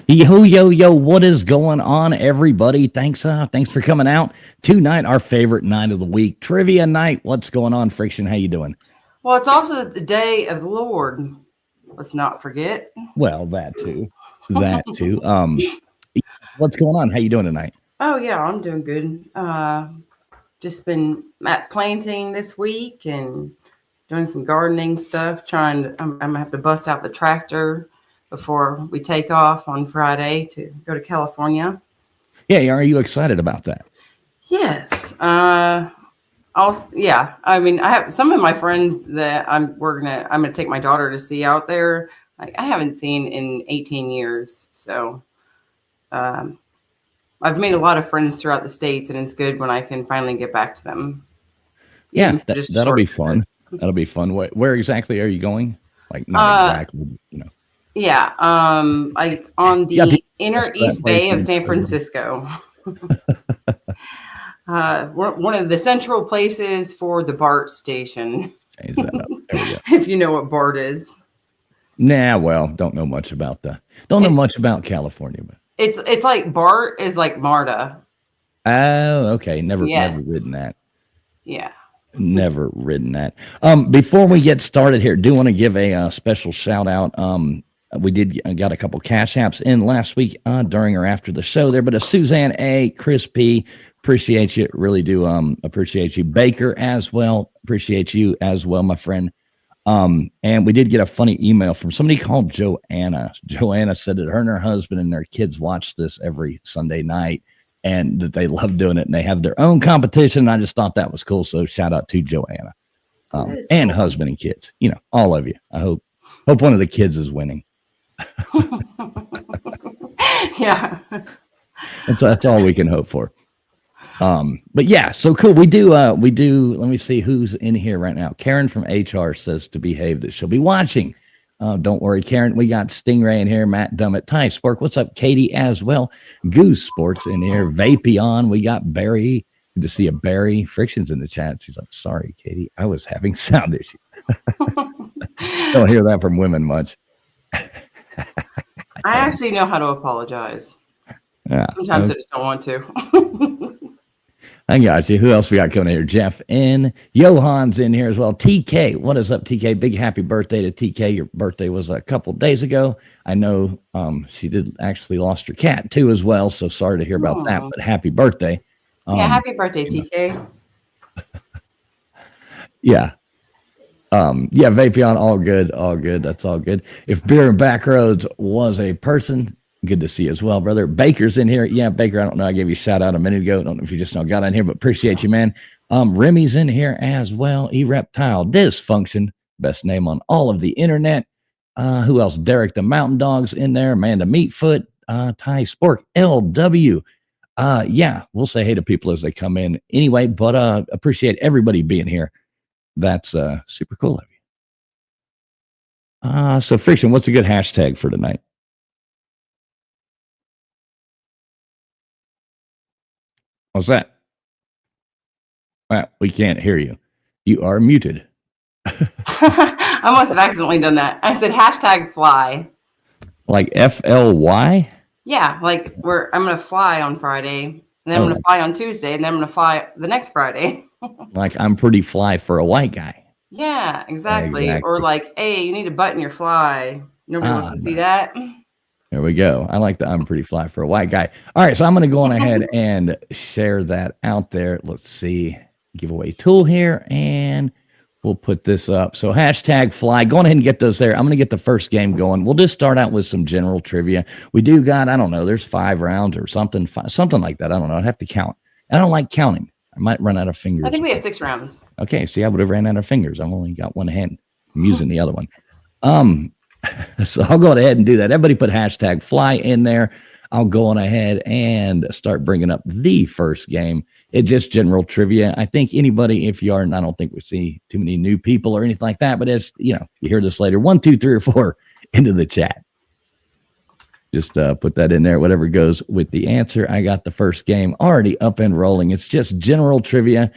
Yo, what is going on, everybody? Thanks for coming out tonight, our favorite night of the week, trivia night. What's going on, Friction? How you doing? Well, it's also the day of the Lord. Let's not forget. Well, that too. What's going on? How you doing tonight? Oh yeah, I'm doing good. Just been at planting this week and doing some gardening stuff. I'm gonna have to bust out the tractor before we take off on Friday to go to California. Yeah, are you excited about that? Yes. Also, yeah. I mean, I have some of my friends that I'm gonna take my daughter to see out there. Like, I haven't seen in 18 years. So I've made a lot of friends throughout the States, and it's good when I can finally get back to them. Yeah, that'll be fun. That'll be fun. Where exactly are you going? Like, not exactly, you know. Yeah, like on the inner East Bay of San Francisco. One of the central places for the BART station. If you know what BART is. Nah, well, don't know much about California, but it's like BART is like MARTA. Oh, okay. Never ridden that. Yeah. Never ridden that. Before we get started here, do want to give a special shout out. We got a couple cash apps in last week during or after the show there, but Suzanne A, Chris P, appreciate you, really do appreciate you. Baker as well, appreciate you as well, my friend. And we did get a funny email from somebody called Joanna. Joanna said that her and her husband and their kids watch this every Sunday night and that they love doing it and they have their own competition. And I just thought that was cool. So shout out to Joanna and husband and kids, you know, all of you. I hope one of the kids is winning. Yeah. That's all we can hope for. But yeah, so cool. We do, let me see who's in here right now. Karen from HR says to behave, that she'll be watching. Don't worry, Karen. We got Stingray in here, Matt Dummett, Ty Spork. What's up, Katie as well? Goose Sports in here, Vapion. We got Barry Good to see you, Barry. Friction's in the chat. She's like, sorry, Katie, I was having sound issues. Don't hear that from women much. I actually know how to apologize. Yeah. Sometimes I just don't want to. I got you. Who else we got coming in here? Jeff in. Johan's in here as well. TK. What is up, TK? Big happy birthday to TK. Your birthday was a couple days ago. I know she did actually lost her cat too as well. So sorry to hear about that, but happy birthday. Yeah, happy birthday, TK. Yeah. Yeah, Vapion, all good, all good. That's all good. If Beer and Backroads was a person, good to see you as well, brother. Baker's in here. Yeah, Baker, I don't know. I gave you a shout out a minute ago. I don't know if you just now got on here, but appreciate you, man. Remy's in here as well. E-Reptile Dysfunction, best name on all of the internet. Who else? Derek the Mountain Dog's in there. Amanda Meatfoot, Ty Spork, LW. Yeah, we'll say hey to people as they come in anyway, but appreciate everybody being here. That's super cool of you. So Friction, what's a good hashtag for tonight? What's that? Well, we can't hear you. You are muted. I must have accidentally done that. I said hashtag fly. Like FLY? Yeah, like I'm going to fly on Friday, and then I'm going to fly on Tuesday, and then I'm going to fly the next Friday. Like I'm pretty fly for a white guy. Yeah, exactly. Or like, hey, you need to button your fly. Nobody wants to see that. There we go. I like the I'm pretty fly for a white guy. All right, so I'm going to go on ahead and share that out there. Let's see. Giveaway tool here, and we'll put this up. So hashtag fly. Go on ahead and get those there. I'm going to get the first game going. We'll just start out with some general trivia. We do got, I don't know, there's 5 rounds or something like that. I don't know. I'd have to count. I don't like counting. I might run out of fingers. I think we have 6 rounds. Okay, see, I would have ran out of fingers. I've only got one hand. I'm using the other one. So I'll go ahead and do that. Everybody put hashtag fly in there. I'll go on ahead and start bringing up the first game. It's just general trivia. I think anybody, if you are, and I don't think we see too many new people or anything like that, but as you know, you hear this later, 1, 2, 3, or 4 into the chat. Just put that in there, whatever goes with the answer. I got the first game already up and rolling. It's just general trivia,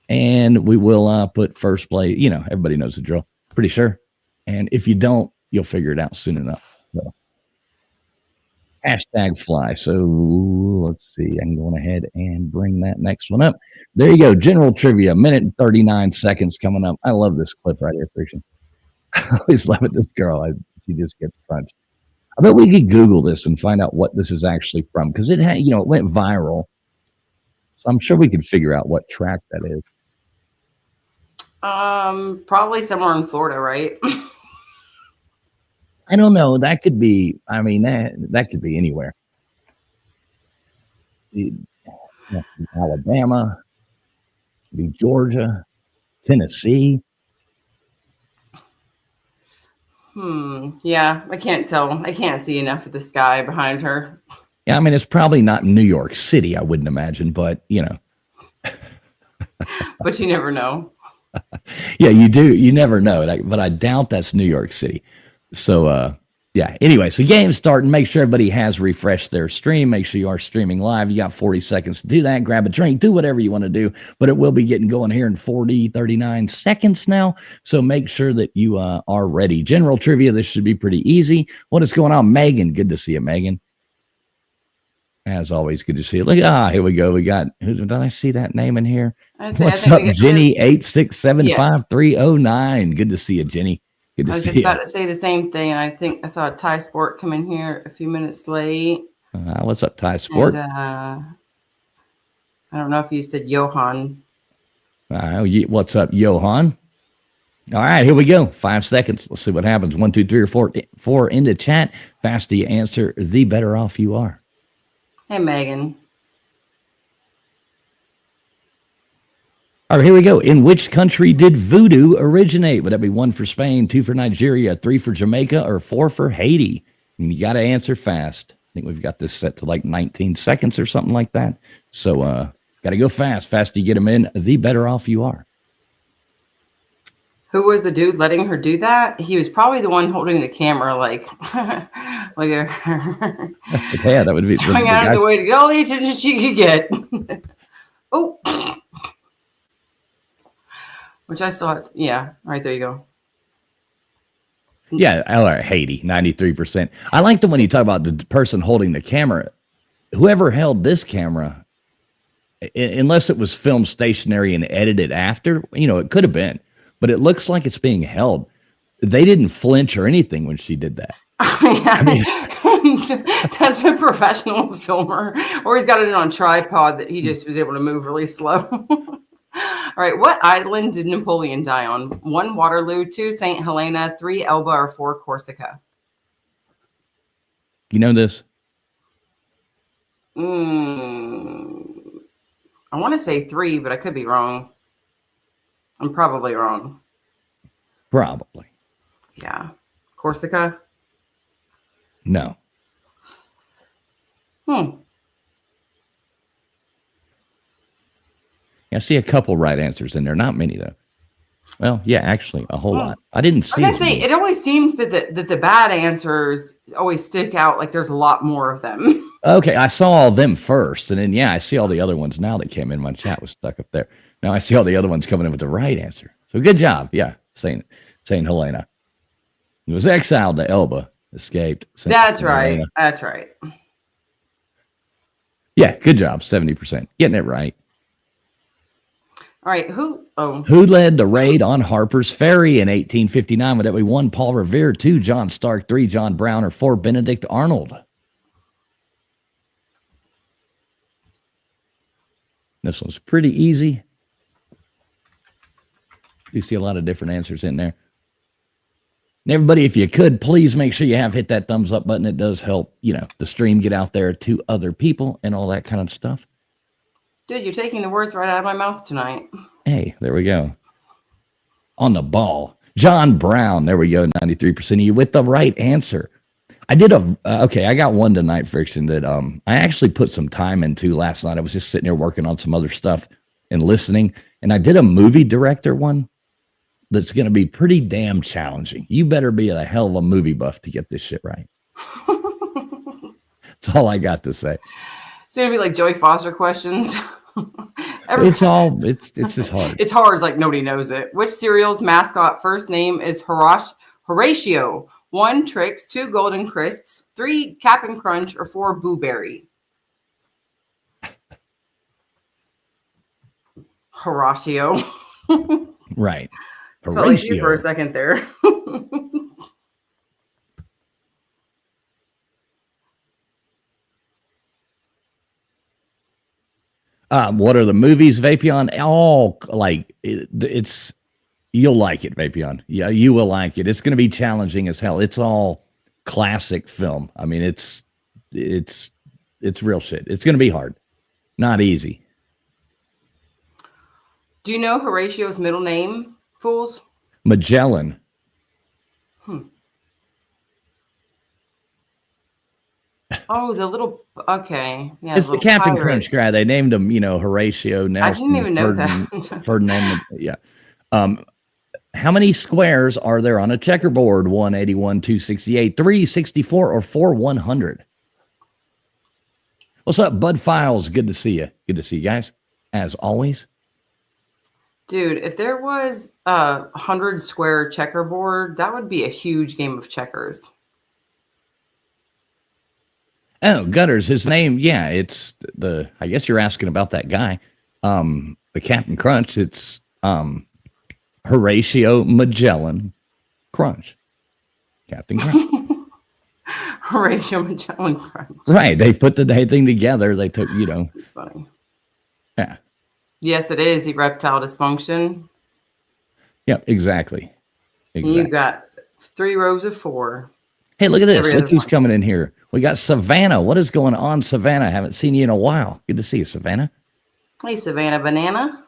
and we will put first play. You know, everybody knows the drill, pretty sure. And if you don't, you'll figure it out soon enough. So, hashtag fly. So let's see. I'm going ahead and bring that next one up. There you go. General trivia, 1 minute and 39 seconds coming up. I love this clip right here, Friction. I always love it. This girl, she just gets punched. I bet we could Google this and find out what this is actually from, because it had, you know, it went viral. So I'm sure we could figure out what track that is. Probably somewhere in Florida, right? I don't know. That could be. I mean, that could be anywhere. Alabama, could be Georgia, Tennessee. Yeah, I can't tell. I can't see enough of the sky behind her. Yeah, I mean, it's probably not New York City, I wouldn't imagine, but, you know. But you never know. Yeah, you do. You never know. But I doubt that's New York City. So, yeah. Anyway, so game's starting. Make sure everybody has refreshed their stream. Make sure you are streaming live. You got 40 seconds to do that. Grab a drink. Do whatever you want to do. But it will be getting going here in 39 seconds now. So make sure that you are ready. General trivia. This should be pretty easy. What is going on, Megan? Good to see you, Megan. As always, good to see you. Look, here we go. We got, did I see that name in here? What's up, Jenny? 8675309. Good to see you, Jenny. Good to see you. I was just about to say the same thing, and I think I saw Ty Sport come in here a few minutes late. What's up, Ty Sport? And, I don't know if you said Johan. What's up, Johan? All right, here we go. 5 seconds. Let's see what happens. 1, 2, 3, or 4 into chat. Faster you answer, the better off you are. Hey, Megan. All right, here we go. In which country did voodoo originate? Would that be 1 for Spain, 2 for Nigeria, 3 for Jamaica, or 4 for Haiti? And you got to answer fast. I think we've got this set to like 19 seconds or something like that. So got to go fast. Faster you get them in, the better off you are. Who was the dude letting her do that? He was probably the one holding the camera, like Yeah, that would be showing out of the way to get all the attention she could get. Oh, which I saw. Yeah, right there you go. Yeah, all right, Haiti, 93%. I like the when you talk about the person holding the camera. Whoever held this camera, unless it was filmed stationary and edited after, it could have been, but it looks like it's being held. They didn't flinch or anything when she did that. I mean, that's a professional filmer, or he's got it on tripod that he just was able to move really slow. All right, what island did Napoleon die on? 1, Waterloo, 2, St. Helena, 3, Elba, or 4, Corsica? You know this? I want to say 3, but I could be wrong. I'm probably wrong. Probably. Yeah. Corsica? No. I see a couple right answers in there. Not many, though. Well, yeah, actually, a whole lot. I didn't see I say it always seems that the bad answers always stick out. Like there's a lot more of them. Okay, I saw all them first, and then I see all the other ones now that came in. My chat was stuck up there. Now I see all the other ones coming in with the right answer. So good job, Saint Helena. He was exiled to Elba, escaped. That's right. Helena. That's right. Yeah, good job, 70%, getting it right. All right, who led the raid on Harper's Ferry in 1859? Would that be 1, Paul Revere, 2, John Stark, 3, John Brown, or 4, Benedict Arnold? This one's pretty easy. You see a lot of different answers in there. And everybody, if you could, please make sure you have hit that thumbs up button. It does help, the stream get out there to other people and all that kind of stuff. Dude, you're taking the words right out of my mouth tonight. Hey, there we go. On the ball. John Brown, there we go, 93% of you with the right answer. I did I got one tonight, Vixen, that I actually put some time into last night. I was just sitting there working on some other stuff and listening, and I did a movie director one that's going to be pretty damn challenging. You better be a hell of a movie buff to get this shit right. That's all I got to say. It's going to be like Joey Foster questions. It's just hard. It's hard. It's like nobody knows it. Which cereal's mascot first name is Horatio? 1, Trix, 2, Golden Crisps, 3, Cap'n Crunch, or 4, Boo Berry? Horatio. Right. Horatio. Felt like you for a second there. What are the movies, Vapion? All it's you'll like it, Vapion. Yeah, you will like it. It's going to be challenging as hell. It's all classic film. I mean, it's real shit. It's going to be hard, not easy. Do you know Horatio's middle name, fools? Magellan. Oh, the little, okay. Yeah, it's the Cap'n Crunch guy. They named him, Horatio Nelson. I didn't even know that. Ferdinand, yeah. How many squares are there on a checkerboard? 181, 268, 364, or 4 100? What's up, Bud Files? Good to see you. Good to see you guys, as always. Dude, if there was a 100 square checkerboard, that would be a huge game of checkers. Oh, Gutters, his name, it's I guess you're asking about that guy. The Cap'n Crunch, it's Horatio Magellan Crunch. Captain Crunch. Horatio Magellan Crunch. Right, they put the thing together. They took, It's funny. Yeah. Yes, it is erectile dysfunction. Yep, exactly. You got 3 rows of 4. Hey, look at this. Look who's coming in here. We got Savannah. What is going on, Savannah? I haven't seen you in a while. Good to see you, Savannah. Hey, Savannah Banana.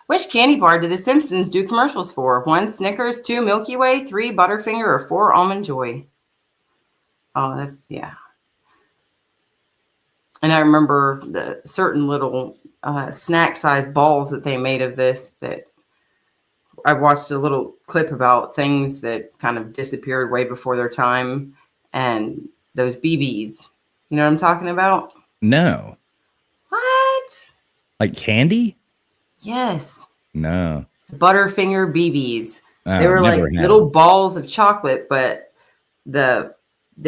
Which candy bar did The Simpsons do commercials for? 1, Snickers, 2, Milky Way, 3, Butterfinger, or 4, Almond Joy? Oh, that's, yeah. And I remember the certain little snack-sized balls that they made of this that I watched a little clip about things that kind of disappeared way before their time. And those BBs, you know what I'm talking about? No. What? Like candy? Yes. No. Butterfinger BBs. They Oh, were like never had little them. balls of chocolate, but they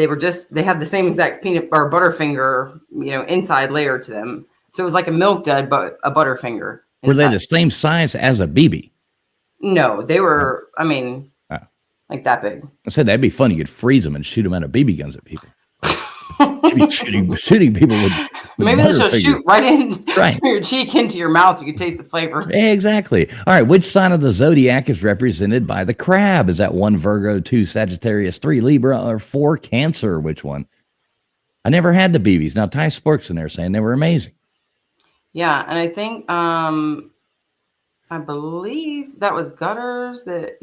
had the same exact peanut or Butterfinger, inside layer to them. So it was like a milk dud, but a Butterfinger Were they inside. the same size as a BB? No, they No. were, I mean, Oh. like that big. I said that'd be fun. You could freeze them and shoot them out of BB guns at people. You'd be shooting people with Maybe this will Butterfingers. shoot right in Right. from your cheek into your mouth. You can taste the flavor. Exactly. All right. Which sign of the zodiac is represented by the crab? Is that 1 Virgo, 2 Sagittarius, 3 Libra, or 4 Cancer? Which one? I never had the BBs. Now Ty Sporks in there saying they were amazing. Yeah, and I think I believe that was Gutters that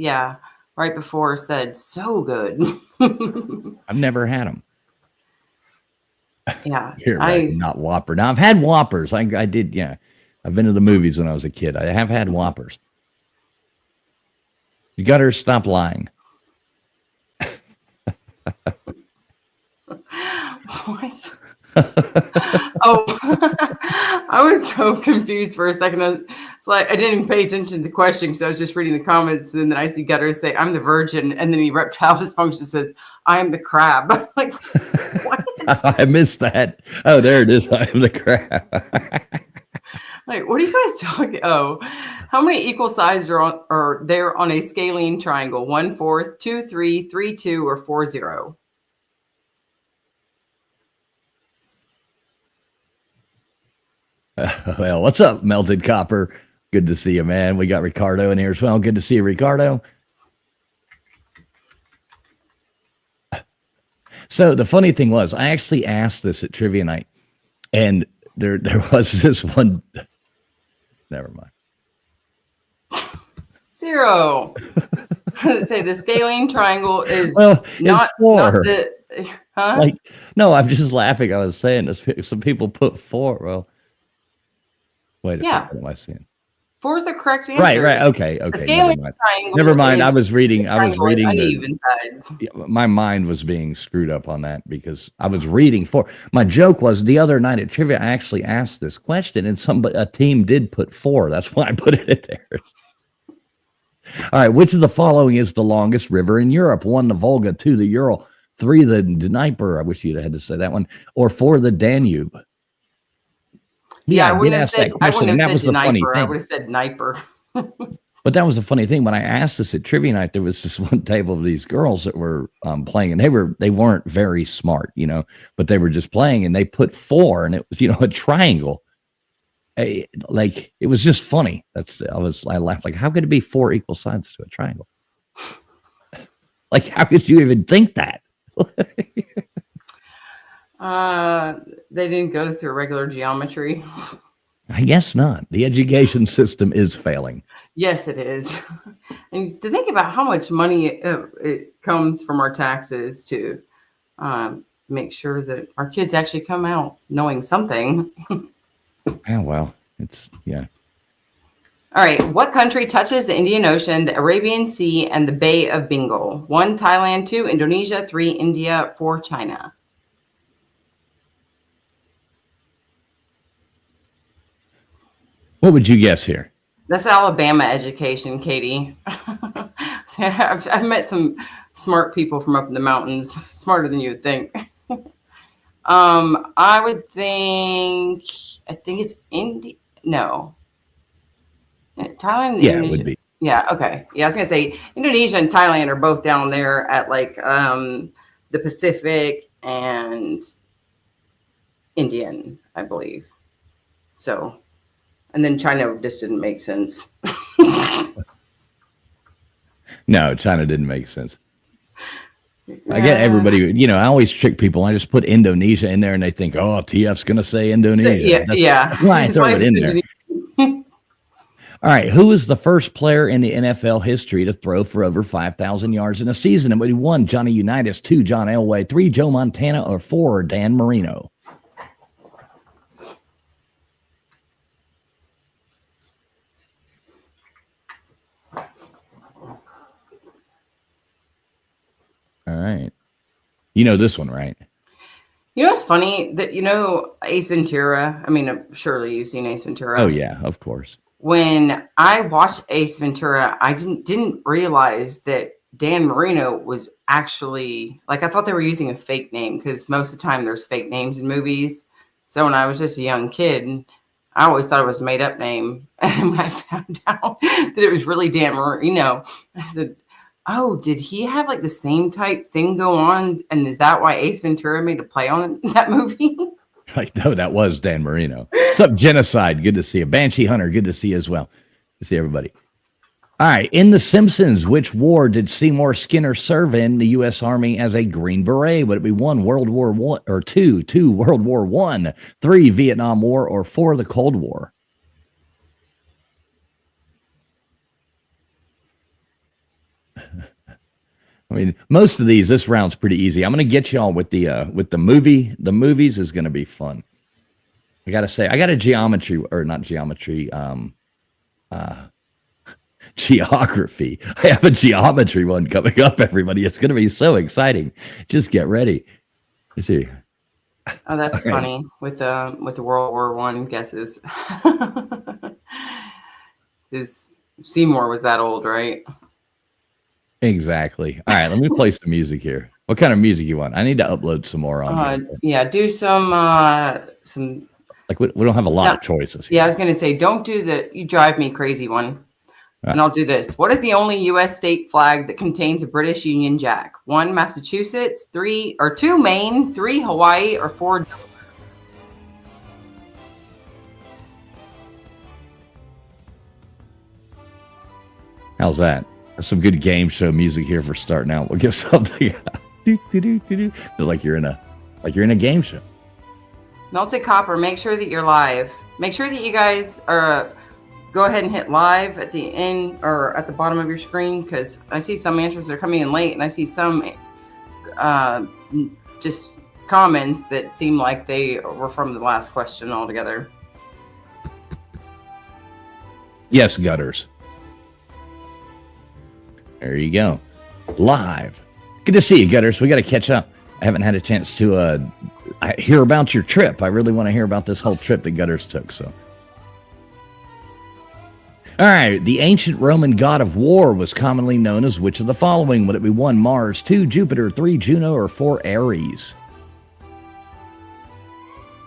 right before said so good. I've never had them. Yeah, You're right. Not Whopper. Now I've had Whoppers. I did. Yeah. I've been to the movies when I was a kid. I have had Whoppers. You got to stop lying. What? Oh, I was so confused for a second. It's like I didn't even pay attention to the question because I was just reading the comments, and then I see Gutters say, "I'm the virgin," and then reptile dysfunction says, "I am the crab." I'm like, what? I missed that. Oh, there it is. I am the crab. Like, what are you guys talking? Oh, how many equal sides are there on a scalene triangle? 1, 4, 2, 3, 3, 2, or 4, 0? Well, what's up, Melted Copper? Good to see you, man. We got Ricardo in here as well. Good to see you, Ricardo. So the funny thing was, I actually asked this at trivia night, and there was this one. Never mind. 0. Say the scalene triangle is it's 4. Huh? Like, no, I'm just laughing. I was saying this. Some people put 4. Well, wait a second. What am I seeing? 4 is the correct answer. Right. Okay. The scalene triangle. Never mind. I was reading uneven sides. My mind was being screwed up on that because I was reading 4. My joke was the other night at trivia, I actually asked this question, and a team did put 4. That's why I put it in there. All right. Which of the following is the longest river in Europe? 1, the Volga. 2, the Ural. 3, the Dnieper. I wish you'd had to say that one. Or 4, the Danube. Yeah, I wouldn't have said Dnieper. I would have said Dnieper. But that was the funny thing. When I asked this at trivia night, there was this one table of these girls that were playing, and they weren't very smart, but they were just playing, and they put 4, and it was, a triangle. Like, it was just funny. I laughed, like, how could it be 4 equal sides to a triangle? Like, how could you even think that? They didn't go through regular geometry. I guess not. The education system is failing. Yes, it is. And to think about how much money it comes from our taxes to make sure that our kids actually come out knowing something. Oh, well, yeah. All right. What country touches the Indian Ocean, the Arabian Sea, and the Bay of Bengal? 1, Thailand. 2, Indonesia. 3, India. 4, China. What would you guess here? That's Alabama education, Katie. I've met some smart people from up in the mountains, smarter than you would think. I think it's India. No. Thailand. Yeah, Indonesia. it would be. Yeah. Okay. Yeah. I was going to say Indonesia and Thailand are both down there at like the Pacific and Indian, I believe. So, and then China just didn't make sense. No, China didn't make sense. I get everybody, I always trick people. I just put Indonesia in there and they think, oh, TF's going to say Indonesia. That's why I throw it in there. All right. Who was the first player in the NFL history to throw for over 5,000 yards in a season? It would be 1, Johnny Unitas, 2, John Elway, 3, Joe Montana, or 4, Dan Marino. All right. You know this one, right? You know what's funny? That Ace Ventura. I mean, surely you've seen Ace Ventura. Oh yeah, of course. When I watched Ace Ventura, I didn't realize that Dan Marino was actually, like, I thought they were using a fake name because most of the time there's fake names in movies. So when I was just a young kid, I always thought it was a made up name. And when I found out that it was really Dan Marino, I said, oh, did he have like the same type thing go on? And is that why Ace Ventura made a play on that movie? Like, no, that was Dan Marino. What's up, Genocide? Good to see you. Banshee Hunter, good to see you as well. Good to see everybody. All right, in The Simpsons, which war did Seymour Skinner serve in the U.S. Army as a Green Beret? Would it be 1, World War I, or 2, World War I, 3, Vietnam War, or 4, the Cold War? I mean, most of these, this round's pretty easy. I'm going to get y'all with the movie. The movies is going to be fun. I got to say, I got a geometry, or not geometry, geography. I have a geometry one coming up, everybody. It's going to be so exciting. Just get ready. Let's see. Oh, that's funny with the World War I guesses. His Seymour was that old, right? Exactly. All right, let me play some music here. What kind of music you want? I need to upload some more on here. Yeah, do some like we don't have a lot of choices here. Yeah, I was gonna say, don't do the "You Drive Me Crazy" one. And I'll do this. What is the only U.S. state flag that contains a British Union Jack? 1, Massachusetts, 2, Maine, 3, Hawaii, or 4, Delaware? How's that? There's some good game show music here for starting out. We'll get something. Like you're in a game show. Melted Copper, make sure that you're live. Make sure that you guys are go ahead and hit live at the end or at the bottom of your screen, because I see some answers that are coming in late, and I see some just comments that seem like they were from the last question altogether. Yes, Gutters. There you go. Live. Good to see you, Gutters. We got to catch up. I haven't had a chance to hear about your trip. I really want to hear about this whole trip that Gutters took. So, all right. The ancient Roman god of war was commonly known as which of the following? Would it be 1, Mars, 2, Jupiter, 3, Juno, or 4, Ares?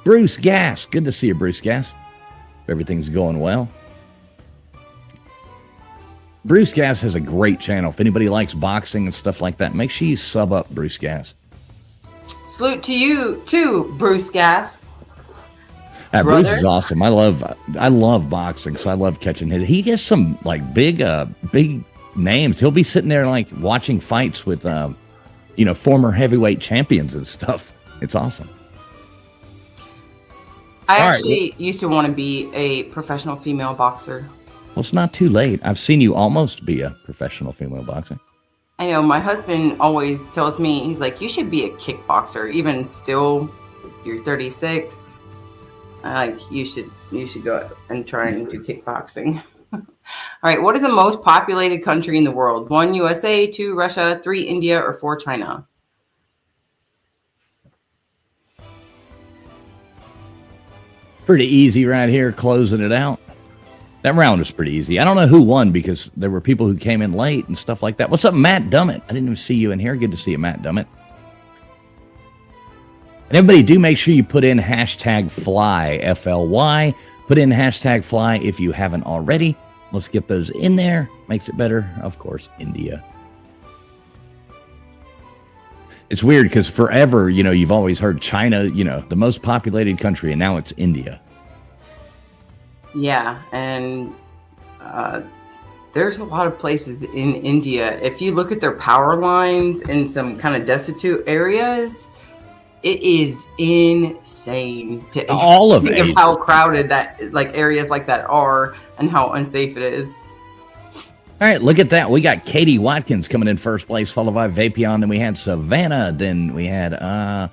Bruce Gass. Good to see you, Bruce Gass. Everything's going well. Bruce Gass has a great channel. If anybody likes boxing and stuff like that, make sure you sub up Bruce Gass. Salute to you too, Bruce Gass. Bruce is awesome. I love boxing, so I love catching his. He gets some like big names. He'll be sitting there like watching fights with former heavyweight champions and stuff. It's awesome. I actually used to want to be a professional female boxer. Well, it's not too late. I've seen you almost be a professional female boxer. I know. My husband always tells me, he's like, you should be a kickboxer. Even still, you're 36. You should go and try and do kickboxing. All right. What is the most populated country in the world? 1, USA, 2, Russia, 3, India, or 4, China? Pretty easy right here, closing it out. That round was pretty easy. I don't know who won because there were people who came in late and stuff like that. What's up, Matt Dummett? I didn't even see you in here. Good to see you, Matt Dummett. And everybody, do make sure you put in hashtag FLY, F-L-Y. Put in hashtag FLY if you haven't already. Let's get those in there. Makes it better. Of course, India. It's weird because forever, you've always heard China, the most populated country, and now it's India. Yeah, and there's a lot of places in India. If you look at their power lines in some kind of destitute areas, it is insane to all of think it. Of how crowded that areas like that are and how unsafe it is. All right, look at that. We got Katie Watkins coming in first place, followed by Vapion. Then we had Savannah. Then we had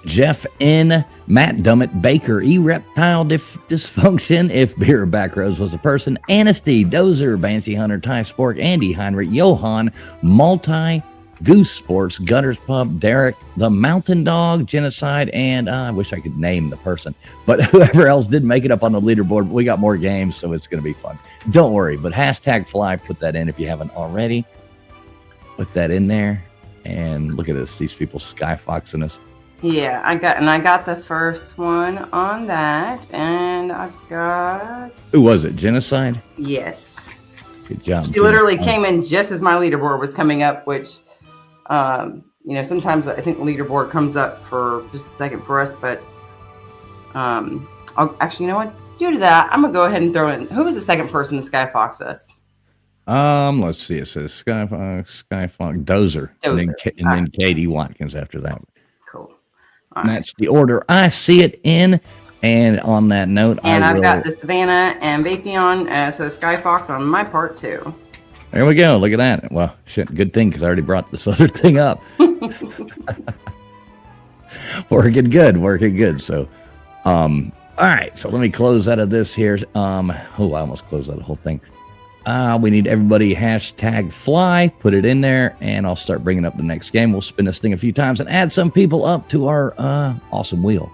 Jeff N., Matt Dummett, Baker, E-Reptile Dysfunction, If Beer Backroads Was a Person, Anasty, Dozer, Banshee Hunter, Ty Spork, Andy Heinrich, Johan, Multi, Goose Sports, Gutters Pub, Derek, the Mountain Dog, Genocide, and I wish I could name the person, but whoever else did make it up on the leaderboard. We got more games, so it's going to be fun. Don't worry, but hashtag fly, put that in if you haven't already. Put that in there, and look at this. These people skyfoxing us. Yeah, I got the first one on that, and I've got. Who was it? Genocide? Yes. Good job. She literally came in just as my leaderboard was coming up, which, sometimes I think the leaderboard comes up for just a second for us, but actually, you know what? Due to that, I'm gonna go ahead and throw in. Who was the second person to skyfox us? Let's see. It says Skyfox, Dozer. And then Katie Watkins after that. Cool. And that's the order I see it in. And on that note, I've got the Savannah and Vapion, so Skyfox on my part too. There we go. Look at that. Well, shit, good thing because I already brought this other thing up. Working good. So, all right. So let me close out of this here. I almost closed out the whole thing. We need everybody hashtag fly, put it in there, and I'll start bringing up the next game. We'll spin this thing a few times and add some people up to our awesome wheel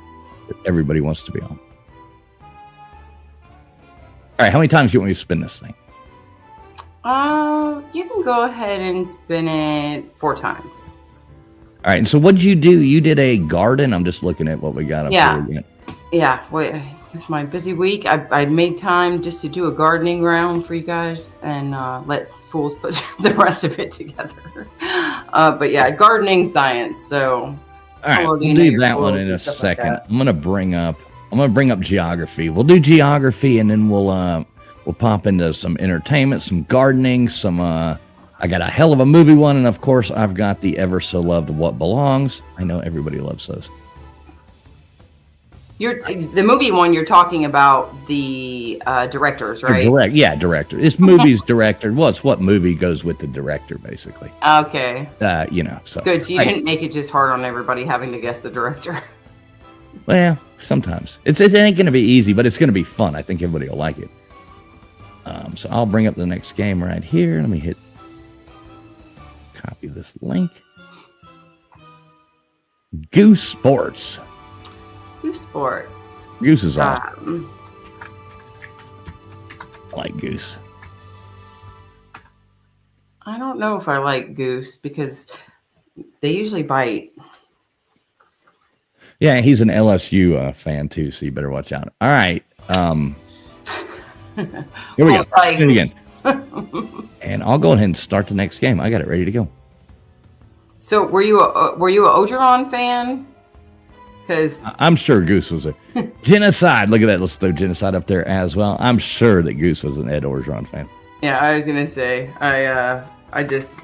that everybody wants to be on. All right, how many times do you want me to spin this thing? You can go ahead and spin it 4 times. All right, and so what did you do? You did a garden? I'm just looking at what we got up there again. Yeah, with my busy week, I made time just to do a gardening round for you guys and let fools put the rest of it together. But yeah, gardening science. So all right, we'll do that one in a second. Like I'm gonna bring up geography. We'll do geography, and then we'll pop into some entertainment, some gardening, some I got a hell of a movie one, and of course I've got the ever so loved What Belongs. I know everybody loves those. The movie one you're talking about the directors, right? Director. This movie's director. Well, it's what movie goes with the director, basically. Okay. So good. So you didn't make it just hard on everybody having to guess the director. Well, sometimes it ain't going to be easy, but it's going to be fun. I think everybody will like it. So I'll bring up the next game right here. Let me hit copy this link. Goose Sports. Goose Sports. Goose is awesome. I like Goose. I don't know if I like Goose because they usually bite. Yeah, he's an LSU fan too, so you better watch out. All right. Here we go. Spin it again. And I'll go ahead and start the next game. I got it ready to go. So were you a Ogeron fan? Because I'm sure Goose was a Genocide. Look at that. Let's throw Genocide up there as well. I'm sure that Goose was an Ed Orgeron fan. Yeah, I was gonna say I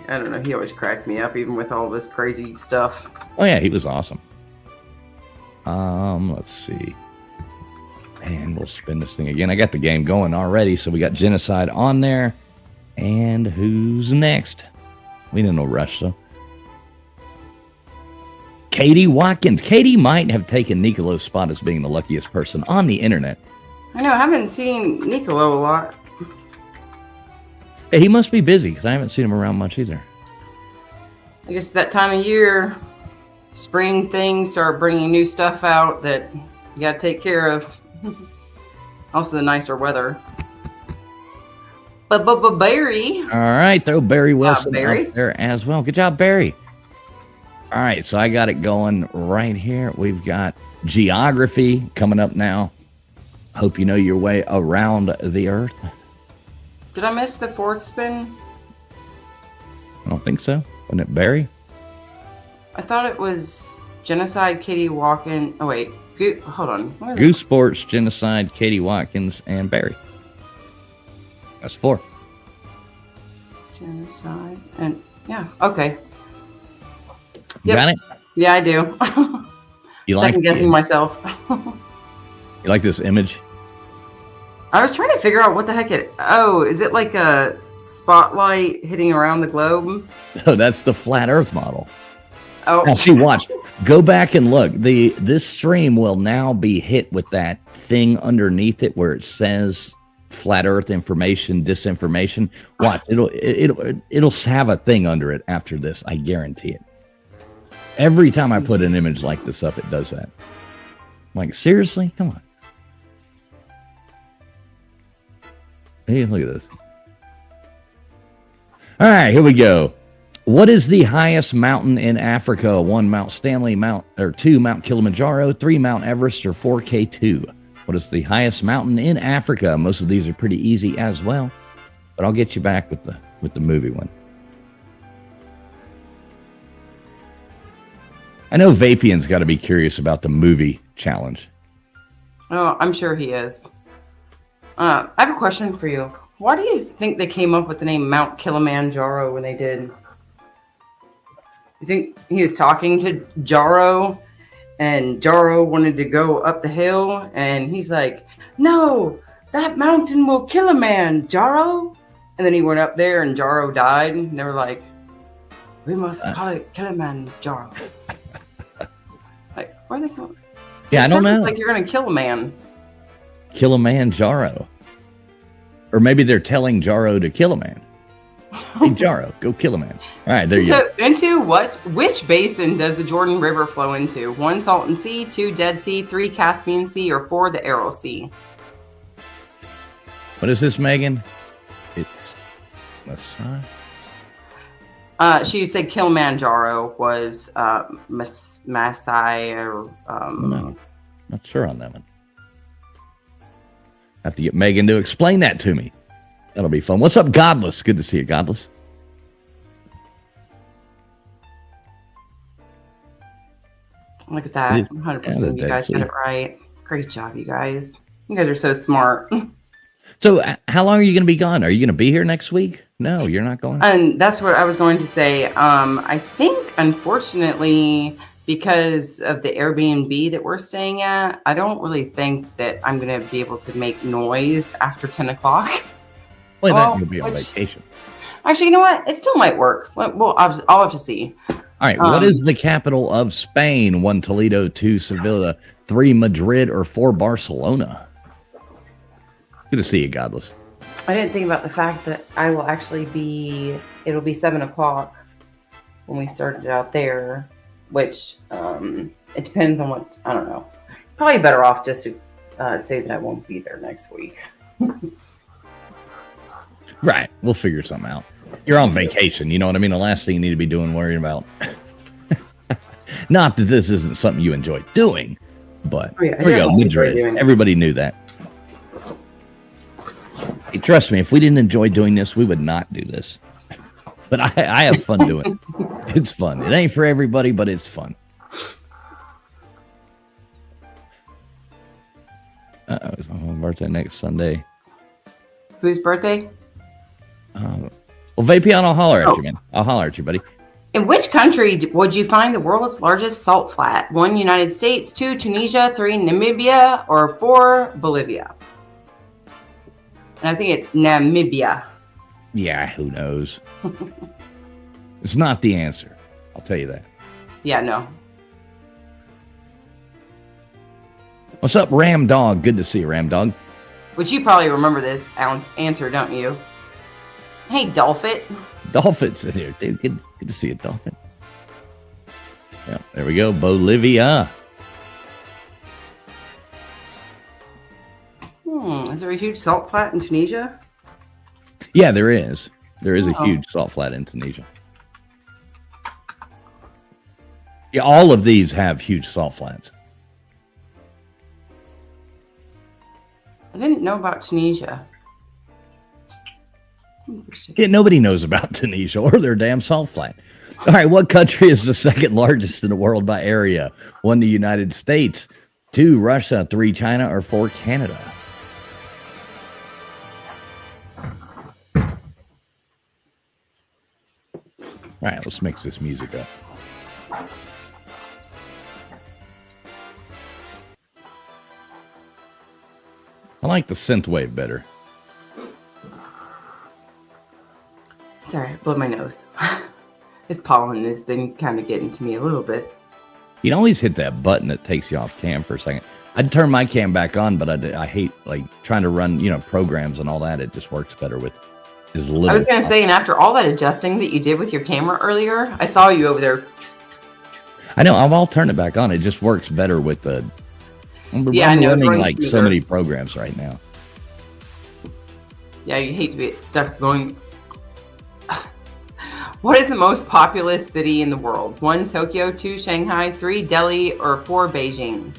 don't know. He always cracked me up, even with all this crazy stuff. Oh yeah, he was awesome. Let's see. And we'll spin this thing again. I got the game going already, so we got Genocide on there. And who's next? We didn't no rush, though. Katie Watkins. Katie might have taken Nicolo's spot as being the luckiest person on the internet. I know. I haven't seen Nicolo a lot. Hey, he must be busy because I haven't seen him around much either. I guess that time of year, spring things start bringing new stuff out that you got to take care of. Also, the nicer weather. But Barry. All right, throw Barry Wilson Barry. up there as well. Good job, Barry. All right, so I got it going right here. We've got geography coming up now. Hope you know your way around the Earth. Did I miss the 4th spin? I don't think so. Wasn't it Barry? I thought it was Genocide, Katie Watkins. Oh, wait. Hold on. Goose Sports, Genocide, Katie Watkins, and Barry. That's 4. Genocide. And, yeah, okay. Yep. Got it? Yeah, I do. You Second guessing myself. You like this image? I was trying to figure out what the heck is it like a spotlight hitting around the globe? No, that's the flat Earth model. Oh, now see, watch. Go back and look. This stream will now be hit with that thing underneath it where it says flat Earth information, disinformation. Watch, it'll have a thing under it after this. I guarantee it. Every time I put an image like this up, it does that. Like, seriously? Come on. Hey, look at this. All right, here we go. What is the highest mountain in Africa? 1, Mount Stanley, 2, Mount Kilimanjaro, 3, Mount Everest, or 4, K2? What is the highest mountain in Africa? Most of these are pretty easy as well, but I'll get you back with the movie one. I know Vapian's got to be curious about the movie challenge. Oh, I'm sure he is. I have a question for you. Why do you think they came up with the name Mount Kilimanjaro when they did? You think he was talking to Jaro, and Jaro wanted to go up the hill, and he's like, "No, that mountain will kill a man, Jaro." And then he went up there, and Jaro died, and they were like, "We must call it Kilimanjaro." Like, why are they calling? Yeah, I don't know. Like you're gonna kill a man. Kilimanjaro. Or maybe they're telling Jaro to kill a man. Hey, Jaro, go kill a man. All right, there you go. Into which basin does the Jordan River flow into? 1, Salton Sea, 2, Dead Sea, 3, Caspian Sea, or 4, the Aral Sea? What is this, Megan? It's Masai? She said Kilimanjaro was Masai or... No, not sure on that one. Have to get Megan to explain that to me. That'll be fun. What's up, Godless? Good to see you, Godless. Look at that. 100% you guys got it right. Great job, you guys. You guys are so smart. So how long are you going to be gone? Are you going to be here next week? No, you're not going. And that's what I was going to say. I think, unfortunately, because of the Airbnb that we're staying at, I don't really think that I'm going to be able to make noise after 10 o'clock. Well, you'll be on vacation. Actually, you know what? It still might work. Well, I'll have to see. All right. What is the capital of Spain? 1, Toledo, 2, Sevilla, 3, Madrid, or 4, Barcelona? Good to see you, Godless. I didn't think about the fact that I will actually it'll be 7 o'clock when we started out there, which it depends on what, I don't know. Probably better off just to say that I won't be there next week. Right. We'll figure something out. You're on vacation. You know what I mean? The last thing you need to be doing, worrying about. Not that this isn't something you enjoy doing, but here we go. Madrid. Everybody knew that. Hey, trust me, if we didn't enjoy doing this, we would not do this. But I have fun doing it. It's fun. It ain't for everybody, but it's fun. It's my birthday next Sunday. Whose birthday? Well, Vapion, I'll holler at you, man. I'll holler at you, buddy. In which country would you find the world's largest salt flat? 1, United States, 2, Tunisia, 3, Namibia, or 4, Bolivia? And I think it's Namibia. Yeah, who knows? It's not the answer. I'll tell you that. Yeah, no. What's up, Ram Dog? Good to see you, Ram Dog. Which you probably remember this answer, don't you? Hey, Dolphin. Dolphin's in here, dude. Good to see you, Dolphin. Yeah, there we go. Bolivia. Is there a huge salt flat in Tunisia? Yeah, there is. There is a huge salt flat in Tunisia. Yeah, all of these have huge salt flats. I didn't know about Tunisia. Yeah, nobody knows about Tunisia or their damn salt flat. All right, what country is the second largest in the world by area? 1, the United States, 2, Russia, 3, China, or 4, Canada? All right, let's mix this music up. I like the synthwave better. Sorry, blow my nose. This pollen has been kind of getting to me a little bit. You can always hit that button that takes you off cam for a second. I'd turn my cam back on, but I hate like trying to run, programs and all that. It just works better with as little. I was going to say, and after all that adjusting that you did with your camera earlier, I saw you over there. I know. I'll turn it back on. It just works better with the. I'm I know. running like so many programs right now. Yeah, you hate to be stuck going. What is the most populous city in the world? 1, Tokyo, 2, Shanghai, 3, Delhi, or 4, Beijing?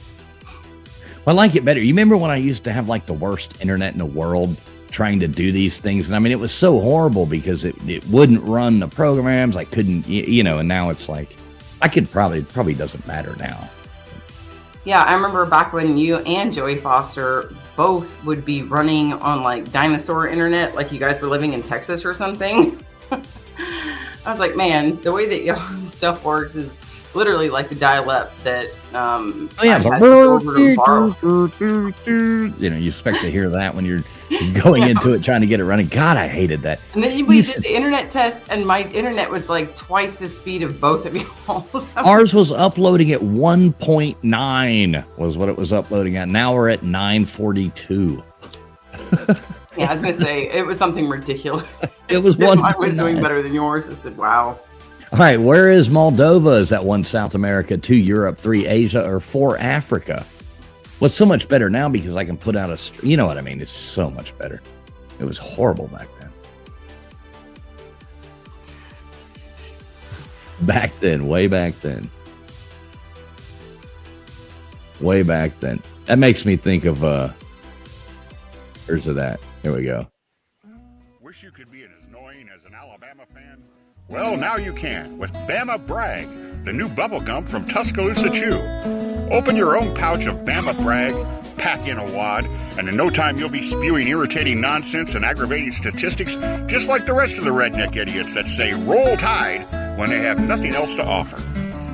I like it better. You remember when I used to have like the worst internet in the world trying to do these things? And I mean, it was so horrible because it wouldn't run the programs. I couldn't, and now it's like, I could probably doesn't matter now. Yeah, I remember back when you and Joey Foster both would be running on like dinosaur internet, like you guys were living in Texas or something. I was like, man, the way that y'all's stuff works is literally like the dial-up that I had to go over to borrow. You expect to hear that when you're going into it trying to get it running. God, I hated that. And then we did the internet test, and my internet was like twice the speed of both of y'all. Ours was uploading at 1.9 was what it was uploading at. Now we're at 942. Yeah, I was going to say, it was something ridiculous. It was one. Mine was doing better than yours. I said, wow. All right, where is Moldova? Is that 1, South America, 2, Europe, 3, Asia, or 4, Africa? Well, it's so much better now because I can put out you know what I mean? It's so much better. It was horrible back then. Back then, way back then. Way back then. That makes me think of, where's that? Here we go. Wish you could be as annoying as an Alabama fan? Well, now you can with Bama Brag, the new bubble gum from Tuscaloosa Chew. Open your own pouch of Bama Brag, pack in a wad, and in no time you'll be spewing irritating nonsense and aggravating statistics just like the rest of the redneck idiots that say Roll Tide when they have nothing else to offer.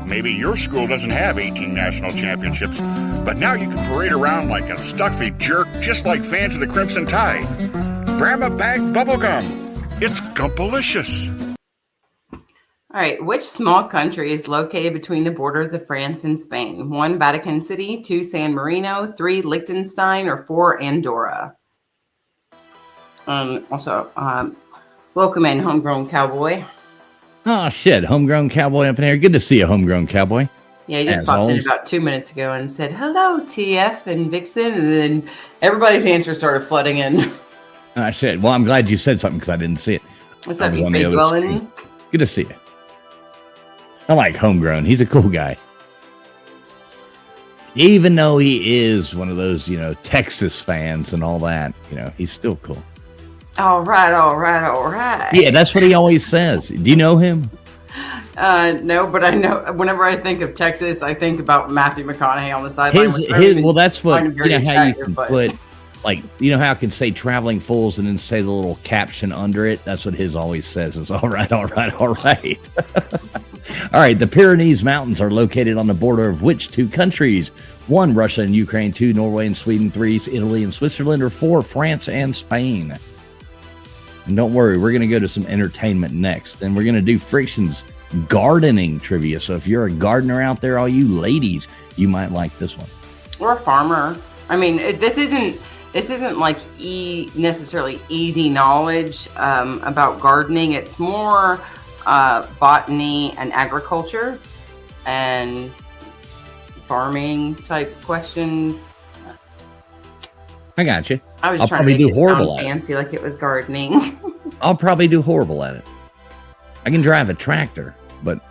Maybe your school doesn't have 18 national championships, but now you can parade around like a stuffy jerk just like fans of the Crimson Tide. Bama Bag Bubblegum. It's gumpalicious. All right. Which small country is located between the borders of France and Spain? 1, Vatican City, 2, San Marino, 3, Liechtenstein, or 4, Andorra? Also, welcome in, Homegrown Cowboy. Oh, shit. Homegrown Cowboy up in here. Good to see you, Homegrown Cowboy. Yeah, he just popped in about 2 minutes ago and said, hello, TF and Vixen. And then everybody's answers started flooding in. I said, well, I'm glad you said something because I didn't see it. What's up, East Bay Dwelling? Good to see you. I like Homegrown. He's a cool guy. Even though he is one of those, Texas fans and all that, he's still cool. All right. Yeah, that's what he always says. Do you know him? No, but I know whenever I think of Texas, I think about Matthew McConaughey on the sideline. Well, that's what, how you can put, like, how it can say Traveling Fools and then say the little caption under it? That's what his always says is, all right. All right, the Pyrenees Mountains are located on the border of which 2 countries? 1, Russia and Ukraine, 2, Norway and Sweden, 3, Italy and Switzerland, or 4, France and Spain? And don't worry, we're going to go to some entertainment next, and we're going to do Friction's gardening trivia. So if you're a gardener out there, all you ladies, you might like this one. Or a farmer. I mean, this isn't like necessarily easy knowledge about gardening. It's more botany and agriculture and farming type questions. I got you. I was trying to make it sound fancy, like it was gardening. I'll probably do horrible at it. I can drive a tractor, but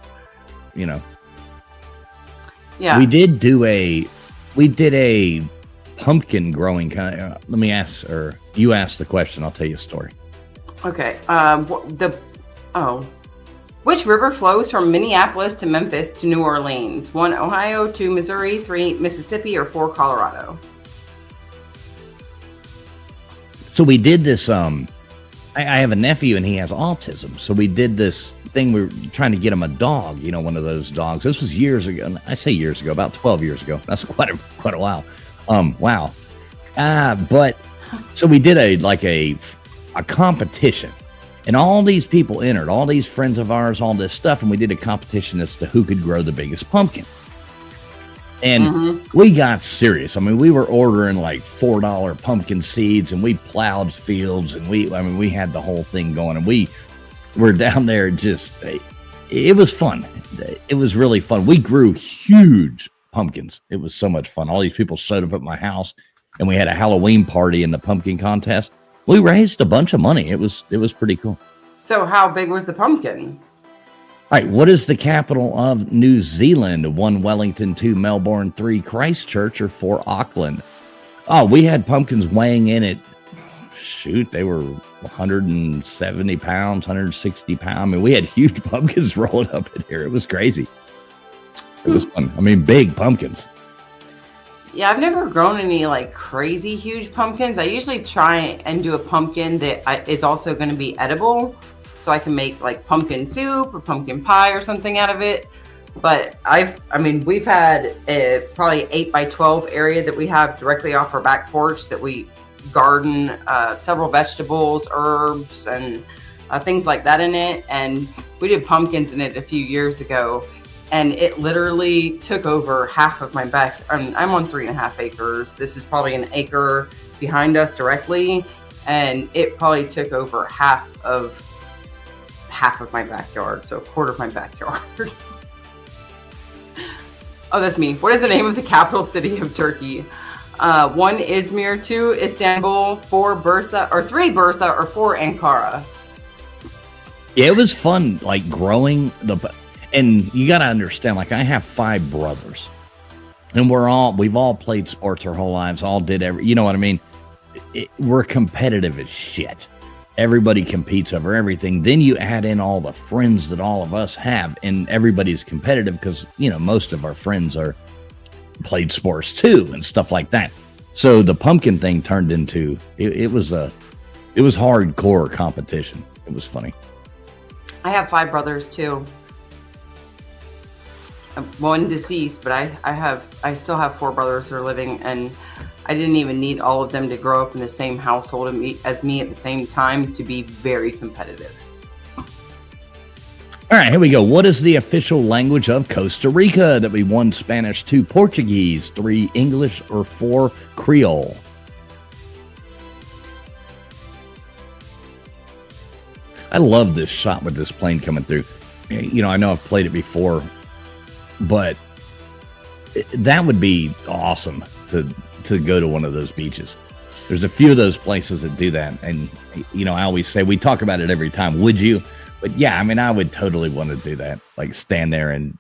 Yeah. We did a pumpkin growing kind of. Let me ask, or you ask the question. I'll tell you a story. Okay. Which river flows from Minneapolis to Memphis to New Orleans? 1, Ohio, 2, Missouri, 3, Mississippi, or 4, Colorado? So we did this. I have a nephew and he has autism. So we did this thing. We were trying to get him a dog. One of those dogs. This was years ago. I say years ago, about 12 years ago. That's quite a while. Wow. But so we did a competition, and all these people entered, all these friends of ours, all this stuff, and we did a competition as to who could grow the biggest pumpkin. And we got serious. I mean, we were ordering like $4 pumpkin seeds, and we plowed fields, and we had the whole thing going, and we were down there. It was fun. It was really fun. We grew huge pumpkins. It was so much fun. All these people showed up at my house, and we had a Halloween party in the pumpkin contest. We raised a bunch of money. It was pretty cool. So how big was the pumpkin? All right, what is the capital of New Zealand? 1, Wellington, 2, Melbourne, 3, Christchurch, or 4, Auckland? Oh, we had pumpkins weighing in at, they were 170 pounds, 160 pounds. I mean, we had huge pumpkins rolling up in here. It was crazy. It was fun. I mean, big pumpkins. Yeah, I've never grown any like crazy huge pumpkins. I usually try and do a pumpkin that is also going to be edible, so I can make like pumpkin soup or pumpkin pie or something out of it. But we've had a probably 8x12 area that we have directly off our back porch that we garden several vegetables, herbs, and things like that in it. And we did pumpkins in it a few years ago, and it literally took over half of my back. I'm on 3.5 acres. This is probably an acre behind us directly, and it probably took over half of my backyard, so a quarter of my backyard. Oh, that's me. What is the name of the capital city of Turkey? 1, Izmir, 2, Istanbul, 4, Bursa, or 3, Bursa, or 4, Ankara. Yeah, it was fun, like growing and you got to understand, like I have 5 brothers, and we've all played sports our whole lives, all did you know what I mean? We're competitive as shit. Everybody competes over everything. Then you add in all the friends that all of us have, and everybody's competitive because, most of our friends played sports too and stuff like that. So the pumpkin thing turned into, it was hardcore competition. It was funny. I have 5 brothers too. 1 deceased, but I still have 4 brothers that are living, and I didn't even need all of them to grow up in the same household as me at the same time to be very competitive. All right, here we go. What is the official language of Costa Rica? That we 1, Spanish, 2, Portuguese, 3, English, or 4, Creole? I love this shot with this plane coming through. I know I've played it before, but that would be awesome to go to one of those beaches. There's a few of those places that do that. And, I always say, we talk about it every time. Would you? But yeah, I would totally want to do that. Like stand there and.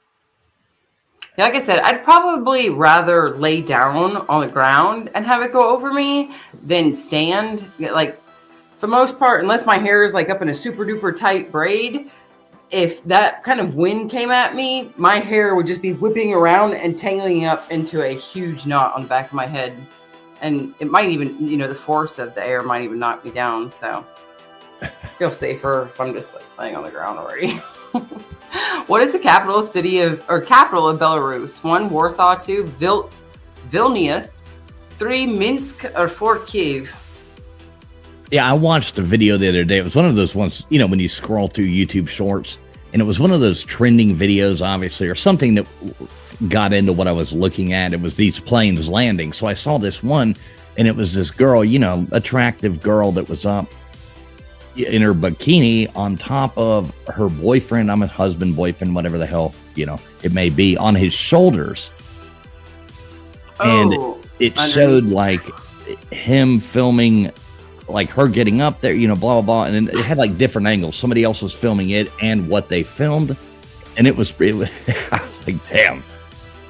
Yeah, like I said, I'd probably rather lay down on the ground and have it go over me than stand. Like for the most part, unless my hair is like up in a super duper tight braid, if that kind of wind came at me, my hair would just be whipping around and tangling up into a huge knot on the back of my head. And it might even, the force of the air might even knock me down. So I feel safer if I'm just like laying on the ground already. What is the capital of Belarus? 1, Warsaw, 2, Vilnius, 3, Minsk, or 4, Kyiv? Yeah, I watched a video the other day. It was one of those ones, when you scroll through YouTube Shorts, and it was one of those trending videos, obviously, or something that got into what I was looking at. It was these planes landing. So I saw this one, and it was this girl, attractive girl that was up in her bikini on top of her boyfriend. I'm a husband, boyfriend, whatever the hell, it may be, on his shoulders. And it showed like him filming, like her getting up there, blah, blah, blah. And it had like different angles. Somebody else was filming it and what they filmed. And I was like, damn,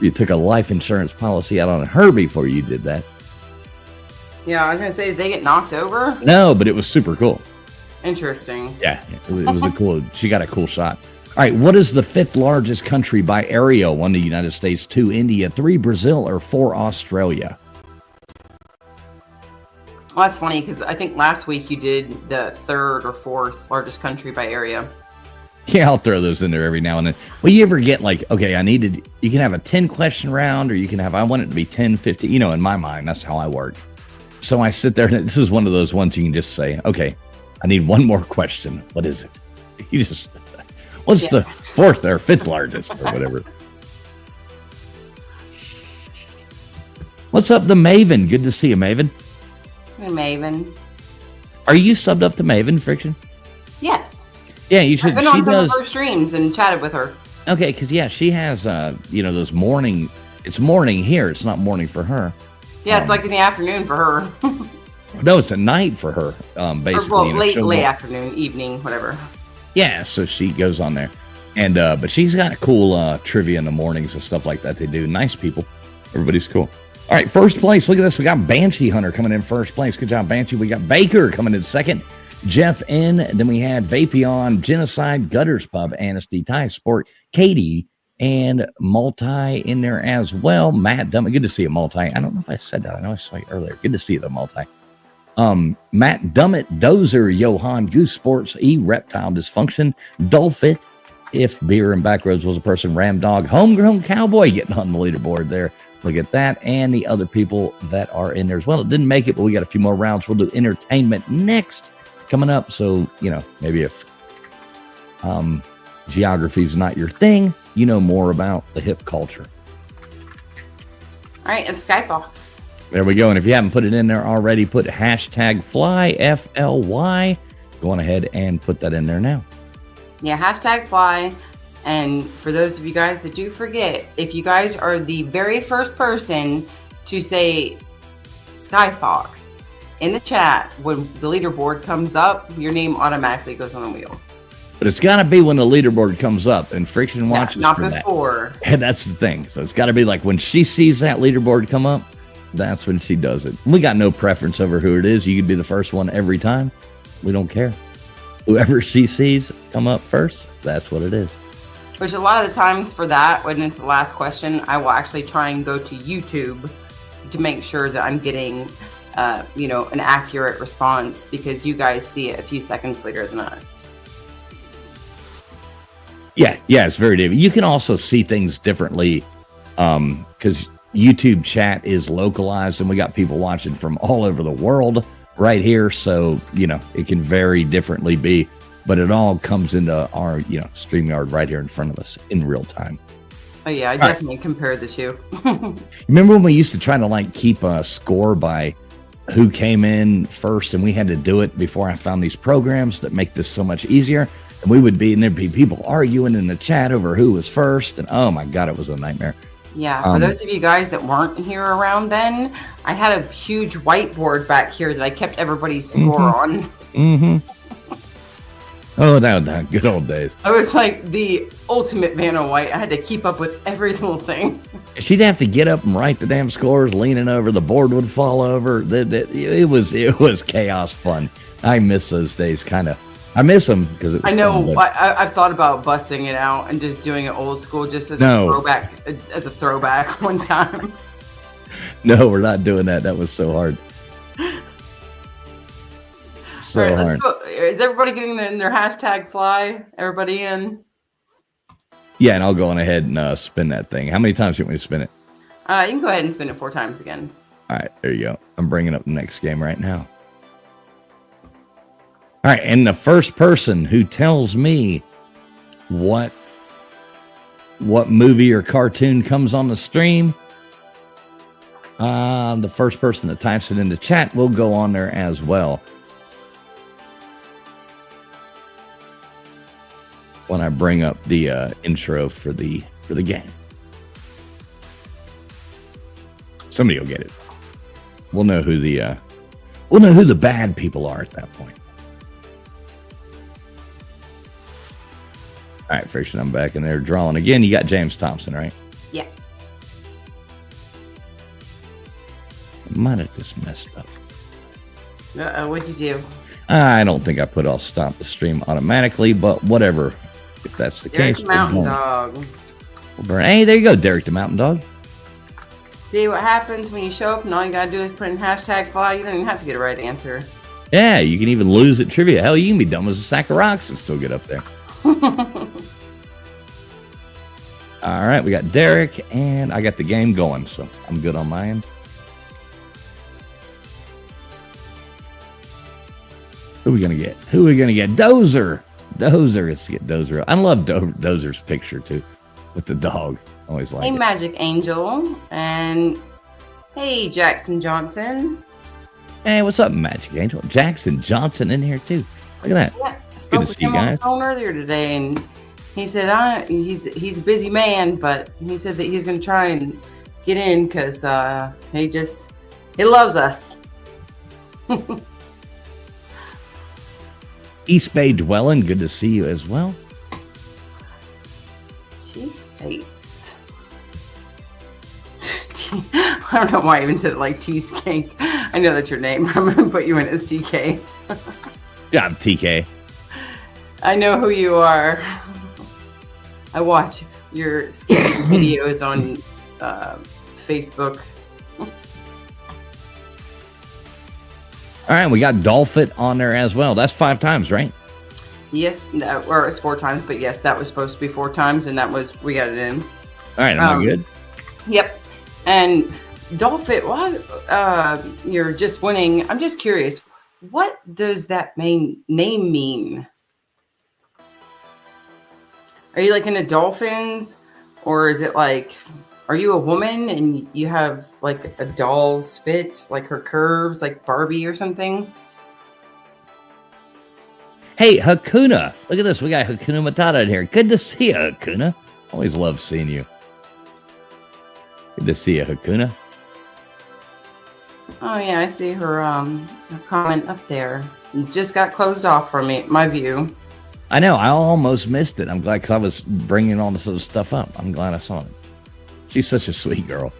you took a life insurance policy out on her before you did that. Yeah, I was going to say, did they get knocked over? No, but it was super cool. Interesting. Yeah, it was a cool, she got a cool shot. All right, what is the 5th largest country by area? 1, the United States, 2, India, 3, Brazil, or 4, Australia? Well, that's funny because I think last week you did the 3rd or 4th largest country by area. Yeah, I'll throw those in there every now and then. Well, you ever get like, okay, you can have a 10 question round, or you can have, I want it to be 10, 50, in my mind, that's how I work. So I sit there, and this is one of those ones you can just say, okay, I need one more question. What is it? You just, what's the 4th or 5th largest or whatever? What's up to Maven? Good to see you, Maven. Hey, Maven. Are you subbed up to Maven, Friction? Yes. Yeah, you should. I've been on some of her streams and chatted with her. Okay, because yeah, she has those morning. It's morning here. It's not morning for her. Yeah, it's like in the afternoon for her. No, it's a night for her. Basically, Or, well, late afternoon, evening, whatever. Yeah, so she goes on there, and but she's got cool trivia in the mornings and stuff like that. They do. Nice people. Everybody's cool. All right, first place. Look at this. We got Banshee Hunter coming in first place. Good job, Banshee. We got Baker coming in second. Jeff N. Then we had Vapion, Genocide, Gutters Pub, Anasty, Thai Sport, Katie, and Multi in there as well. Matt Dummett. Good to see you, Multi. I don't know if I said that. I know I saw you earlier. Good to see you, though, Multi. Matt Dummett, Dozer, Johan, Goose Sports, E, Reptile Dysfunction, Dolphit, If Beer and Backroads Was a Person, Ram Dog, Homegrown Cowboy getting on the leaderboard there. Look at that. And the other people that are in there as well. It didn't make it, but we got a few more rounds. We'll do entertainment next coming up. So, maybe if geography is not your thing, you know more about the hip culture. All right, it's Skyfox. There we go. And if you haven't put it in there already, put hashtag fly, FLY. Go on ahead and put that in there now. Yeah, hashtag fly. And for those of you guys that do forget, if you guys are the very first person to say Skyfox in the chat, when the leaderboard comes up, your name automatically goes on the wheel. But it's got to be when the leaderboard comes up, and Friction watches not for before. That. And that's the thing. So it's got to be like when she sees that leaderboard come up, that's when she does it. We got no preference over who it is. You could be the first one every time. We don't care. Whoever she sees come up first, that's what it is. Which a lot of the times for that, when it's the last question, I will actually try and go to YouTube to make sure that I'm getting, an accurate response, because you guys see it a few seconds later than us. Yeah, it's very different. You can also see things differently because YouTube chat is localized, and we got people watching from all over the world right here. So, it can very differently be. But it all comes into our, StreamYard right here in front of us in real time. Oh, yeah, I definitely compared the two. Remember when we used to try to, keep a score by who came in first, and we had to do it before I found these programs that make this so much easier? And there'd be people arguing in the chat over who was first, and oh, my God, it was a nightmare. Yeah, for those of you guys that weren't here around then, I had a huge whiteboard back here that I kept everybody's score on. Mm-hmm. Oh, that good old days. I was like the ultimate Vanna White. I had to keep up with every little thing. She'd have to get up and write the damn scores, leaning over. The board would fall over. It was chaos fun. I miss those days, kind of. I miss them because it was I know. fun, but... I've thought about busting it out and just doing it old school, just as a throwback one time. No, we're not doing that. That was so hard. So right, hard. Let's go. Is everybody getting in their hashtag fly? Everybody in? Yeah, and I'll go on ahead and spin that thing. How many times do you want me to spin it? You can go ahead and spin it 4 times again. All right, there you go. I'm bringing up the next game right now. All right, and the first person who tells me what movie or cartoon comes on the stream, the first person that types it in the chat will go on there as well. When I bring up the intro for the game, somebody will get it. We'll know who the bad people are at that point. All right, Friction, I'm back in there drawing again. You got James Thompson, right? Yeah. I might have just messed up. What'd you do? I don't think I put I'll stop the stream automatically, but whatever. If that's the Derek case. the Mountain Dog. We'll burn. Hey, there you go, Derek the Mountain Dog. See what happens when you show up and all you gotta do is put in hashtag fly. You don't even have to get a right answer. Yeah, you can even lose at trivia. Hell, you can be dumb as a sack of rocks and still get up there. All right, we got Derek, and I got the game going, so I'm good on my end. Who are we gonna get? Dozer. Let's get Dozer. I love Dozer's picture too, with the dog. Always like Hey, it. Magic Angel, and Hey, Jackson Johnson. Hey, what's up, Magic Angel? Jackson Johnson in here too. Look at that. Yeah, I Good spoke to with see you him on the guys. phone earlier today, and he said he's a busy man, but he said that he's going to try and get in because he loves us. East Bay Dwelling, good to see you as well. T-Skates. I don't know why I even said it like T-Skates. I know that's your name. I'm going to put you in as TK. Yeah, I'm TK. I know who you are. I watch your skating videos on Facebook. All right, we got Dolphin on there as well. That's 5 times, right? Yes, or it's 4 times, but yes, that was supposed to be 4 times, and we got it in. All right, am I good? Yep. And Dolphin, what? You're just winning. I'm just curious. What does that name mean? Are you like into dolphins, or is it like, are you a woman and you have like a doll's fit, like her curves, like Barbie or something? Hey, Hakuna. Look at this. We got Hakuna Matata in here. Good to see you, Hakuna. Always love seeing you. Good to see you, Hakuna. Oh yeah, I see her comment up there. It just got closed off from my view. I know. I almost missed it. I'm glad because I was bringing all this other stuff up. I'm glad I saw it. She's such a sweet girl.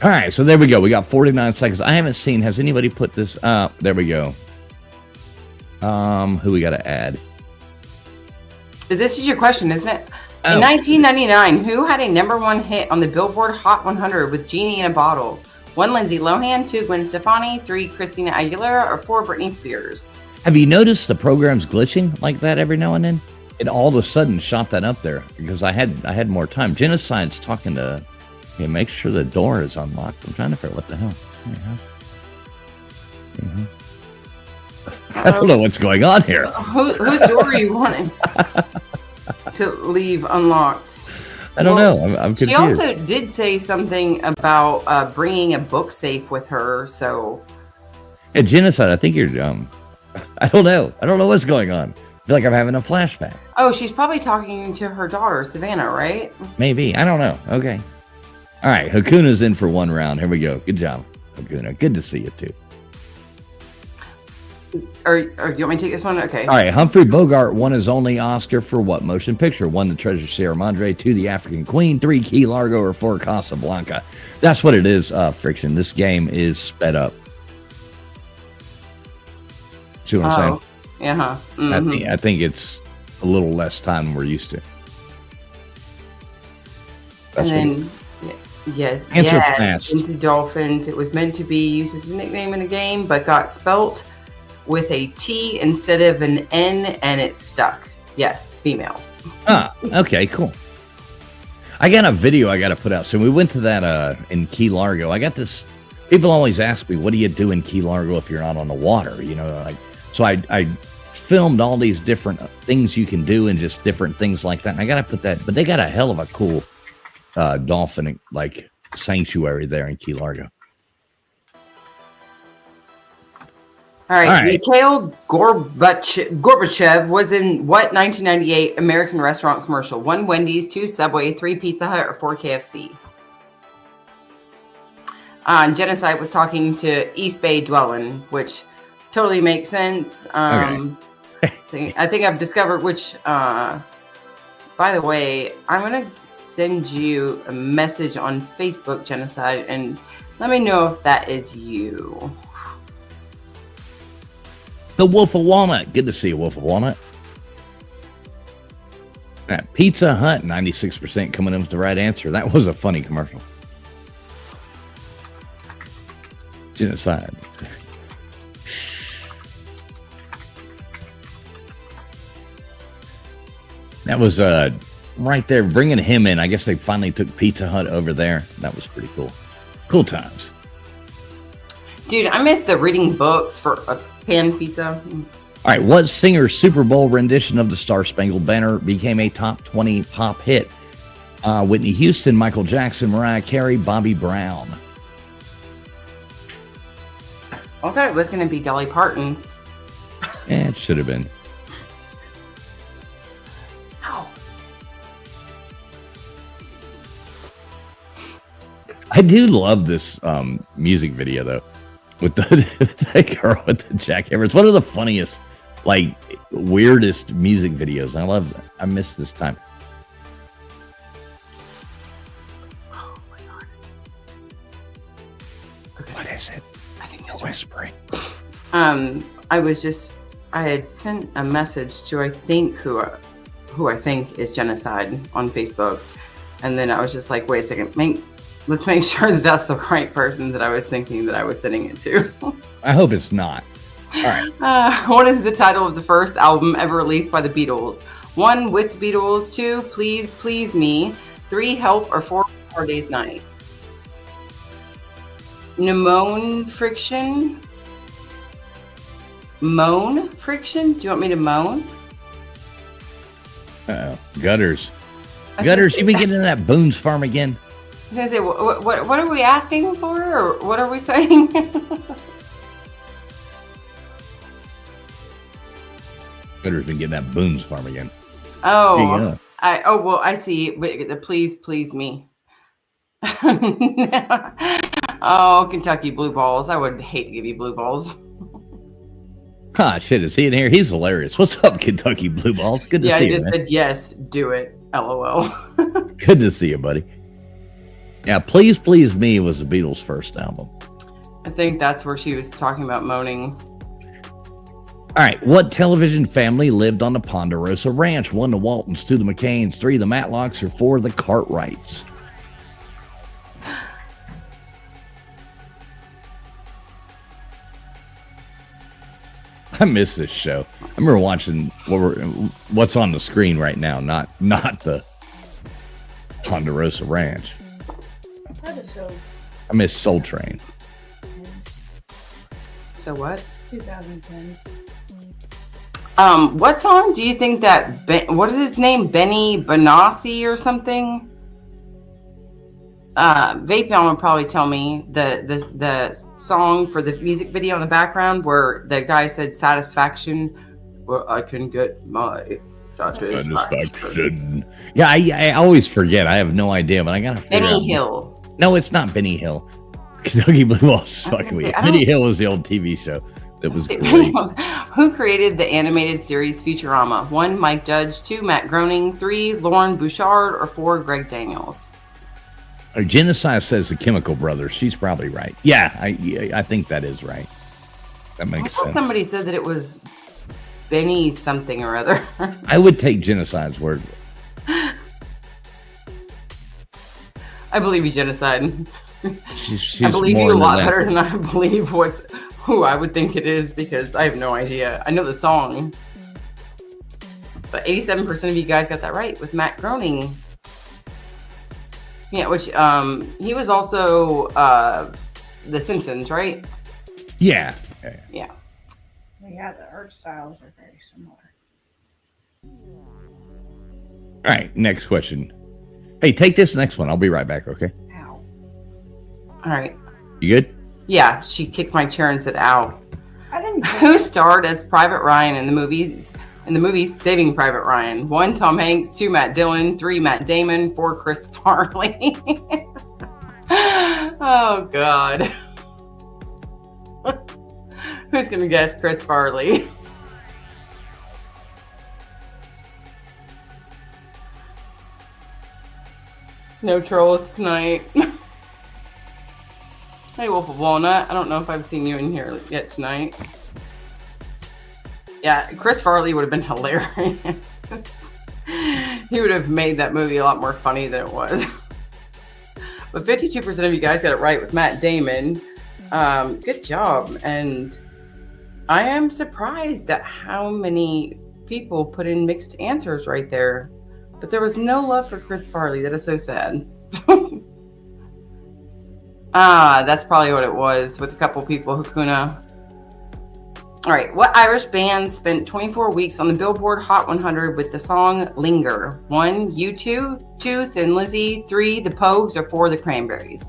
All right, so there we go. We got 49 seconds. I haven't seen. Has anybody put this up? There we go. Who we got to add? This is your question, isn't it? Oh. In 1999, who had a #1 hit on the Billboard Hot 100 with Genie in a Bottle? 1, Lindsay Lohan, 2, Gwen Stefani, 3, Christina Aguilera, or 4, Britney Spears? Have you noticed the program's glitching like that every now and then? It all of a sudden shot that up there because I had more time. Genocide's talking to, hey, make sure the door is unlocked. I'm trying to figure out what the hell. I don't know what's going on here. Whose door are you wanting to leave unlocked? I don't know. I'm confused. She also did say something about bringing a book safe with her. So, yeah, Genocide. I think you're I don't know. I don't know what's going on. I feel like I'm having a flashback. oh, she's probably talking to her daughter, Savannah, right? Maybe. I don't know. Okay. All right. Hakuna's in for 1 round. Here we go. Good job, Hakuna. Good to see you too. Or you want me to take this one? Okay. All right, Humphrey Bogart won his only Oscar for what motion picture? 1, The Treasure of Sierra Madre. 2, The African Queen. 3, Key Largo. Or 4, Casablanca. That's what it is, Friction. This game is sped up. See what I'm saying? Yeah. Mm-hmm. I think it's a little less time than we're used to. That's And then, yes, Answer fast. Into Dolphins. It was meant to be used as a nickname in a game, but got spelt with a T instead of an N, and it stuck. Yes, female. Okay, cool. I got a video I got to put out. So we went to that in Key Largo. I got this. People always ask me, what do you do in Key Largo if you're not on the water? You know, like, so I filmed all these different things you can do and just different things like that. And I got to put that, but they got a hell of a cool dolphin like sanctuary there in Key Largo. All right. All right. Mikhail Gorbachev was in what 1998 American restaurant commercial? 1, Wendy's, 2, Subway, 3, Pizza Hut, or 4, KFC? Genocide was talking to East Bay Dwelling, which totally makes sense. I think I've discovered which. By the way, I'm gonna send you a message on Facebook, Genocide, and let me know if that is you. The Wolf of Walnut. Good to see you, Wolf of Walnut. Pizza Hut, 96% coming in with the right answer. That was a funny commercial. Genocide. That was right there, bringing him in. I guess they finally took Pizza Hut over there. That was pretty cool. Cool times. Dude, I miss the reading books for a pan pizza. All right, what singer's Super Bowl rendition of the Star Spangled Banner became a top 20 pop hit? Whitney Houston, Michael Jackson, Mariah Carey, Bobby Brown. I thought it was going to be Dolly Parton. It should have been. Ow. I do love this music video though, with the girl with the jackhammer. It's one of the funniest, like weirdest music videos. I love that. I miss this time. Oh my God. Okay. What is it? I think You're that's whispering. I had sent a message to I think who I think is Genocide on Facebook, and then I was just like, wait a second, let's make sure that that's the right person that I was thinking that I was sending it to. I hope it's not. All right. What is the title of the first album ever released by the Beatles? 1, With the Beatles. 2, Please Please Me. 3, Help. Or 4, Hard Day's Night. Pneumonia Friction. Moan Friction? Do you want me to moan? Uh-oh. Gutters. Gutters, you been getting into that Boone's Farm again? I was going to say, what are we asking for? Or what are we saying? Gutters been getting that Boone's Farm again. Oh, I see. Wait, the Please Please Me. Oh, Kentucky Blue Balls. I would hate to give you blue balls. Ah, shit, is he in here? He's hilarious. What's up, Kentucky Blue Balls? Good to Yeah, see I you, just man. said yes, do it. LOL. Good to see you, buddy. Yeah, Please Please Me was the Beatles' first album. I think that's where she was talking about moaning. All right, what television family lived on the Ponderosa Ranch? 1, the Waltons, 2, the McCains, 3, the Matlocks, or 4, the Cartwrights? I miss this show. I remember watching what's on the screen right now, not the Ponderosa Ranch. I miss Soul Train. So what? 2010. What song do you think that what is his name? Benny Benassi or something? Vapion would probably tell me the song for the music video in the background where the guy said satisfaction, where I can get my satisfaction. Yeah, I always forget. I have no idea, but I gotta figure Benny out. Hill. No, it's not Benny Hill. Kentucky Blue Balls is I was fucking gonna say, weird. I Benny don't- Hill was the old TV show that was great. Who created the animated series Futurama? 1, Mike Judge. 2, Matt Groening. 3, Lauren Bouchard. Or 4, Greg Daniels. Genocide says the Chemical Brothers. She's probably right. Yeah, I think that is right. That I makes thought sense. somebody said that it was Benny something or other. I would take Genocide's word. I believe you, Genocide. She's I believe more you a than lot that. better than I believe who I would think it is because I have no idea. I know the song. But 87% of you guys got that right with Matt Groening. Yeah, which he was also The Simpsons, right? Yeah. Yeah. Yeah, the art styles are very similar. All right, next question. Hey, take this next one. I'll be right back, okay? Ow. All right. You good? Yeah, she kicked my chair and said, ow. I didn't. Who starred as Private Ryan in the movie Saving Private Ryan? 1, Tom Hanks. 2, Matt Dillon. 3, Matt Damon. 4, Chris Farley. Oh, God. Who's going to guess Chris Farley? No trolls tonight. Hey, Wolf of Walnut. I don't know if I've seen you in here yet tonight. Yeah, Chris Farley would have been hilarious. He would have made that movie a lot more funny than it was. But 52% of you guys got it right with Matt Damon. Good job. And I am surprised at how many people put in mixed answers right there. But there was no love for Chris Farley. That is so sad. That's probably what it was with a couple people, Hakuna. All right. What Irish band spent 24 weeks on the Billboard Hot 100 with the song Linger? 1, U2, 2, Thin Lizzy, 3, The Pogues, or 4, The Cranberries?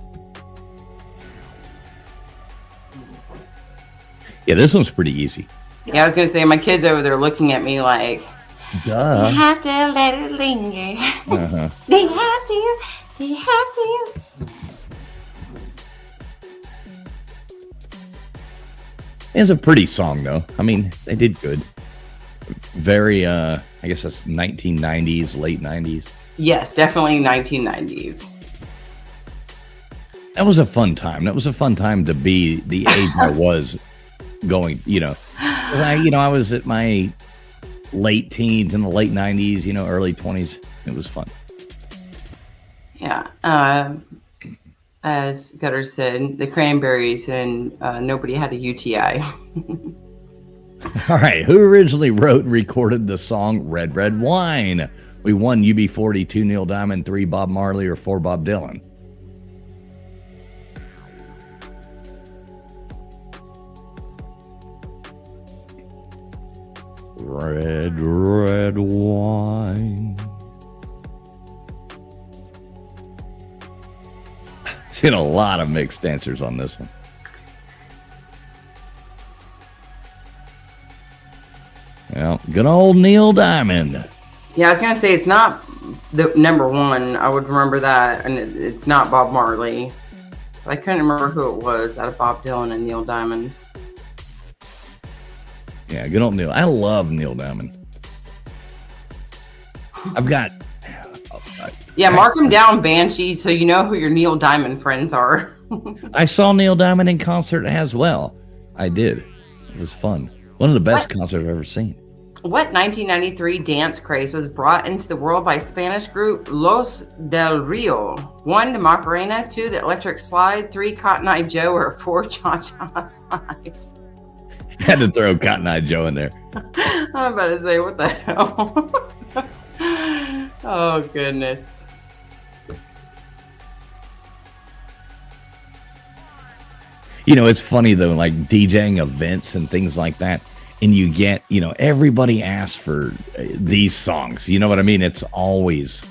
Yeah, this one's pretty easy. Yeah, I was going to say, my kid's over there looking at me like, Duh. you have to let it linger. Uh-huh. They have to. They have to. It's a pretty song, though. I mean, they did good. Very, I guess that's 1990s, late 90s. Yes, definitely 1990s. That was a fun time. That was a fun time to be the age I was going, 'cause I was at my late teens in the late 90s, early 20s. It was fun. Yeah. As Gutter said, the Cranberries and Nobody Had a UTI. All right. Who originally wrote and recorded the song Red, Red Wine? We won UB40, 2 Neil Diamond, 3 Bob Marley, or 4 Bob Dylan. Red, red wine. Seen a lot of mixed answers on this one. Well, good old Neil Diamond. Yeah, I was gonna say it's not the number one. I would remember that, and it's not Bob Marley. But I couldn't remember who it was out of Bob Dylan and Neil Diamond. Yeah, good old Neil. I love Neil Diamond. I've got... Yeah, mark them down, Banshee, so you know who your Neil Diamond friends are. I saw Neil Diamond in concert as well. I did. It was fun. One of the best concerts I've ever seen. What 1993 dance craze was brought into the world by Spanish group Los del Rio? 1, the Macarena, 2, the Electric Slide, 3, Cotton Eye Joe, or 4, Cha-Cha Slide? Had to throw Cotton Eye Joe in there. I'm about to say, what the hell? Oh, goodness. It's funny, though, like DJing events and things like that. And you get, everybody asks for these songs. You know what I mean? It's always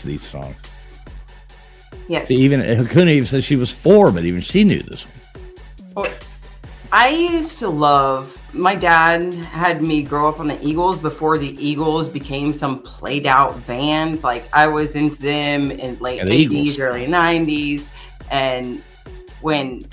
these songs. Yes. Even Hakuna even said she was 4, but even she knew this one. Well, I used to love, my dad had me grow up on the Eagles before the Eagles became some played out band. Like, I was into them in late 80s, Eagles. early 90s. And when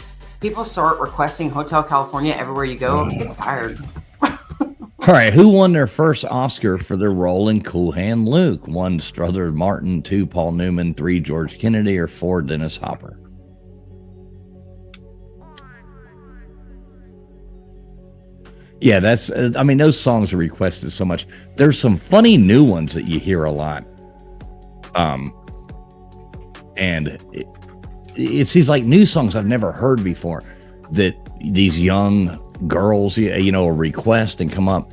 people start requesting Hotel California everywhere you go, it gets tired. All right, who won their first Oscar for their role in Cool Hand Luke? 1, Strother Martin, 2, Paul Newman, 3, George Kennedy, or 4, Dennis Hopper? Yeah, that's, those songs are requested so much. There's some funny new ones that you hear a lot. And it's these like new songs I've never heard before that these young girls, will request and come up,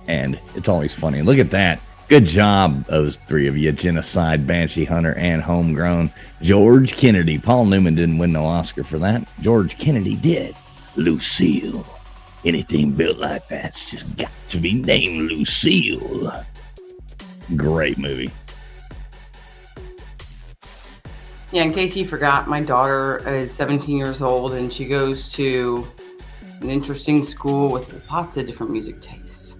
and it's always funny. Look at that. Good job, those 3 of you. Genocide, Banshee Hunter, and Homegrown. George Kennedy. Paul Newman didn't win no Oscar for that. George Kennedy did. Lucille. Anything built like that's just got to be named Lucille. Great movie. Yeah, in case you forgot, my daughter is 17 years old and she goes to an interesting school with lots of different music tastes.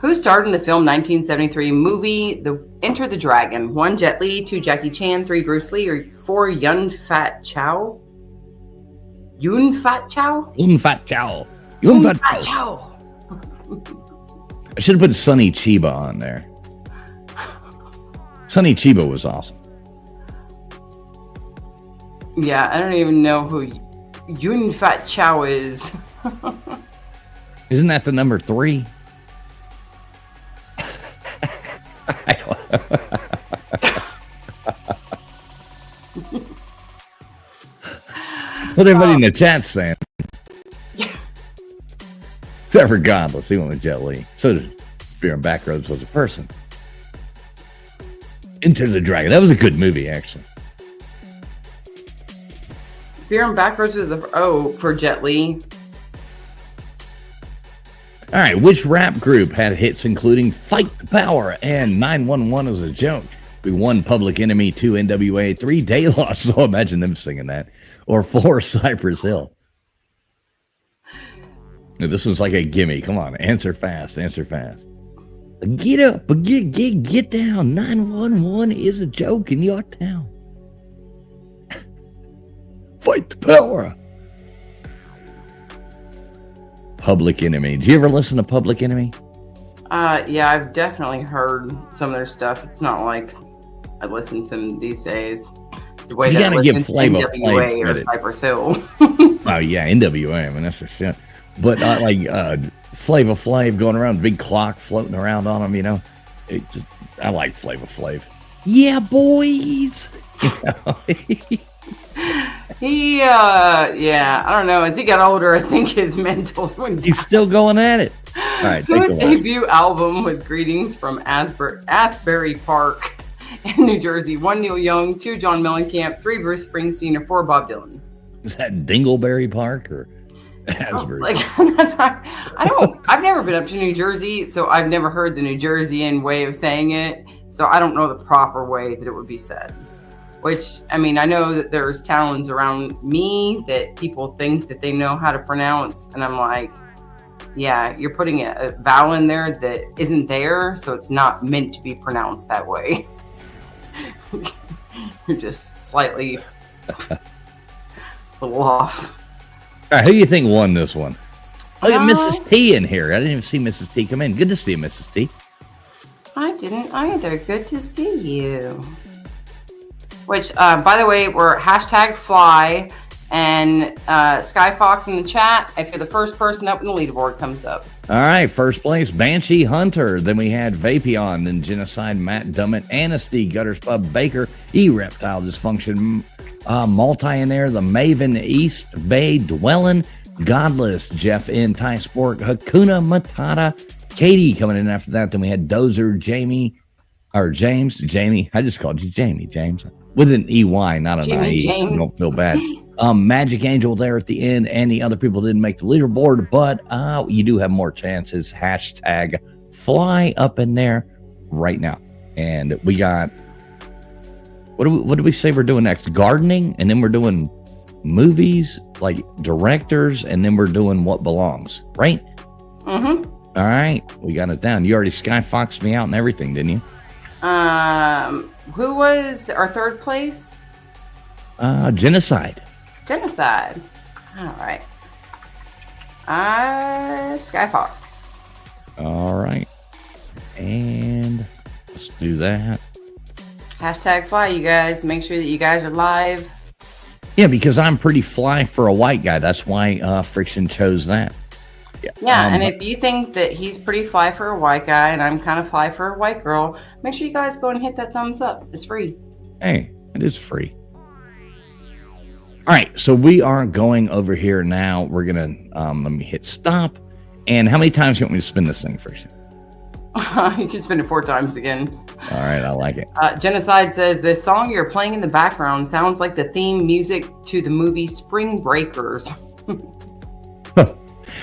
Who starred in the film 1973 movie Enter the Dragon? 1, Jet Li, 2, Jackie Chan, 3, Bruce Lee, or 4, Yun Fat Chow? Yun Fat Chow? Yun Fat Chow. Yun Fat Chow. I should have put Sonny Chiba on there. Sonny Chiba was awesome. Yeah, I don't even know who Yun Fat Chow is. Isn't that the number 3? What everybody in the chat's saying. Yeah. Except for Godless, he went with Jet Li. So did Beer and Backroads was a person. Enter the Dragon. That was a good movie, actually. Beer and Backwards was for Jet Li. All right, which rap group had hits including Fight the Power and 911 is a Joke? We 1, Public Enemy, 2, NWA, 3, De La Soul. Imagine them singing that. Or 4, Cypress Hill. Now, this one's like a gimme. Come on, answer fast, answer fast. Get up, get down. 911 is a joke in your town. Fight the power. Public Enemy. Did you ever listen to Public Enemy? Yeah, I've definitely heard some of their stuff. It's not like I listen to them these days. The way You that I gotta give listen to Flavor NWA Flav or credit. Cypress Hill. Oh yeah, NWA. I mean, that's the shit. But Flavor Flav going around, big clock floating around on him. You know, I like Flavor Flav. Yeah, boys. Yeah, I don't know. As he got older, I think his mentals went down. He's still going at it. All right, take His it away. debut album was Greetings from Asbury Park in New Jersey. 1, Neil Young, 2, John Mellencamp, 3, Bruce Springsteen, and 4, Bob Dylan. Is that Dingleberry Park or Asbury? That's right. I've never been up to New Jersey, so I've never heard the New Jerseyan way of saying it. So I don't know the proper way that it would be said. Which, I mean, I know that there's towns around me that people think that they know how to pronounce. And I'm like, yeah, you're putting a vowel in there that isn't there. So it's not meant to be pronounced that way. You're just slightly a little off. All right, who do you think won this one? Look at Mrs. T in here. I didn't even see Mrs. T come in. Good to see you, Mrs. T. I didn't either. Good to see you. Which, by the way, we're #fly and Sky Fox in the chat. If you're the first person up in the leaderboard, comes up. All right, first place, Banshee Hunter. Then we had Vapion, then Genocide, Matt Dummett, Anasty, Gutters Pub, Baker, E-Reptile Dysfunction, Multi in there, the Maven, East Bay, Dwellin, Godless, Jeff N, Ty Sport, Hakuna Matata, Katie coming in after that. Then we had Dozer, Jamie. I just called you Jamie, James. With an EY, not an IE, so don't feel bad. Magic Angel there at the end, and the other people didn't make the leaderboard, but you do have more chances. #fly up in there right now. And we got, what do we say we're doing next? Gardening, and then we're doing movies, like directors, and then we're doing What Belongs, right? Mm-hmm. All right, we got it down. You already Sky Foxed me out and everything, didn't you? Who was our third place? Genocide. Genocide. All right. Sky Fox. All right. And let's do that. #fly, you guys. Make sure that you guys are live. Yeah, because I'm pretty fly for a white guy. That's why Friction chose that. Yeah, and if you think that he's pretty fly for a white guy and I'm kind of fly for a white girl, make sure you guys go and hit that thumbs up. It's free. Hey, it is free. All right, so we are going over here now. We're going to, let me hit stop. And how many times do you want me to spin this thing, Friction? You can spin it 4 times again. All right, I like it. Genocide says, the song you're playing in the background sounds like the theme music to the movie Spring Breakers.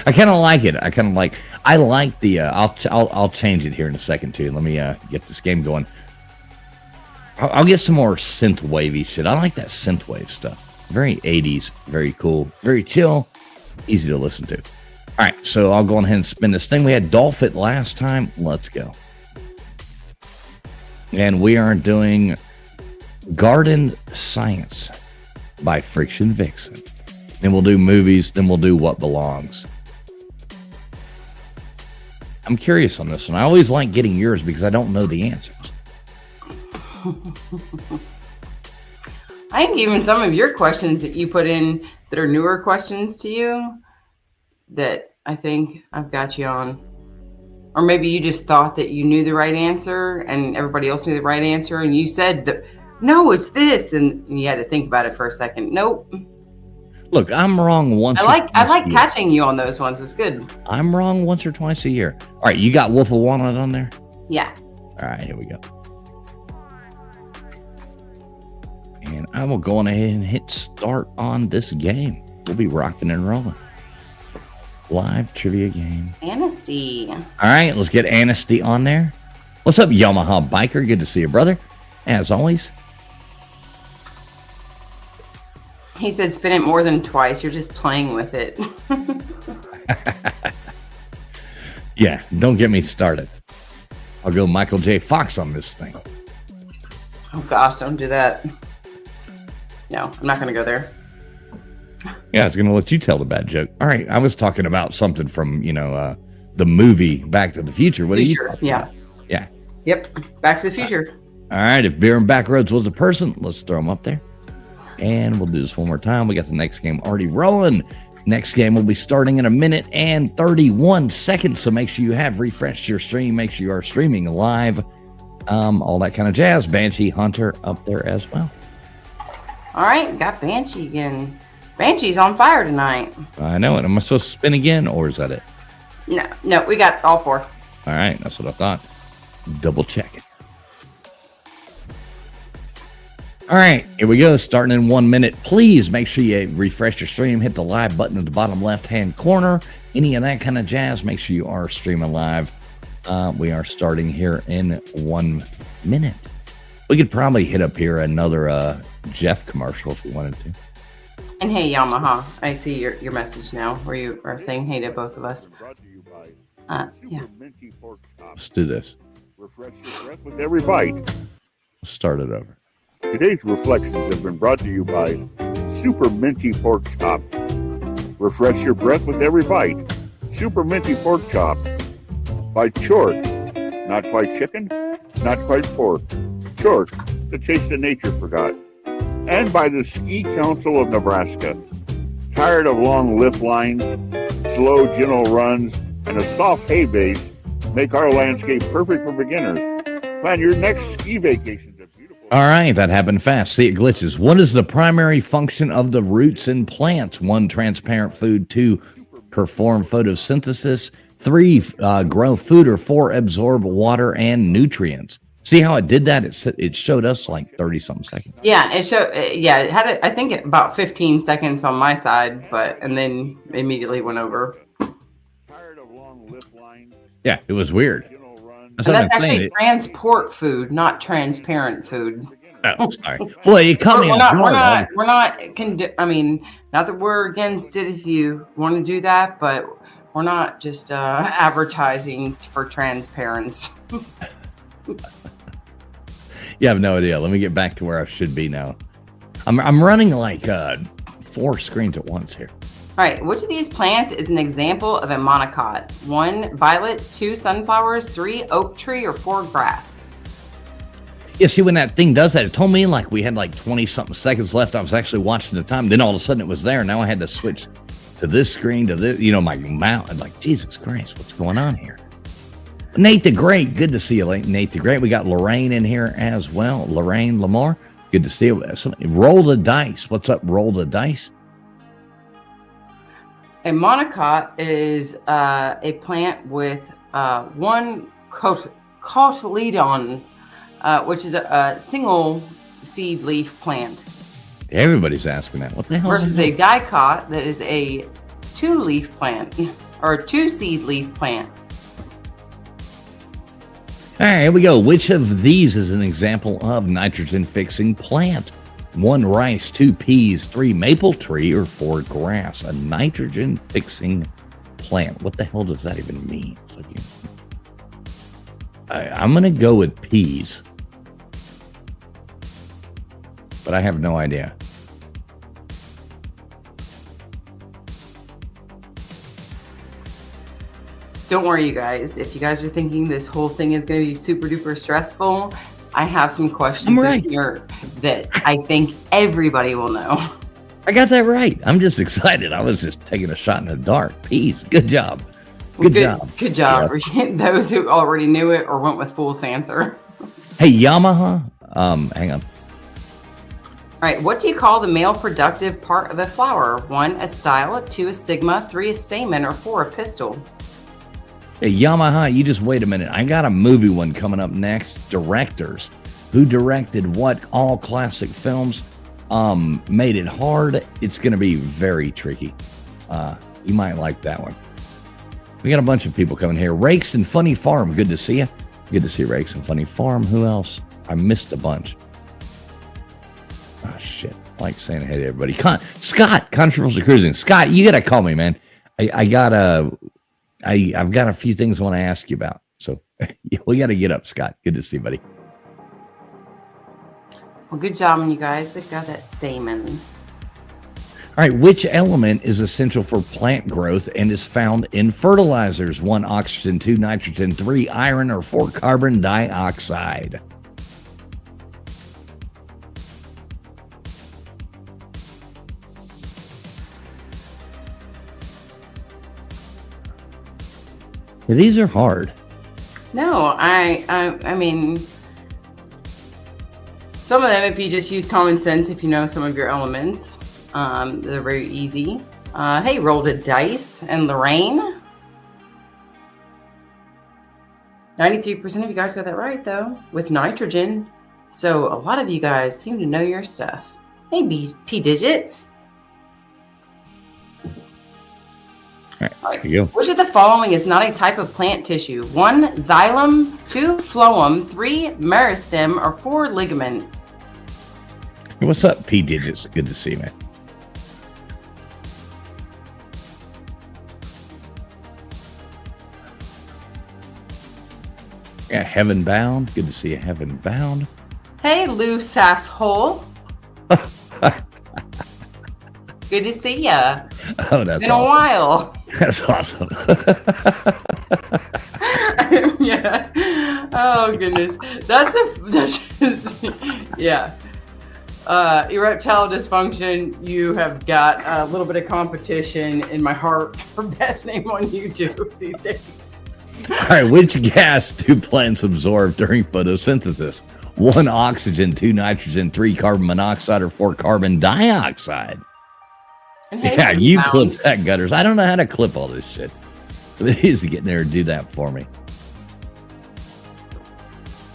I kind of like it. I like the, I'll change it here in a second too. Let me get this game going. I'll get some more synth wavy shit. I like that synth wave stuff. Very 80s, very cool, very chill, easy to listen to. All right, so I'll go ahead and spin this thing. We had Dolphin last time. Let's go. And we are doing Garden Science by Friction Vixen. Then we'll do movies. Then we'll do What Belongs. I'm curious on this one. I always like getting yours because I don't know the answers. I think even some of your questions that you put in that are newer questions to you that I think I've got you on. Or maybe you just thought that you knew the right answer and everybody else knew the right answer and you said, that, no, it's this. And you had to think about it for a second. Nope. Look, I'm wrong once. I like catching you on those ones. It's good. I'm wrong once or twice a year. All right, you got Wolf of Walnut on there? Yeah. All right, here we go. And I will go on ahead and hit start on this game. We'll be rocking and rolling. Live trivia game. Anasty. All right, let's get Anasty on there. What's up, Yamaha Biker? Good to see you, brother. As always. He said spin it more than twice. You're just playing with it. Yeah, don't get me started. I'll go Michael J. Fox on this thing. Oh gosh, don't do that. No, I'm not going to go there. Yeah, I was going to let you tell the bad joke. All right, I was talking about something from, the movie Back to the Future. What Future, are you? yeah. Yeah. Yep, Back to the Future. All right, if Beer and Backroads was a person, let's throw them up there. And we'll do this one more time. We got the next game already rolling. Next game will be starting in 1 minute and 31 seconds. So make sure you have refreshed your stream. Make sure you are streaming live. All that kind of jazz. Banshee Hunter up there as well. All right, got Banshee again. Banshee's on fire tonight. I know it. Am I supposed to spin again, or is that it? No, we got all 4. All right, that's what I thought. Double check it. All right, here we go. Starting in 1 minute. Please make sure you refresh your stream. Hit the live button in the bottom left-hand corner. Any of that kind of jazz, make sure you are streaming live. We are starting here in 1 minute. We could probably hit up here another Jeff commercial if we wanted to. And hey, Yamaha, I see your message now where you are saying hey to both of us. Yeah. Let's do this. Refresh your breath with every bite. Let's start it over. Today's reflections have been brought to you by Super Minty Pork Chop. Refresh your breath with every bite. Super Minty Pork Chop. By Chort. Not quite chicken, not quite pork. Chort, the taste of nature forgot. And by the Ski Council of Nebraska. Tired of long lift lines, slow, gentle runs, and a soft hay base make our landscape perfect for beginners. Plan your next ski vacation. All right, that happened fast. See, it glitches. What is the primary function of the roots in plants? 1, transparent food. 2, perform photosynthesis. 3, grow food. Or 4, absorb water and nutrients. See how it did that? It showed us like 30-something seconds. Yeah, it showed. Yeah, it had I think about 15 seconds on my side, and then immediately went over. Tired of long lift lines. Yeah, it was weird. And that's actually transport food, not transparent food. Oh, sorry. Well, you come in. We're not. I mean, not that we're against it if you want to do that, but we're not just advertising for transparency. You have no idea. Let me get back to where I should be now. I'm running like 4 screens at once here. All right, which of these plants is an example of a monocot? 1, violets. 2, sunflowers. 3, oak tree. Or 4, grass. Yeah, see, when that thing does that, it told me like we had like 20-something seconds left. I was actually watching the time. Then all of a sudden it was there. Now I had to switch to this screen, to this, my mouth. I'm like, Jesus Christ, what's going on here? Nate the Great, good to see you, Nate the Great. We got Lorraine in here as well. Lorraine Lamar, good to see you. Roll the dice. What's up, Roll the Dice? A monocot is a plant with 1 cotyledon, which is a single seed leaf plant. Everybody's asking that. What the hell? Versus a dicot that is a 2-leaf plant or a 2-seed leaf plant. All right, here we go. Which of these is an example of nitrogen-fixing plant? 1, rice. 2, peas. 3, maple tree. Or 4, grass. A nitrogen-fixing plant. What the hell does that even mean? I'm going to go with peas. But I have no idea. Don't worry, you guys. If you guys are thinking this whole thing is going to be super duper stressful, I have some questions in here that I think everybody will know. I got that right. I'm just excited. I was just taking a shot in the dark. Peas. Good job. Good job. Good job. Yeah. Those who already knew it or went with fool's answer. Hey, Yamaha. Hang on. All right. What do you call the male productive part of a flower? 1, a style. 2, a stigma. 3, a stamen. Or 4, a pistil. Hey, Yamaha, you just wait a minute. I got a movie one coming up next. Directors. Who directed what? All classic films. Made it hard. It's going to be very tricky. You might like that one. We got a bunch of people coming here. Rakes and Funny Farm. Good to see you. Good to see Rakes and Funny Farm. Who else? I missed a bunch. Oh, shit. I like saying hey to everybody. Scott, Controversial Cruising. Scott, you got to call me, man. I've got a few things I want to ask you about. So we got to get up, Scott. Good to see you, buddy. Well, good job on you guys. They got that stamen. All right, which element is essential for plant growth and is found in fertilizers? 1, oxygen, 2, nitrogen, 3, iron, or 4, carbon dioxide? Yeah, these are hard. No, I mean, some of them, if you just use common sense, if you know some of your elements, they're very easy. Hey, rolled a dice and Lorraine. 93% of you guys got that right, though, with nitrogen. So a lot of you guys seem to know your stuff. Hey, P digits. All right, here you go. Which of the following is not a type of plant tissue? 1, xylem, 2, phloem, 3, meristem, or 4, ligament? Hey, what's up, P digits? Good to see you, man. Yeah, Heaven Bound. Good to see you, Heaven Bound. Hey, loose asshole. Good to see ya. Oh, that's Been awesome. a while. That's awesome. Yeah. Oh goodness. That's just yeah. Erectile dysfunction. You have got a little bit of competition in my heart for best name on YouTube these days. All right, which gas do plants absorb during photosynthesis? 1, oxygen, 2, nitrogen, 3, carbon monoxide, or 4, carbon dioxide? And hey, Yeah, you Bound. clipped that, Gutters. I don't know how to clip all this shit. So it is to get in there and do that for me.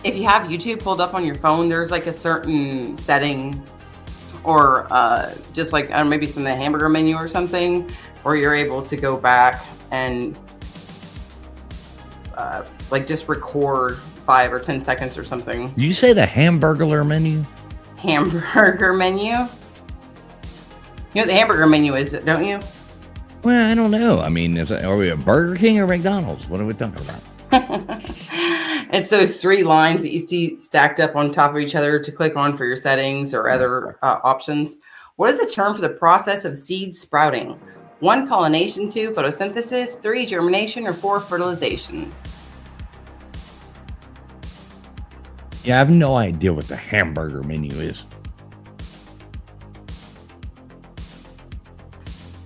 If you have YouTube pulled up on your phone, there's like a certain setting or just like maybe some of the hamburger menu or something where you're able to go back and like just record 5 or 10 seconds or something. Did you say the hamburger menu? Hamburger menu? You know what the hamburger menu is, don't you? Well, I don't know. I mean, are we at Burger King or McDonald's? What are we talking about? It's those 3 lines that you see stacked up on top of each other to click on for your settings or other options. What is the term for the process of seed sprouting? 1, pollination, 2, photosynthesis, 3, germination, or 4, fertilization? Yeah, I have no idea what the hamburger menu is.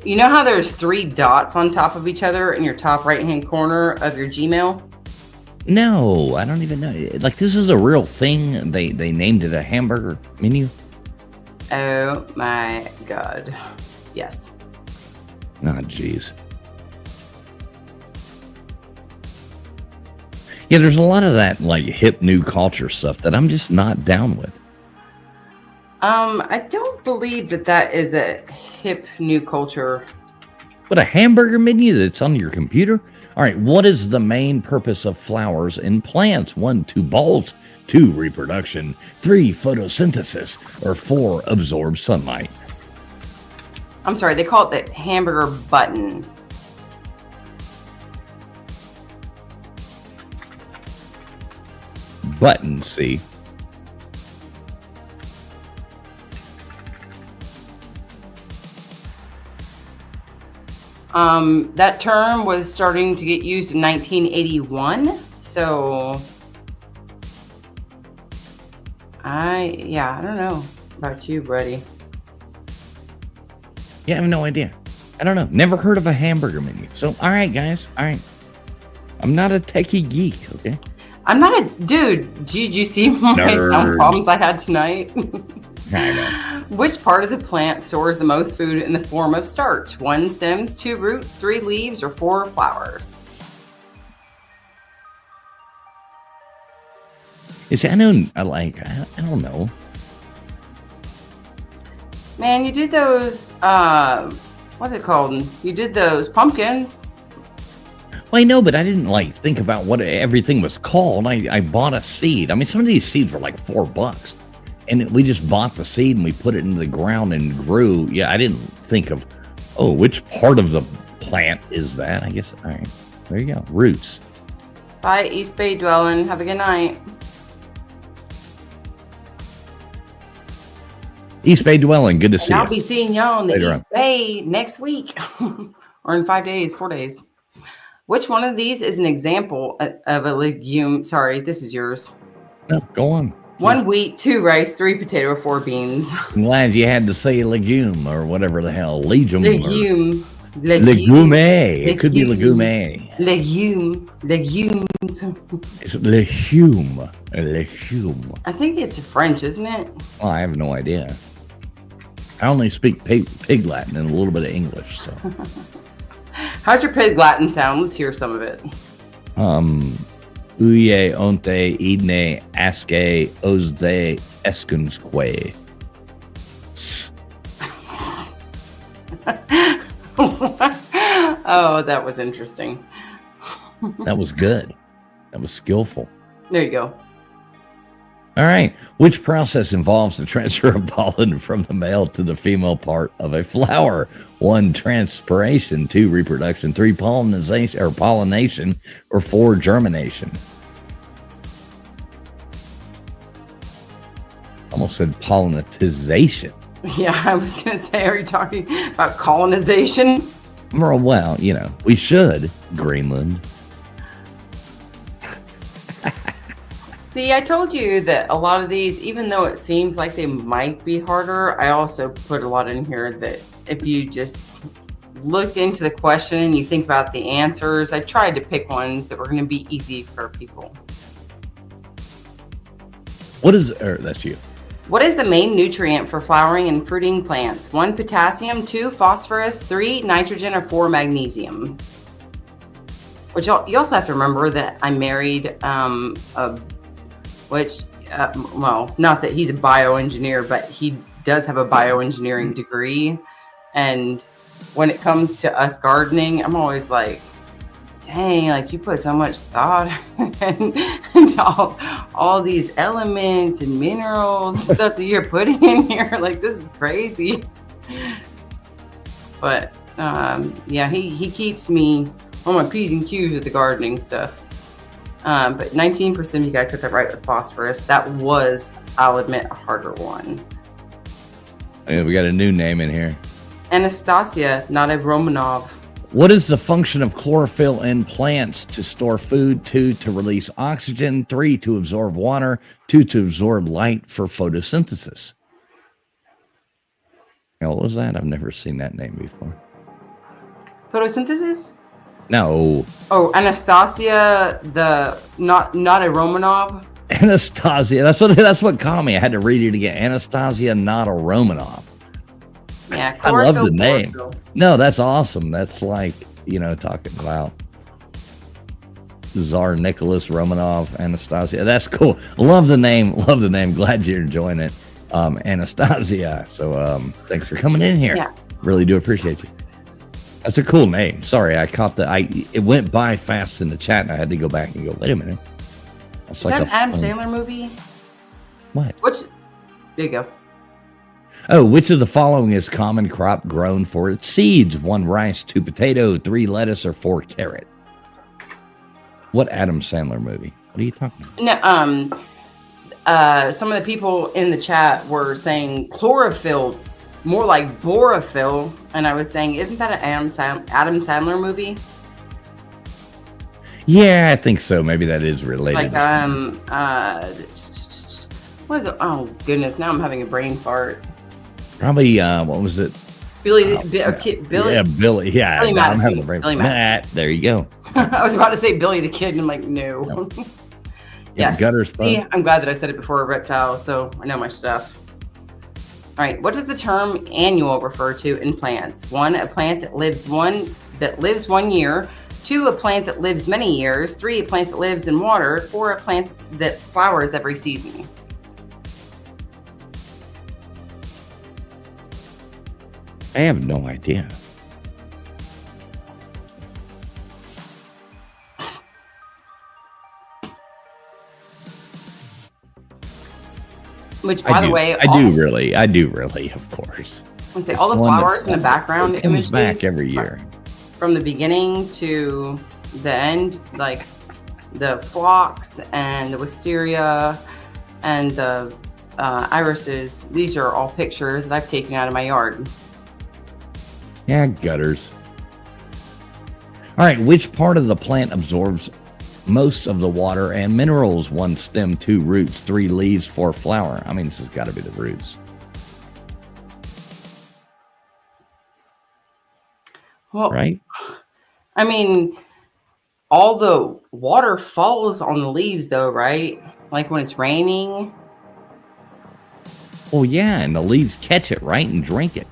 You know how there's 3 dots on top of each other in your top right-hand corner of your Gmail? No, I don't even know. Like, this is a real thing. They named it a hamburger menu. Oh my God. Yes. Oh, jeez. Yeah, there's a lot of that, like, hip new culture stuff that I'm just not down with. I don't believe that is a hip new culture. But a hamburger menu that's on your computer? All right, what is the main purpose of flowers in plants? 1, to bulbs, 2, reproduction, 3, photosynthesis, or 4, absorb sunlight? I'm sorry, they call it the hamburger button. Button, see? That term was starting to get used in 1981. So I don't know about you, buddy. Yeah, I have no idea. I don't know. Never heard of a hamburger menu. So, all right, guys. All right. I'm not a techie geek, okay? I'm not a dude. Did you see my Nerd. sound problems I had tonight? I know. Which part of the plant stores the most food in the form of starch? 1, stems, 2, roots, 3, leaves, or 4, flowers? You see, I don't know. Man, you did those, what's it called? You did those pumpkins. Well, I know, but I didn't like think about what everything was called. I bought a seed. I mean, some of these seeds were like $4, and we just bought the seed and we put it into the ground and grew. Yeah, I didn't think of, oh, which part of the plant is that? I guess. All right, there you go. Roots. Bye, East Bay Dwellin'. Have a good night. East Bay Dwelling. Good to see And I'll you. be seeing y'all in the Later East Bay next week or in 5 days, 4 days. Which one of these is an example of a legume? Sorry, this is yours. No, go on. 1 wheat, 2 rice, 3 potato, 4 beans. I'm glad you had to say legume or whatever the hell. Legume. Legume. Legume. It could be legume. Legumes. It's legume. Legume. I think it's French, isn't it? Well, I have no idea. I only speak pig Latin and a little bit of English, so. How's your pig Latin sound? Let's hear some of it. Uye onte idne aske osde eskunsque. Oh, that was interesting. That was good. That was skillful. There you go. All right. Which process involves the transfer of pollen from the male to the female part of a flower? 1, transpiration. 2, reproduction. 3, pollination, or 4, germination. Almost said pollinatization. Yeah, I was going to say, are you talking about colonization? Well, you know, we should. Greenland. See, I told you that a lot of these, even though it seems like they might be harder, I also put a lot in here that if you just look into the question and you think about the answers, I tried to pick ones that were going to be easy for people. That's you. What is the main nutrient for flowering and fruiting plants? 1, potassium, 2, phosphorus, 3, nitrogen, or 4, magnesium. Which you also have to remember that I married well, not that he's a bioengineer, but he does have a bioengineering degree. And when it comes to us gardening, I'm always like, dang, like you put so much thought into all these elements and minerals and stuff that you're putting in here. Like, this is crazy. But yeah, he keeps me on my P's and Q's with the gardening stuff. But 19% of you guys got that right with phosphorus. That was, I'll admit, a harder one. Yeah, we got a new name in here. Anastasia, not a Romanov. What is the function of chlorophyll in plants? To store food, 2, to release oxygen, 3, to absorb water, 2, to absorb light for photosynthesis. Now, what was that? I've never seen that name before. Photosynthesis? No. Oh, Anastasia, not a Romanov. Anastasia. That's what caught me. I had to read it again. Anastasia, not a Romanov. Yeah, I love the chlorophyll, name. chlorophyll. No, that's awesome. That's like, talking about Tsar Nicholas Romanov, Anastasia. That's cool. Love the name. Love the name. Glad you're enjoying it. Anastasia. So thanks for coming in here. Yeah. Really do appreciate you. That's a cool name. Sorry, I caught it went by fast in the chat and I had to go back and go, wait a minute. That's Is that an Adam Sandler movie? What? There you go. Oh, which of the following is common crop grown for its seeds? 1, rice, 2, potato, 3, lettuce, or 4, carrot? What Adam Sandler movie? What are you talking about? No, some of the people in the chat were saying chlorophyll, more like borophyll, and I was saying, isn't that an Adam Sandler movie? Yeah, I think so. Maybe that is related. Like what is it? Oh goodness, now I'm having a brain fart. Probably what was it? Billy. Yeah, Billy. Yeah, Billy I'm having Madison. a brain. Billy Matt, there you go. I was about to say Billy the Kid, and I'm like, no. Yeah, Yes. gutters. See, I'm glad that I said it before reptile, so I know my stuff. All right, what does the term annual refer to in plants? 1, a plant that lives 1 year. 2, a plant that lives many years. 3, a plant that lives in water. 4, a plant that flowers every season. I have no idea. Which, by the way, I do really, of course. let's say all the flowers in the background It comes images back every year. from the beginning to the end, like the phlox and the wisteria and the irises. These are all pictures that I've taken out of my yard. Yeah, gutters. All right, which part of the plant absorbs most of the water and minerals? 1 stem, 2 roots, 3 leaves, 4 flower. I mean, this has got to be the roots. Well, Right? I mean, all the water falls on the leaves, though, right? Like when it's raining. Oh yeah, and the leaves catch it, right, and drink it.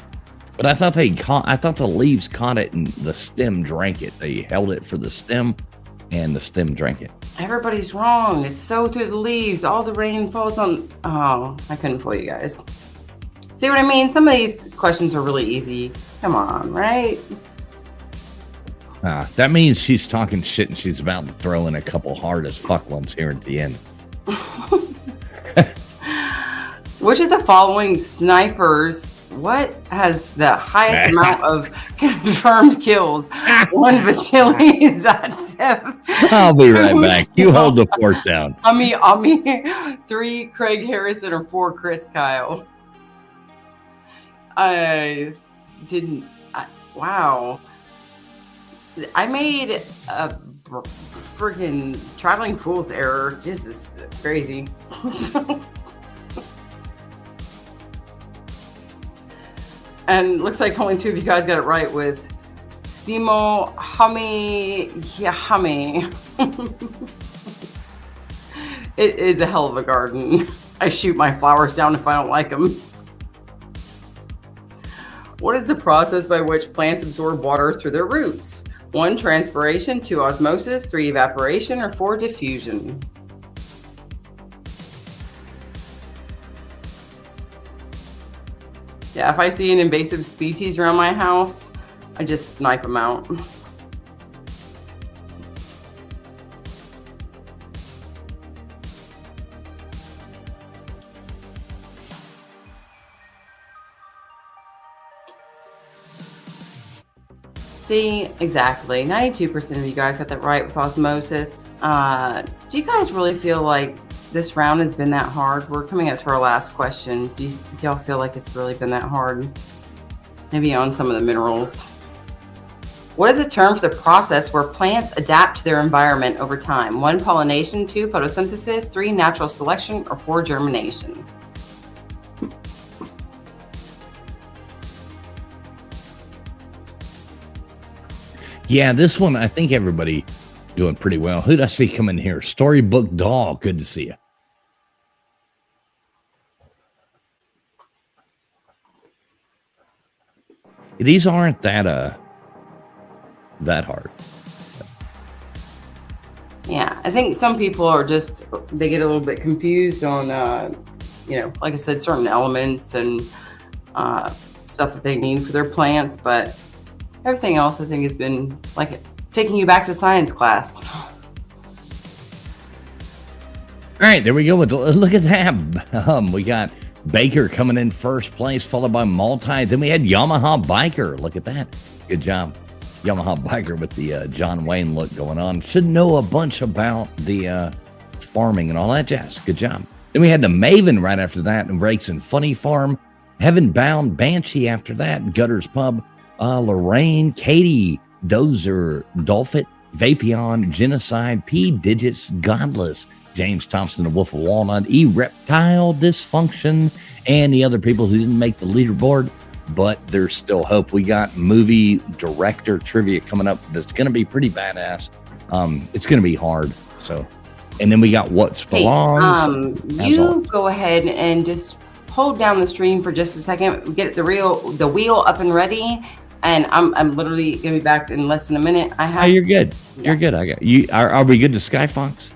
But I thought the leaves caught it and the stem drank it. They held it for the stem, and the stem drank it. Everybody's wrong. It's so through the leaves. All the rain falls on. Oh, I couldn't fool you guys. See what I mean? Some of these questions are really easy. Come on, right? That means she's talking shit and she's about to throw in a couple hard as fuck ones here at the end. Which of the following snipers, what has the highest amount of confirmed kills? 1 Vasily Zaitsev. I'll be right back. You hold the fort down. Ami, 3 Craig Harrison, or 4 Chris Kyle. Wow. I made a freaking traveling fool's error. Just crazy. And looks like only 2 of you guys got it right with Simo Hami Yahami. It is a hell of a garden. I shoot my flowers down if I don't like them. What is the process by which plants absorb water through their roots? 1, transpiration, 2, osmosis, 3, evaporation, or 4, diffusion. Yeah, if I see an invasive species around my house, I just snipe them out. See, exactly. 92% of you guys got that right with osmosis. Do you guys really feel like this round has been that hard? We're coming up to our last question. Do y'all feel like it's really been that hard? Maybe on some of the minerals. What is the term for the process where plants adapt to their environment over time? 1, pollination, 2, photosynthesis, 3, natural selection, or 4, germination? Yeah, this one, I think everybody doing pretty well. Who'd I see come in here? Storybook Doll. Good to see you. These aren't that hard. Yeah, I think some people are just, they get a little bit confused on, like I said, certain elements and stuff that they need for their plants, but everything else I think has been like taking you back to science class. All right, there we go. Look at that. We got Baker coming in first place, followed by Multi. Then we had Yamaha Biker. Look at that. Good job. Yamaha Biker with the John Wayne look going on. Should know a bunch about the farming and all that jazz. Good job. Then we had the Maven right after that, and Rakes and Funny Farm. Heaven Bound, Banshee after that, Gutters Pub, Lorraine, Katie, Dozer, Dolphin, Vapion, Genocide, P Digits, Godless, James Thompson, The Wolf of Walnut, E Reptile, Dysfunction, and the other people who didn't make the leaderboard, but there's still hope. We got movie director trivia coming up that's going to be pretty badass. It's going to be hard. So, and then we got What's Belongs. You go ahead and just hold down the stream for just a second. Get the wheel up and ready. And I'm literally gonna be back in less than a minute. Oh, you're good. Yeah. You're good. I got you. Are we good to Sky Fox?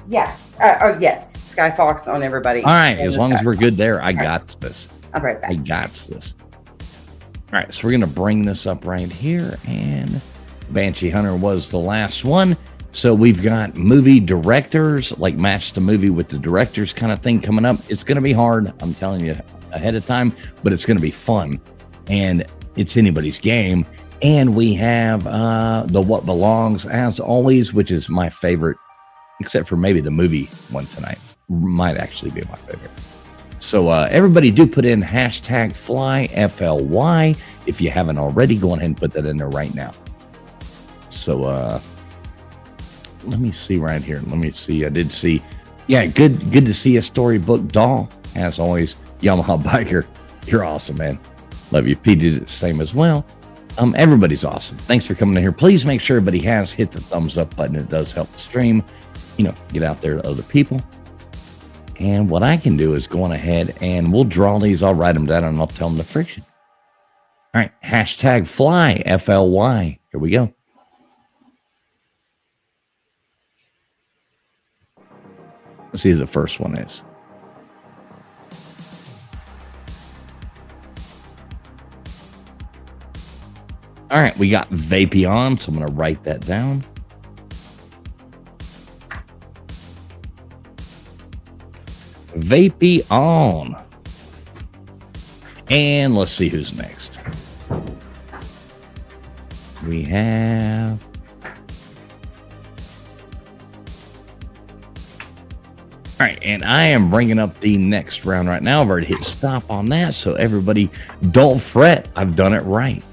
Yeah. Yes. Sky Fox on everybody. All right. As long as we're good there, I got this. I'll be right back. I got this. All right. So we're gonna bring this up right here, and Banshee Hunter was the last one. So we've got movie directors, like match the movie with the directors kind of thing coming up. It's going to be hard, I'm telling you ahead of time, but it's going to be fun. And it's anybody's game. And we have the What Belongs, as always, which is my favorite, except for maybe the movie one tonight. Might actually be my favorite. So everybody do put in hashtag fly, FLY. If you haven't already, go ahead and put that in there right now. So let me see right here. Let me see. I did see. Yeah, good to see a storybook doll. As always, Yamaha Biker, you're awesome, man. Love you. P did it the same as well. Everybody's awesome. Thanks for coming in here. Please make sure everybody has hit the thumbs up button. It does help the stream, get out there to other people. And what I can do is go on ahead and we'll draw these. I'll write them down and I'll tell them the friction. All right. Hashtag fly, FLY. Here we go. Let's see who the first one is. All right, we got Vapion, so I'm going to write that down. Vapion. And let's see who's next. We have... All right, and I am bringing up the next round right now. I've already hit stop on that, so everybody don't fret. I've done it right.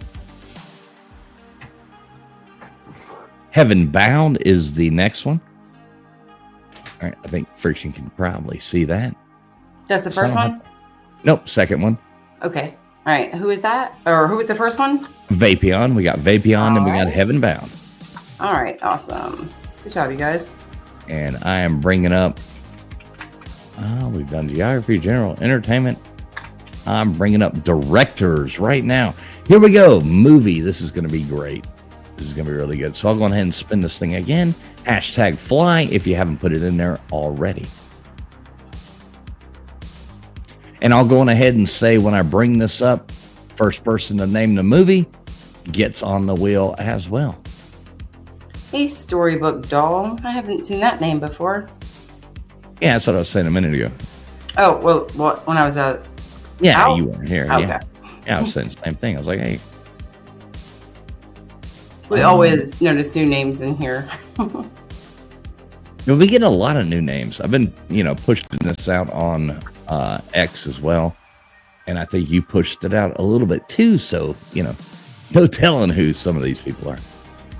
Heaven Bound is the next one. All right, I think Friction can probably see that. That's the first one? Nope, second one. Okay. All right. Who is that? Or who was the first one? Vapion. We got Vapion and we got Heaven Bound. All right. Awesome. Good job, you guys. And I am bringing up... we've done geography, general, entertainment. I'm bringing up directors right now. Here we go. Movie. This is going to be great. This is going to be really good. So I'll go ahead and spin this thing again. Hashtag fly if you haven't put it in there already. And I'll go on ahead and say when I bring this up, first person to name the movie gets on the wheel as well. A storybook doll. I haven't seen that name before. Yeah, that's what I was saying a minute ago. Oh, well, what? When I was out? Yeah, out? You weren't here. Okay. Yeah, I was saying the same thing. I was like, hey. We always notice new names in here. We get a lot of new names. I've been, pushing this out on X as well. And I think you pushed it out a little bit too. So, no telling who some of these people are.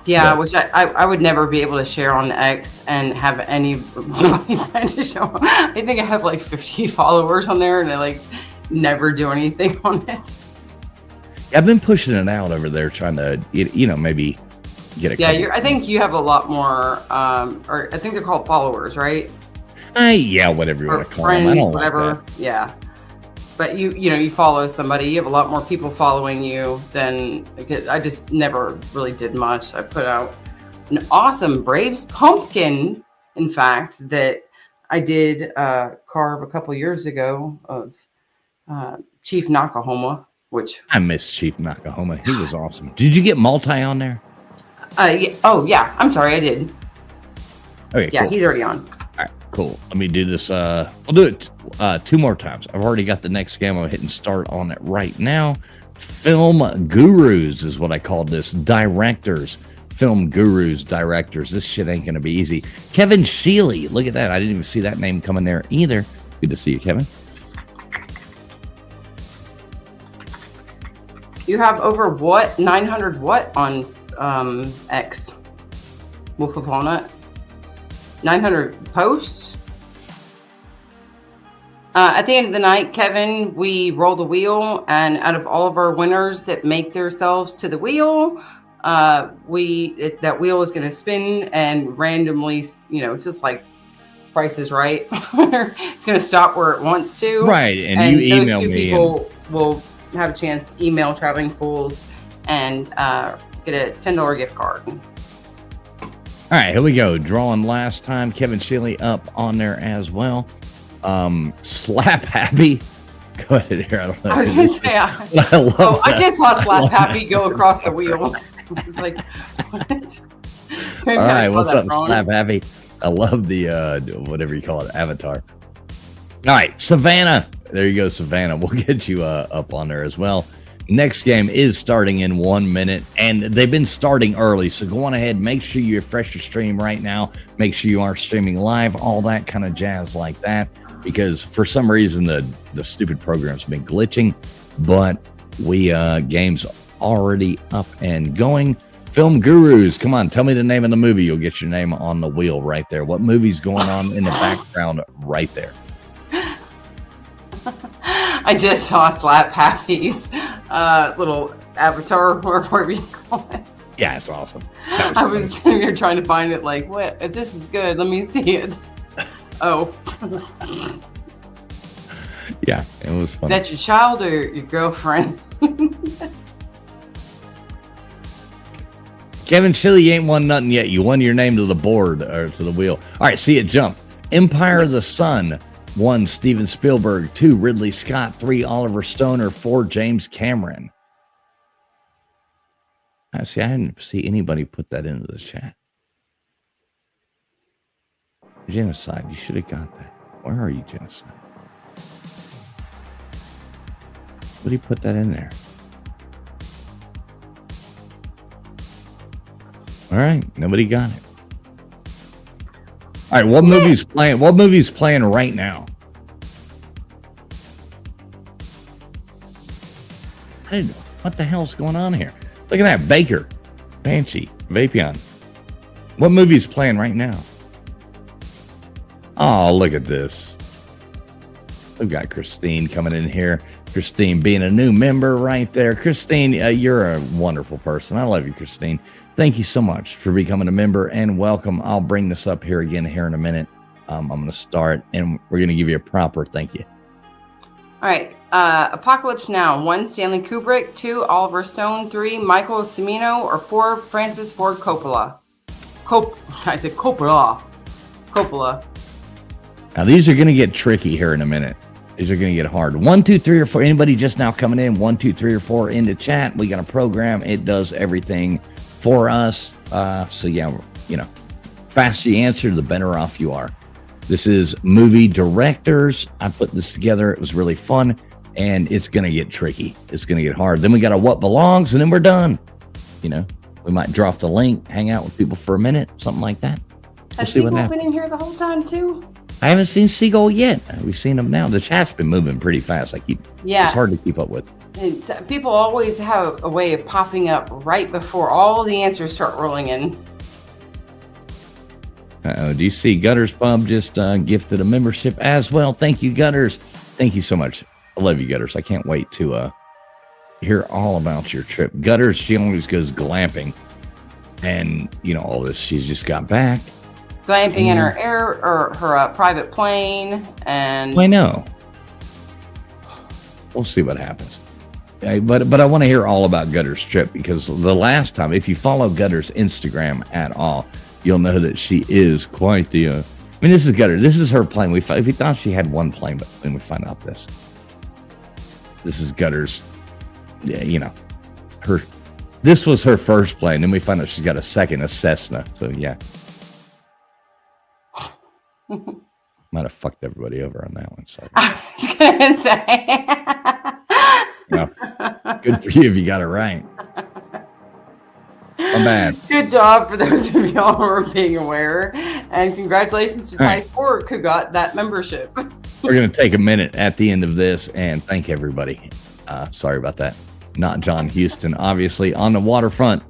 Yeah, which I would never be able to share on X and have any plan to show. I think I have like 50 followers on there and I never do anything on it. I've been pushing it out over there, trying to, maybe get a. Yeah, I think you have a lot more, or I think they're called followers, right? Yeah, whatever you want to call friends, them. I don't whatever. like that. Yeah, but you follow somebody. You have a lot more people following you than because I just never really did much. I put out an awesome Braves pumpkin, in fact, that I did carve a couple years ago of Chief Nakahoma. Which I miss Chief Nakahoma. He was awesome. Did you get multi on there? Yeah. Oh, yeah. I'm sorry, I did. Okay. Yeah, cool. he's already on. All right, cool. Let me do this. I'll do it 2 more times. I've already got the next game. I'm hitting start on it right now. Film gurus is what I call this. Directors. Film gurus, directors. This shit ain't going to be easy. Kevin Sheely. Look at that. I didn't even see that name coming there either. Good to see you, Kevin. You have over 900 what on X? Wolf of Walnut? 900 posts? At the end of the night, Kevin, we roll the wheel, and out of all of our winners that make themselves to the wheel, that wheel is going to spin and randomly, just like Price is Right. It's going to stop where it wants to. Right, and you email those 2 me. People will have a chance to email Traveling Fools and get a $10 gift card. All right, here we go. Drawing last time. Kevin Sheely up on there as well. Slap Happy. Go ahead here. I don't know. I was going to say, I love that. I just saw Slap Happy go across the wheel. I was like, what? Maybe All I right, saw what's that up, wrong. Slap Happy? I love the whatever you call it, avatar. All right, Savannah. There you go, Savannah. We'll get you up on there as well. Next game is starting in 1 minute, and they've been starting early, so go on ahead. Make sure you refresh your stream right now. Make sure you are streaming live, all that kind of jazz like that, because for some reason the stupid program's been glitching, but we game's already up and going. Film Gurus, come on, tell me the name of the movie. You'll get your name on the wheel right there. What movie's going on in the background right there? I just saw Slap Happy's little avatar, or whatever you call it. Yeah, it's awesome. I was sitting here trying to find it, like, what? If this is good, let me see it. Oh. Yeah, it was Is fun. that your child or your girlfriend? Kevin Shilly, you ain't won nothing yet. You won your name to the board or to the wheel. All right, see it jump. Empire of the Sun, 1, Steven Spielberg, 2, Ridley Scott, 3, Oliver Stone, or 4, James Cameron. I see. I didn't see anybody put that into the chat. Genocide. You should have got that. Where are you, Genocide? What do you put that in there? All right, nobody got it. All right, what movie's playing? What movie's playing right now? What the hell's going on here? Look at that, Baker, Banshee, Vapion. What movie's playing right now? Oh, look at this. We've got Christine coming in here. Christine being a new member right there. Christine, you're a wonderful person. I love you, Christine. Thank you so much for becoming a member, and welcome. I'll bring this up here again here in a minute. I'm going to start, and we're going to give you a proper thank you. All right. Apocalypse Now. 1, Stanley Kubrick. 2, Oliver Stone. 3, Michael Cimino. Or 4, Francis Ford Coppola. I said Coppola. Coppola. Now, these are going to get tricky here in a minute. These are going to get hard. 1, 2, 3, or 4. Anybody just now coming in? 1, 2, 3, or 4 into chat. We got a program. It does everything for us. So, yeah, you know, faster you answer, the better off you are. This is movie directors. I put this together. It was really fun, and it's going to get tricky. It's going to get hard. Then we got a what belongs, and then we're done. You know, we might drop the link, hang out with people for a minute, something like that. Has Seagull been in here the whole time, too? I haven't seen Seagull yet. We've seen him now. The chat's been moving pretty fast. It's hard to keep up with. People always have a way of popping up right before all the answers start rolling in. Do you see Gutters Pub just gifted a membership as well? Thank you, Gutters. Thank you so much. I love you, Gutters. I can't wait to hear all about your trip. Gutters, she always goes glamping, and you know all this. She's just got back. Glamping in her her private plane, and I know. We'll see what happens. But I want to hear all about Gutters' trip, because the last time, if you follow Gutters' Instagram at all, you'll know that she is quite the. I mean, this is Gutter. This is her plane. We thought she had one plane, but then we find out this. This is Gutters. Yeah, you know, her. This was her first plane. Then we find out she's got a second, a Cessna. So yeah, might have fucked everybody over on that one. So I was gonna say. No, good for you if you got it right. I'm bad. Good job for those of y'all who are being aware, and congratulations to Ty Spork who got that membership. We're going to take a minute at the end of this and thank everybody. Sorry about that. Not John Houston, obviously, on the waterfront,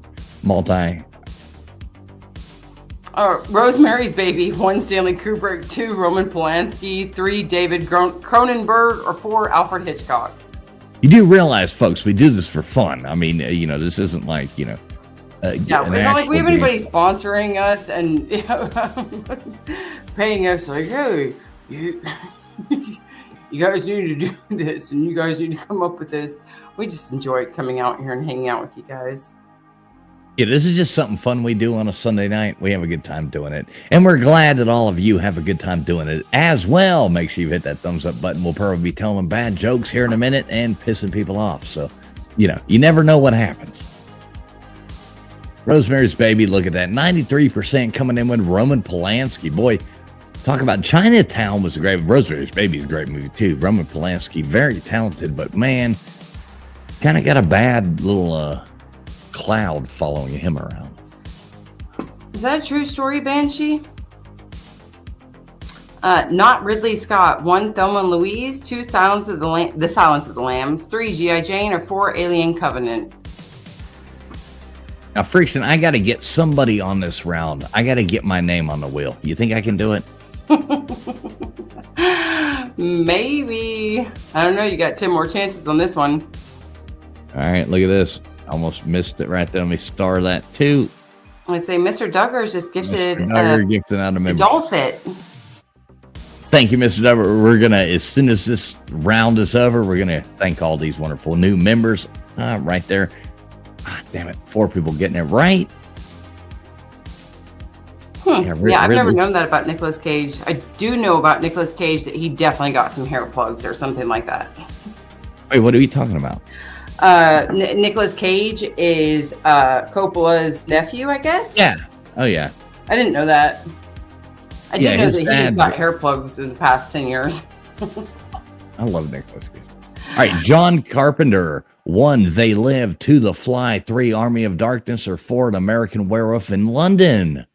Rosemary's Baby. 1, Stanley Kubrick. 2, Roman Polanski. 3, David Cronenberg. Or 4, Alfred Hitchcock. You do realize, folks, we do this for fun. I mean, you know, this isn't like, you know. Yeah, it's not like we have anybody sponsoring us and paying us like, hey, you guys need to do this and you guys need to come up with this. We just enjoy coming out here and hanging out with you guys. Yeah, this is just something fun we do on a Sunday night. We have a good time doing it. And we're glad that all of you have a good time doing it as well. Make sure you hit that thumbs up button. We'll probably be telling bad jokes here in a minute and pissing people off. So, you know, you never know what happens. Rosemary's Baby, look at that. 93% coming in with Roman Polanski. Boy, talk about Chinatown was a great. Rosemary's Baby is a great movie, too. Roman Polanski, very talented, but man, kind of got a bad little cloud following him around. Is that a true story, Banshee? Not Ridley Scott. 1, Thelma and Louise. 2, The Silence of the Lambs. 3, G.I. Jane. Or 4, Alien Covenant. Now, Friction, I got to get somebody on this round. I got to get my name on the wheel. You think I can do it? Maybe. I don't know. You got 10 more chances on this one. All right, look at this. Almost missed it right there. Let me star that too. I'd say Mr. Duggar is just gifted Mr. Duggar gifted out a a membership. doll fit. Thank you, Mr. Duggar. We're going to, as soon as this round is over, we're going to thank all these wonderful new members right there. Damn it. 4 people getting it right. Yeah, I've never known that about Nicolas Cage. I do know about Nicolas Cage that he definitely got some hair plugs or something like that. Wait, what are we talking about? Nicolas Cage is Coppola's nephew, I guess? Yeah. Oh, yeah. I didn't know that. I did know his that he dad- just got hair plugs in the past 10 years. I love Nicolas Cage. All right, John Carpenter. 1, They Live. 2, The Fly. 3, Army of Darkness. Or 4, An American Werewolf in London.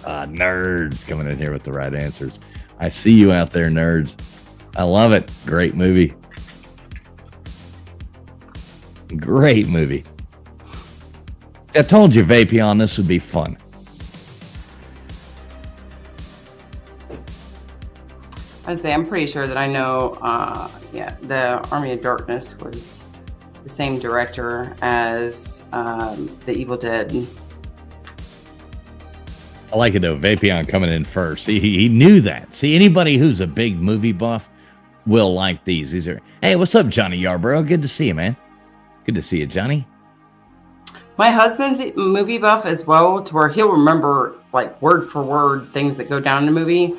Nerds coming in here with the right answers. I see you out there, nerds. I love it. Great movie. Great movie. I told you, Vapion, this would be fun. I'd say I'm pretty sure that I know, the Army of Darkness was the same director as The Evil Dead. I like it, though. Vapion coming in first. He knew that. See, anybody who's a big movie buff will like these. These are, hey, what's up, Johnny Yarborough? Good to see you, man. Good to see you, Johnny. My husband's a movie buff as well, to where he'll remember like word for word things that go down in the movie.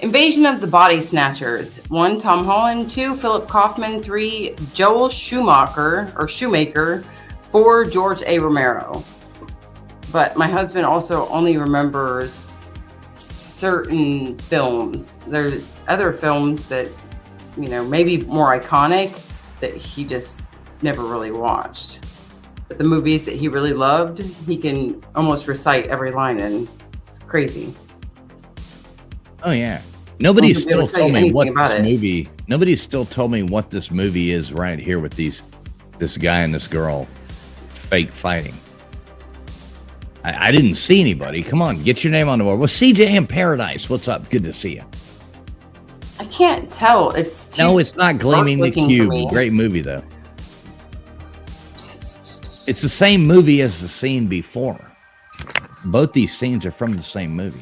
Invasion of the Body Snatchers. 1, Tom Holland. 2, Philip Kaufman. 3, Joel Schumacher. 4, George A. Romero. But my husband also only remembers certain films. There's other films that, maybe more iconic that he just never really watched. But the movies that he really loved, he can almost recite every line in. It's crazy. Oh, yeah. Nobody's Won't be able still to tell told you me what anything about this it. movie. Nobody's still told me what this movie is right here with this guy and this girl fake fighting. I didn't see anybody. Come on, get your name on the board. Well, CJ in Paradise. What's up? Good to see you. I can't tell. It's too No, it's not Gleaming the dark-looking for Cube. me. Great movie, though. It's the same movie as the scene before. Both these scenes are from the same movie.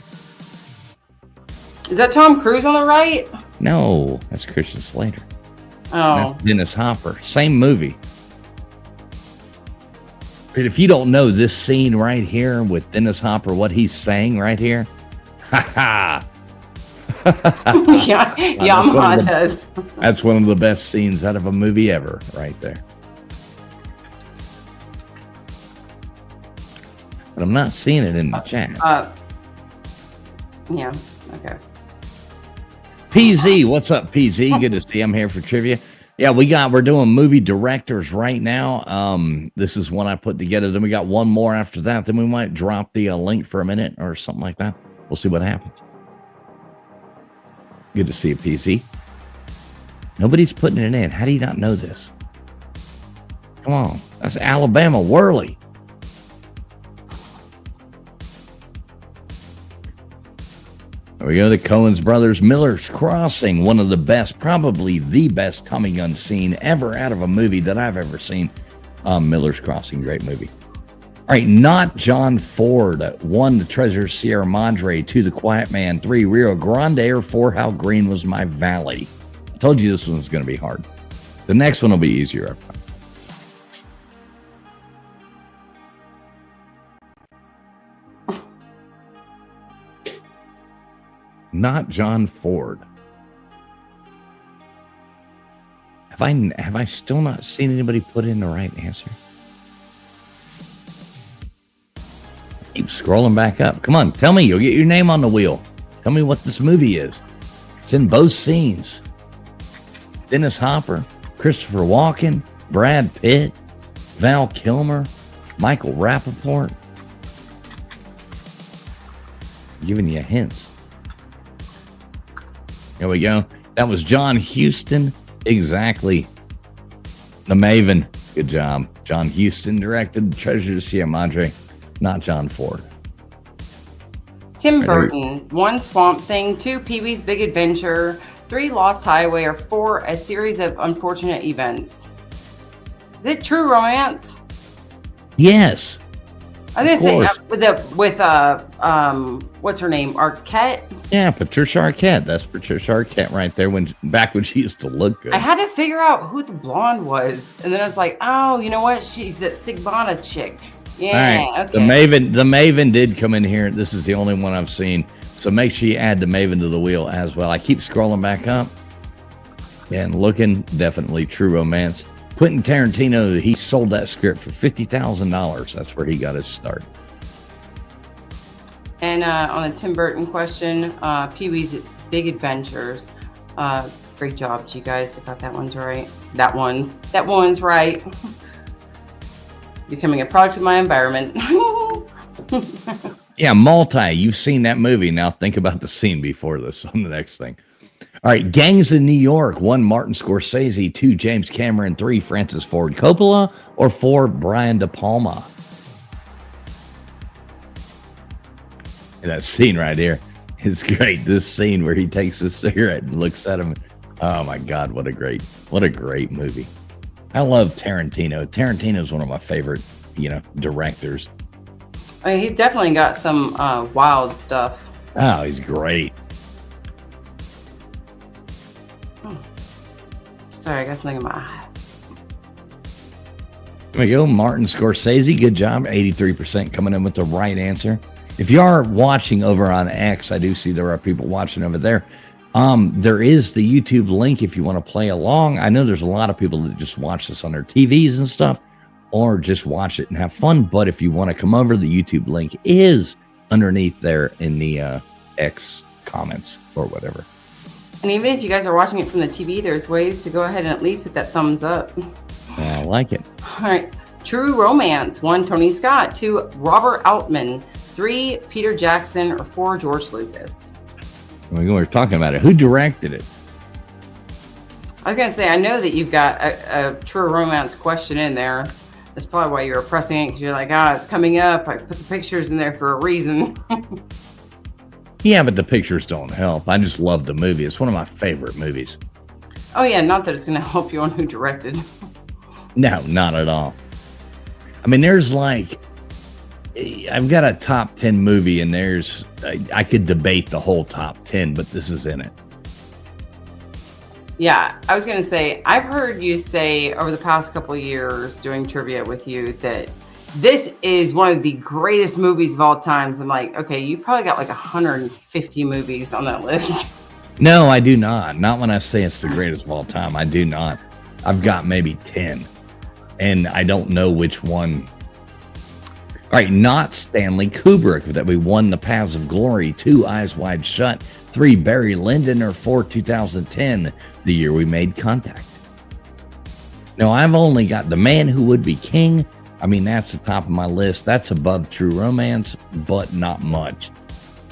Is that Tom Cruise on the right? No, that's Christian Slater. Oh, That's Dennis Hopper. Same movie. But if you don't know this scene right here with Dennis Hopper, what he's saying right here, ha ha. yeah, Yamaha does. That's one of the best scenes out of a movie ever, right there. But I'm not seeing it in the chat. Yeah, okay. PZ, what's up, PZ? Good to see you. I'm here for trivia. Yeah, we're doing movie directors right now. This is one I put together. Then we got one more after that. Then we might drop the link for a minute or something like that. We'll see what happens. Good to see you, PZ. Nobody's putting it in. How do you not know this? Come on. That's Alabama Whirly. There we go. The Coens brothers, Miller's Crossing, one of the best, probably the best Tommy gun scene ever out of a movie that I've ever seen. Miller's Crossing, great movie. All right, not John Ford. 1, The Treasure of Sierra Madre. 2, The Quiet Man. 3, Rio Grande. Or 4, How Green Was My Valley. I told you this one was going to be hard. The next one will be easier, I promise. Not John Ford. Have I still not seen anybody put in the right answer? Keep scrolling back up. Come on, tell me. You'll get your name on the wheel. Tell me what this movie is. It's in both scenes. Dennis Hopper, Christopher Walken, Brad Pitt, Val Kilmer, Michael Rappaport. Giving you hints. Here we go. That was John Huston. Exactly. The Maven. Good job. John Huston directed Treasure of Sierra Madre, not John Ford. Tim Burton, 1 Swamp Thing, 2 Pee-wee's Big Adventure, 3 Lost Highway, or 4 A Series of Unfortunate Events. Is it True Romance? Yes. I was gonna say with what's her name? Arquette? Yeah, Patricia Arquette. That's Patricia Arquette right there back when she used to look good. I had to figure out who the blonde was. And then I was like, oh, you know what? She's that Stigmata chick. Yeah. All right. Okay. The Maven did come in here. This is the only one I've seen. So make sure you add the Maven to the wheel as well. I keep scrolling back up and looking. Definitely True Romance. Quentin Tarantino, he sold that script for $50,000. That's where he got his start. And on the Tim Burton question, Pee-wee's Big Adventures. Great job to you guys. I got that one's right. That one's right. Becoming a product of my environment. Yeah, Multi. You've seen that movie. Now think about the scene before this on the next thing. All right, Gangs in New York. 1, Martin Scorsese. 2, James Cameron. 3, Francis Ford Coppola. Or 4, Brian De Palma. And that scene right here is great. This scene where he takes a cigarette and looks at him. Oh my God, what a great movie. I love Tarantino. Tarantino's one of my favorite, directors. I mean, he's definitely got some wild stuff. Oh, he's great. Sorry, I got something in my eye. There we go. Martin Scorsese. Good job. 83% coming in with the right answer. If you are watching over on X, I do see there are people watching over there. There is the YouTube link if you want to play along. I know there's a lot of people that just watch this on their TVs and stuff, or just watch it and have fun. But if you want to come over, the YouTube link is underneath there in the X comments or whatever. And even if you guys are watching it from the TV, there's ways to go ahead and at least hit that thumbs up. I like it. All right. True Romance. 1, Tony Scott. 2, Robert Altman. 3, Peter Jackson. Or 4, George Lucas. We were talking about it. Who directed it? I was going to say, I know that you've got a True Romance question in there. That's probably why you were pressing it, because you're like, it's coming up. I put the pictures in there for a reason. Yeah, but the pictures don't help. I just love the movie. It's one of my favorite movies. Oh, yeah. Not that it's going to help you on who directed. No, not at all. I mean, there's I've got a top 10 movie, and I could debate the whole top 10, but this is in it. Yeah, I was going to say, I've heard you say over the past couple of years doing trivia with you that this is one of the greatest movies of all times. I'm like, okay, you probably got 150 movies on that list. No, I do not. Not when I say it's the greatest of all time. I do not. I've got maybe 10, and I don't know which one. All right, not Stanley Kubrick that we won The Paths of Glory. 2, Eyes Wide Shut. 3, Barry Lyndon. Or 4, 2010, the year we made contact. Now, I've only got The Man Who Would Be King. I mean, that's the top of my list. That's above True Romance, but not much.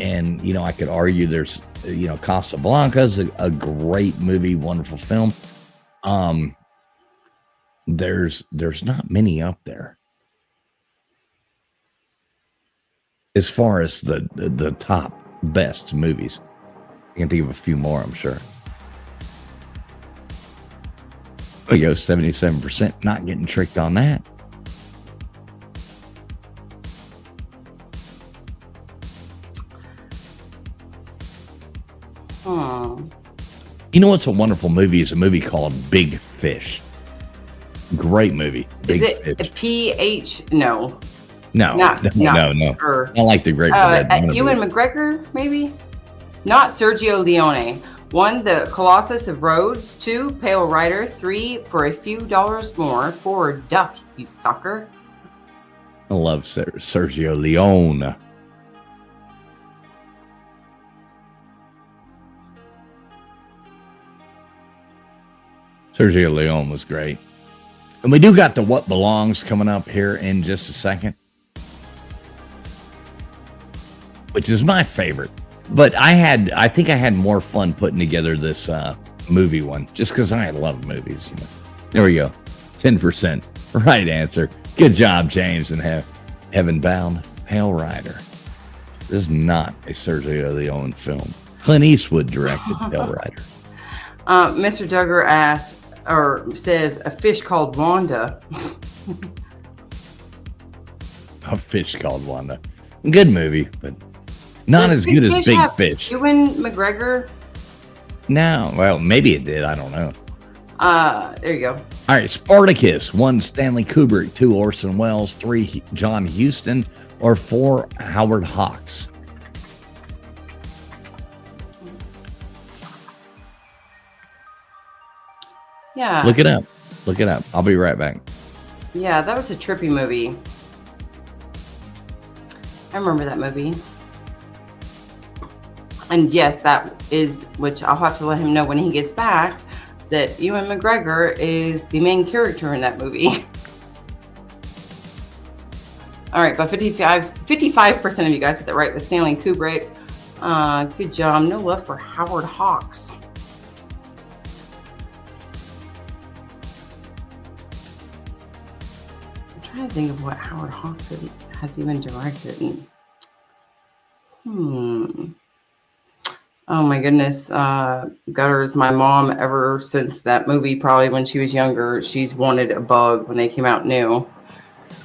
And, I could argue there's, Casablanca's a great movie, wonderful film. There's not many up there. As far as the top best movies. I can think of a few more, I'm sure. There you go, 77%. Not getting tricked on that. You know what's a wonderful movie? Is a movie called Big Fish. Great movie. Is it a PH? No. No. Or, I like the Great Red. Ewan McGregor, maybe? Not Sergio Leone. 1, The Colossus of Rhodes. 2, Pale Rider. 3, For a Few Dollars More. 4, Duck, you sucker. I love Sergio Leone. Sergio Leone was great. And we do got the What Belongs coming up here in just a second, which is my favorite. But I think I had more fun putting together this movie one, just because I love movies. There we go. 10%. Right answer. Good job, James and Heaven Bound. Pale Rider. This is not a Sergio Leone film. Clint Eastwood directed Pale Rider. Mr. Duggar asks, or says, A Fish Called Wanda. A Fish Called Wanda. Good movie, but not as good as Big Fish. Ewan McGregor? No, well, maybe it did. I don't know. There you go. All right, Spartacus. 1, Stanley Kubrick. 2, Orson Welles. 3, John Huston. Or 4, Howard Hawks. Yeah. Look it up. Look it up. I'll be right back. Yeah, that was a trippy movie. I remember that movie. And yes, that is, which I'll have to let him know when he gets back, that Ewan McGregor is the main character in that movie. All right, but 55% of you guys got that right with Stanley Kubrick. Good job. No love for Howard Hawks. I'm trying to think of what Howard Hawks has even directed. Oh my goodness. Gutters, my mom, ever since that movie, probably when she was younger, she's wanted a bug when they came out new.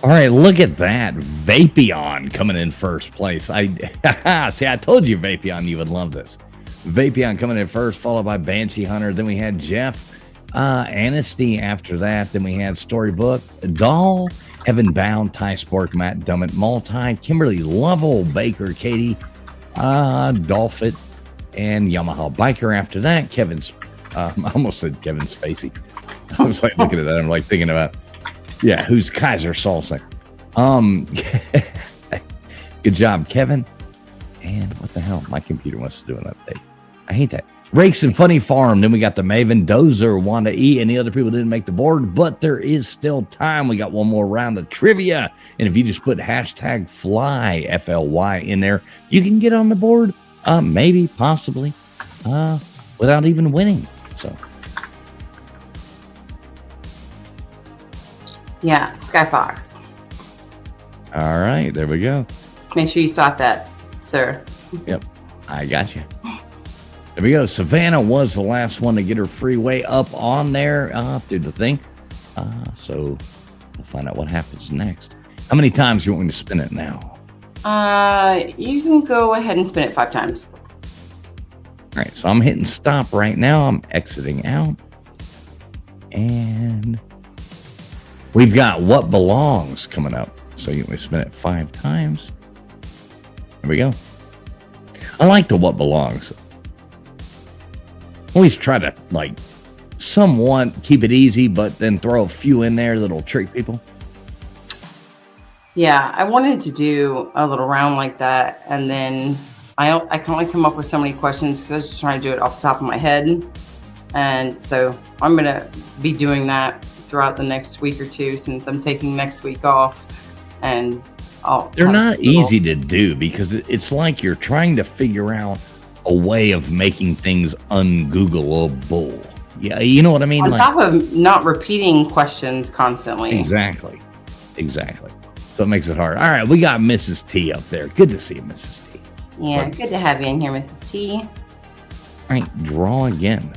All right, look at that. Vapion coming in first place. See, I told you Vapion, you would love this. Vapion coming in first, followed by Banshee Hunter. Then we had Jeff Aniston after that. Then we had Storybook, Doll, Evan Bound, Ty Spork, Matt Dummett, Multi, Kimberly Lovell, Baker, Katie, Dolphin, and Yamaha Biker after that. I almost said Kevin Spacey. I was like looking at that. I'm like thinking about, yeah, who's Kaiser Salsa? Good job, Kevin. And what the hell? My computer wants to do an update. I hate that. Rakes and Funny Farm. Then we got the Maven, Dozer, Wanda E, and the other people didn't make the board, but there is still time. We got one more round of trivia. And if you just put hashtag FLY, FLY in there, you can get on the board, maybe, possibly, without even winning. So. Yeah, Sky Fox. All right, there we go. Make sure you stop that, sir. Yep, I got you. There we go. Savannah was the last one to get her freeway up on there through the thing. So we'll find out what happens next. How many times do you want me to spin it now? You can go ahead and spin it 5 times. All right, so I'm hitting stop right now. I'm exiting out. And we've got What Belongs coming up. So you can spin it 5 times. There we go. I like the What Belongs. Always try to, like, somewhat keep it easy, but then throw a few in there that'll trick people. Yeah, I wanted to do a little round like that, and then I can only come up with so many questions because I was just trying to do it off the top of my head. And so I'm going to be doing that throughout the next week or two since I'm taking next week off. And they're not easy to do because it's like you're trying to figure out a way of making things ungoogleable. Yeah, you know what I mean? On top of not repeating questions constantly. Exactly. So it makes it hard. All right, we got Mrs. T up there. Good to see you, Mrs. T. Yeah, good to have you in here, Mrs. T. All right, draw again.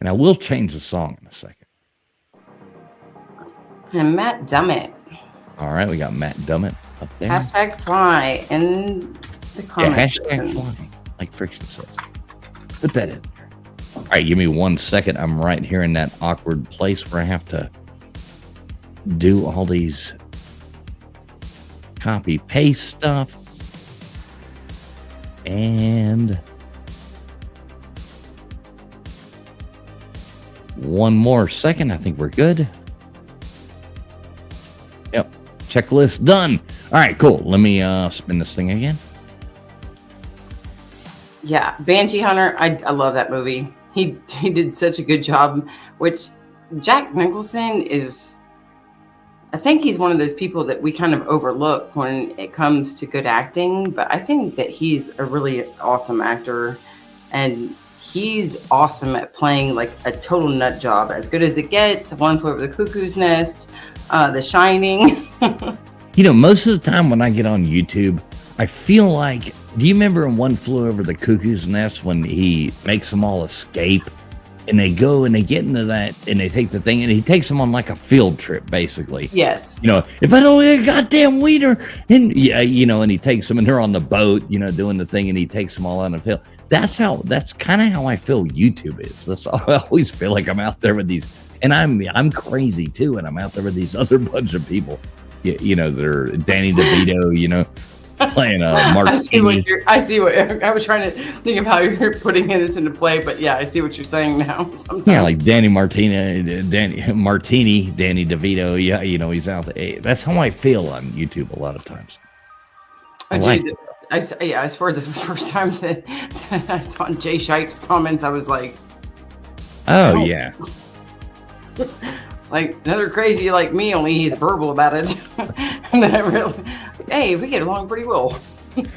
And I will change the song in a second. And Matt Dummett. All right, we got Matt Dummett up there. Hashtag fly in the comments. Yeah, hashtag fly, like Friction says. Put that in there. All right, give me 1 second. I'm right here in that awkward place where I have to do all these copy paste stuff. And one more second. I think we're good. Yep. Checklist done. All right, cool. Let me spin this thing again. Yeah, Banshee Hunter. I love that movie. He did such a good job. Which Jack Nicholson is. I think he's one of those people that we kind of overlook when it comes to good acting. But I think that he's a really awesome actor, and he's awesome at playing like a total nut job, as good as it gets. One Flew Over the Cuckoo's Nest, The Shining. You know, most of the time when I get on YouTube, I feel like, do you remember in One Flew Over the Cuckoo's Nest when he makes them all escape and they go and they get into that and they take the thing and he takes them on like a field trip, basically. Yes. You know, if I don't get a goddamn weeder, and yeah, you know, and he takes them and they're on the boat, you know, doing the thing and he takes them all out on the field. That's kind of how I feel YouTube is. That's all, I always feel like I'm out there with these, and I'm crazy too, and I'm out there with these other bunch of people. You know, they're Danny DeVito, you know, playing Martini. I see what I was trying to think of how you're putting this into play, but yeah, I see what you're saying now. Sometimes. Yeah, like Danny Martini, Danny DeVito. Yeah, you know, he's out there. That's how I feel on YouTube a lot of times. I swear the first time that I saw Jay Shipe's comments, I was like, oh yeah. It's like another crazy like me, only he's verbal about it. And then I realized, hey, we get along pretty well.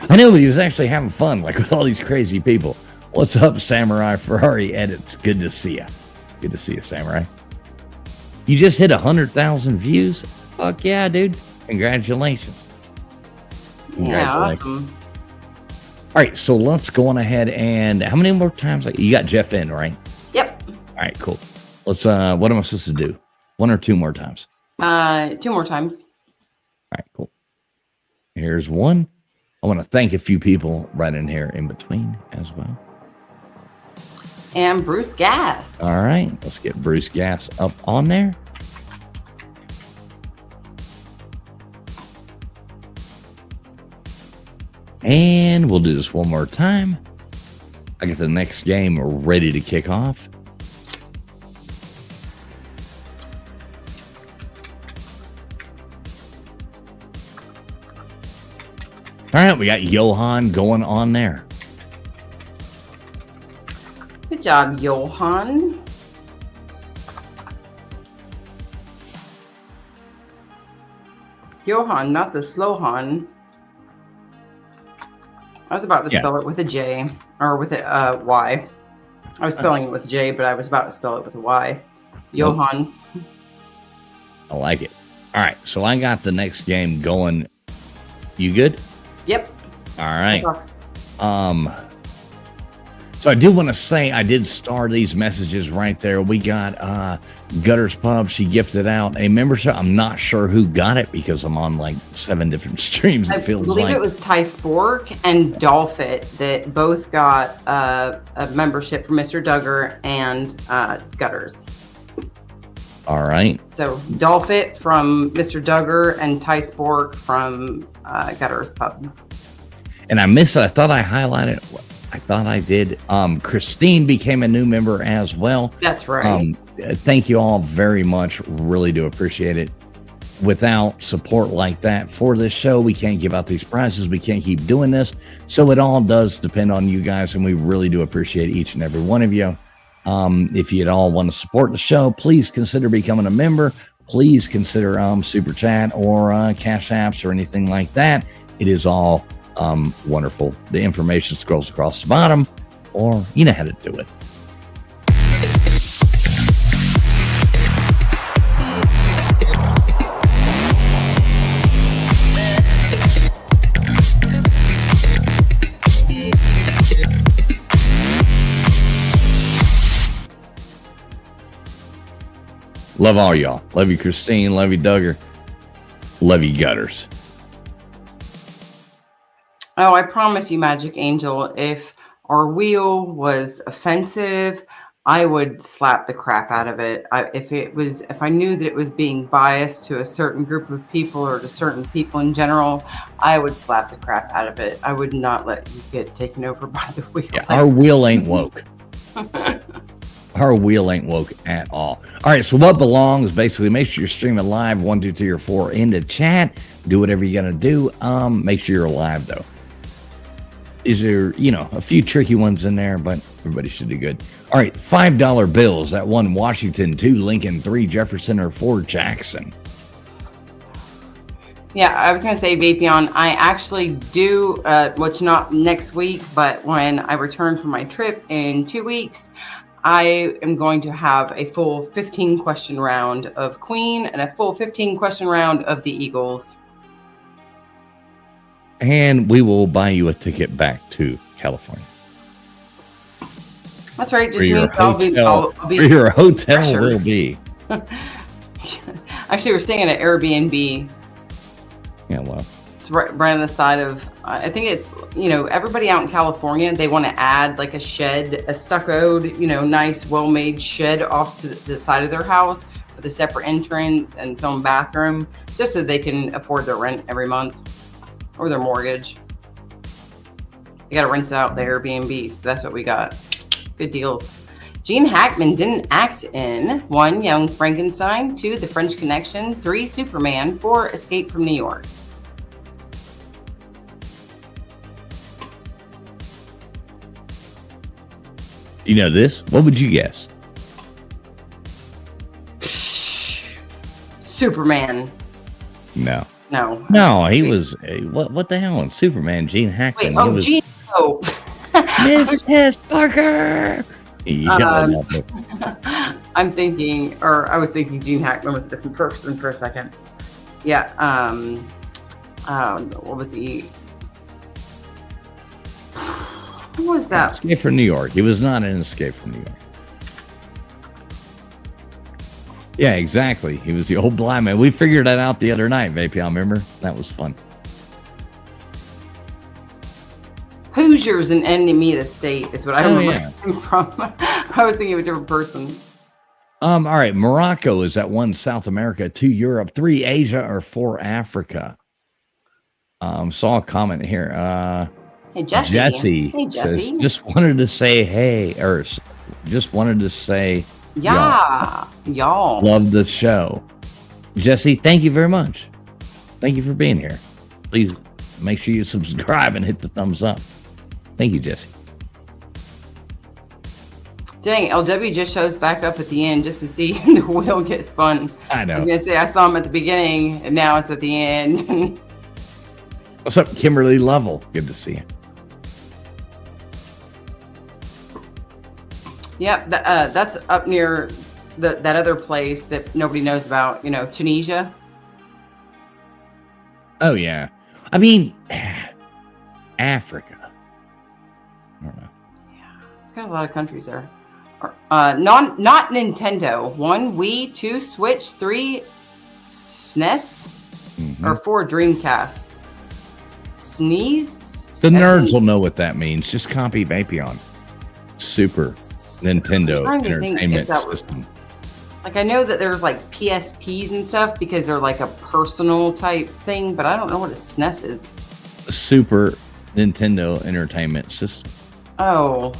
I know, but he was actually having fun, like with all these crazy people. What's up, Samurai Ferrari Edits? Good to see you. Good to see you, Samurai. You just hit 100,000 views? Fuck yeah, dude. Congratulations. Yeah, awesome. All right, so let's go on ahead and how many more times? You got Jeff in, right? Yep. All right, cool. Let's, what am I supposed to do? One or two more times? 2 more times. All right, cool. Here's one. I want to thank a few people right in here in between as well. And Bruce Gass. All right, let's get Bruce Gass up on there. And we'll do this one more time. I get the next game ready to kick off. All right, we got Johan going on there. Good job, Johan. Johan, not the Slowhan. I was about to spell it with a J or with a Y. I was spelling it with J, but I was about to spell it with a Y. Johan. I like it. All right, so I got the next game going. You good? Yep. All right. So I do want to say I did star these messages right there. We got Gutters Pub. She gifted out a membership. I'm not sure who got it because I'm on like 7 different streams. I believe it was Ty Spork and Dolphit that both got a membership from Mr. Duggar and Gutters. All right. So Dolphit from Mr. Duggar and Ty Spork from Gutters Pub. And I missed it. I thought I highlighted. I thought I did. Christine became a new member as well. That's right. Thank you all very much. Really do appreciate it. Without support like that for this show, we can't give out these prizes. We can't keep doing this. So it all does depend on you guys, and we really do appreciate each and every one of you. If you at all want to support the show, please consider becoming a member. Please consider Super Chat or Cash Apps or anything like that. It is all wonderful. The information scrolls across the bottom, or you know how to do it. Love all y'all. Love you, Christine. Love you, Duggar. Love you, Gutters. Oh, I promise you, Magic Angel, if our wheel was offensive, I would slap the crap out of it. If I knew that it was being biased to a certain group of people or to certain people in general, I would slap the crap out of it. I would not let you get taken over by the wheel. Yeah, our wheel ain't woke. Our wheel ain't woke at all. All right, so what belongs? Basically, make sure you're streaming live 1, 2, 3, or 4 into chat. Do whatever you got to do. Make sure you're alive though. These are, a few tricky ones in there, but everybody should do good. All right, $5 bills. That 1 Washington, 2 Lincoln, 3 Jefferson, or 4 Jackson. Yeah, I was going to say, Vapion, I actually do, which not next week, but when I return from my trip in 2 weeks, I am going to have a full 15-question round of Queen and a full 15-question round of the Eagles. And we will buy you a ticket back to California. That's right. Just Where means I'll be where your hotel fresher. will be. Actually, we're staying at an Airbnb. Yeah, well. It's right on the side of, I think it's, everybody out in California, they want to add like a shed, a stuccoed, nice, well-made shed off to the side of their house with a separate entrance and its own bathroom, just so they can afford their rent every month or their mortgage. You got to rent out the Airbnb, so that's what we got. Good deals. Gene Hackman didn't act in 1, Young Frankenstein, 2, The French Connection, 3, Superman, 4, Escape from New York. You know this? What would you guess? Superman. No. No. No, he was, what the hell? Superman, Gene Hackman. Wait, Gene. Oh. Mrs. Parker! I'm thinking, or I was thinking Gene Hackman was a different person for a second. Yeah. What was he? Who was that? Escape from New York. He was not in Escape from New York. Yeah, exactly. He was the old blind man. We figured that out the other night, Vapion, remember? That was fun. Hoosiers and Enemy of the State is what I remember him from. I was thinking of a different person. All right. Morocco is at 1, South America, 2, Europe, 3, Asia, or 4, Africa. Saw a comment here. Hey, Jesse. Jesse says, just wanted to say hey, or just wanted to say y'all. Love the show. Jesse, thank you very much. Thank you for being here. Please make sure you subscribe and hit the thumbs up. Thank you, Jesse. Dang, LW just shows back up at the end just to see the wheel get spun. I know. I was going to say, I saw him at the beginning, and now it's at the end. What's up, Kimberly Lovell? Good to see you. Yep, that's up near that other place that nobody knows about, Tunisia. Oh, yeah. I mean, Africa. I don't know. Yeah, it's got a lot of countries there. Not Nintendo. 1, Wii, 2, Switch, 3, SNES, or 4, Dreamcast. Sneezed? The nerds will know what that means. Just copy Vapion. Super Nintendo Entertainment System. Like, I know that there's like PSPs and stuff because they're like a personal type thing, but I don't know what a SNES is. Super Nintendo Entertainment System. Oh,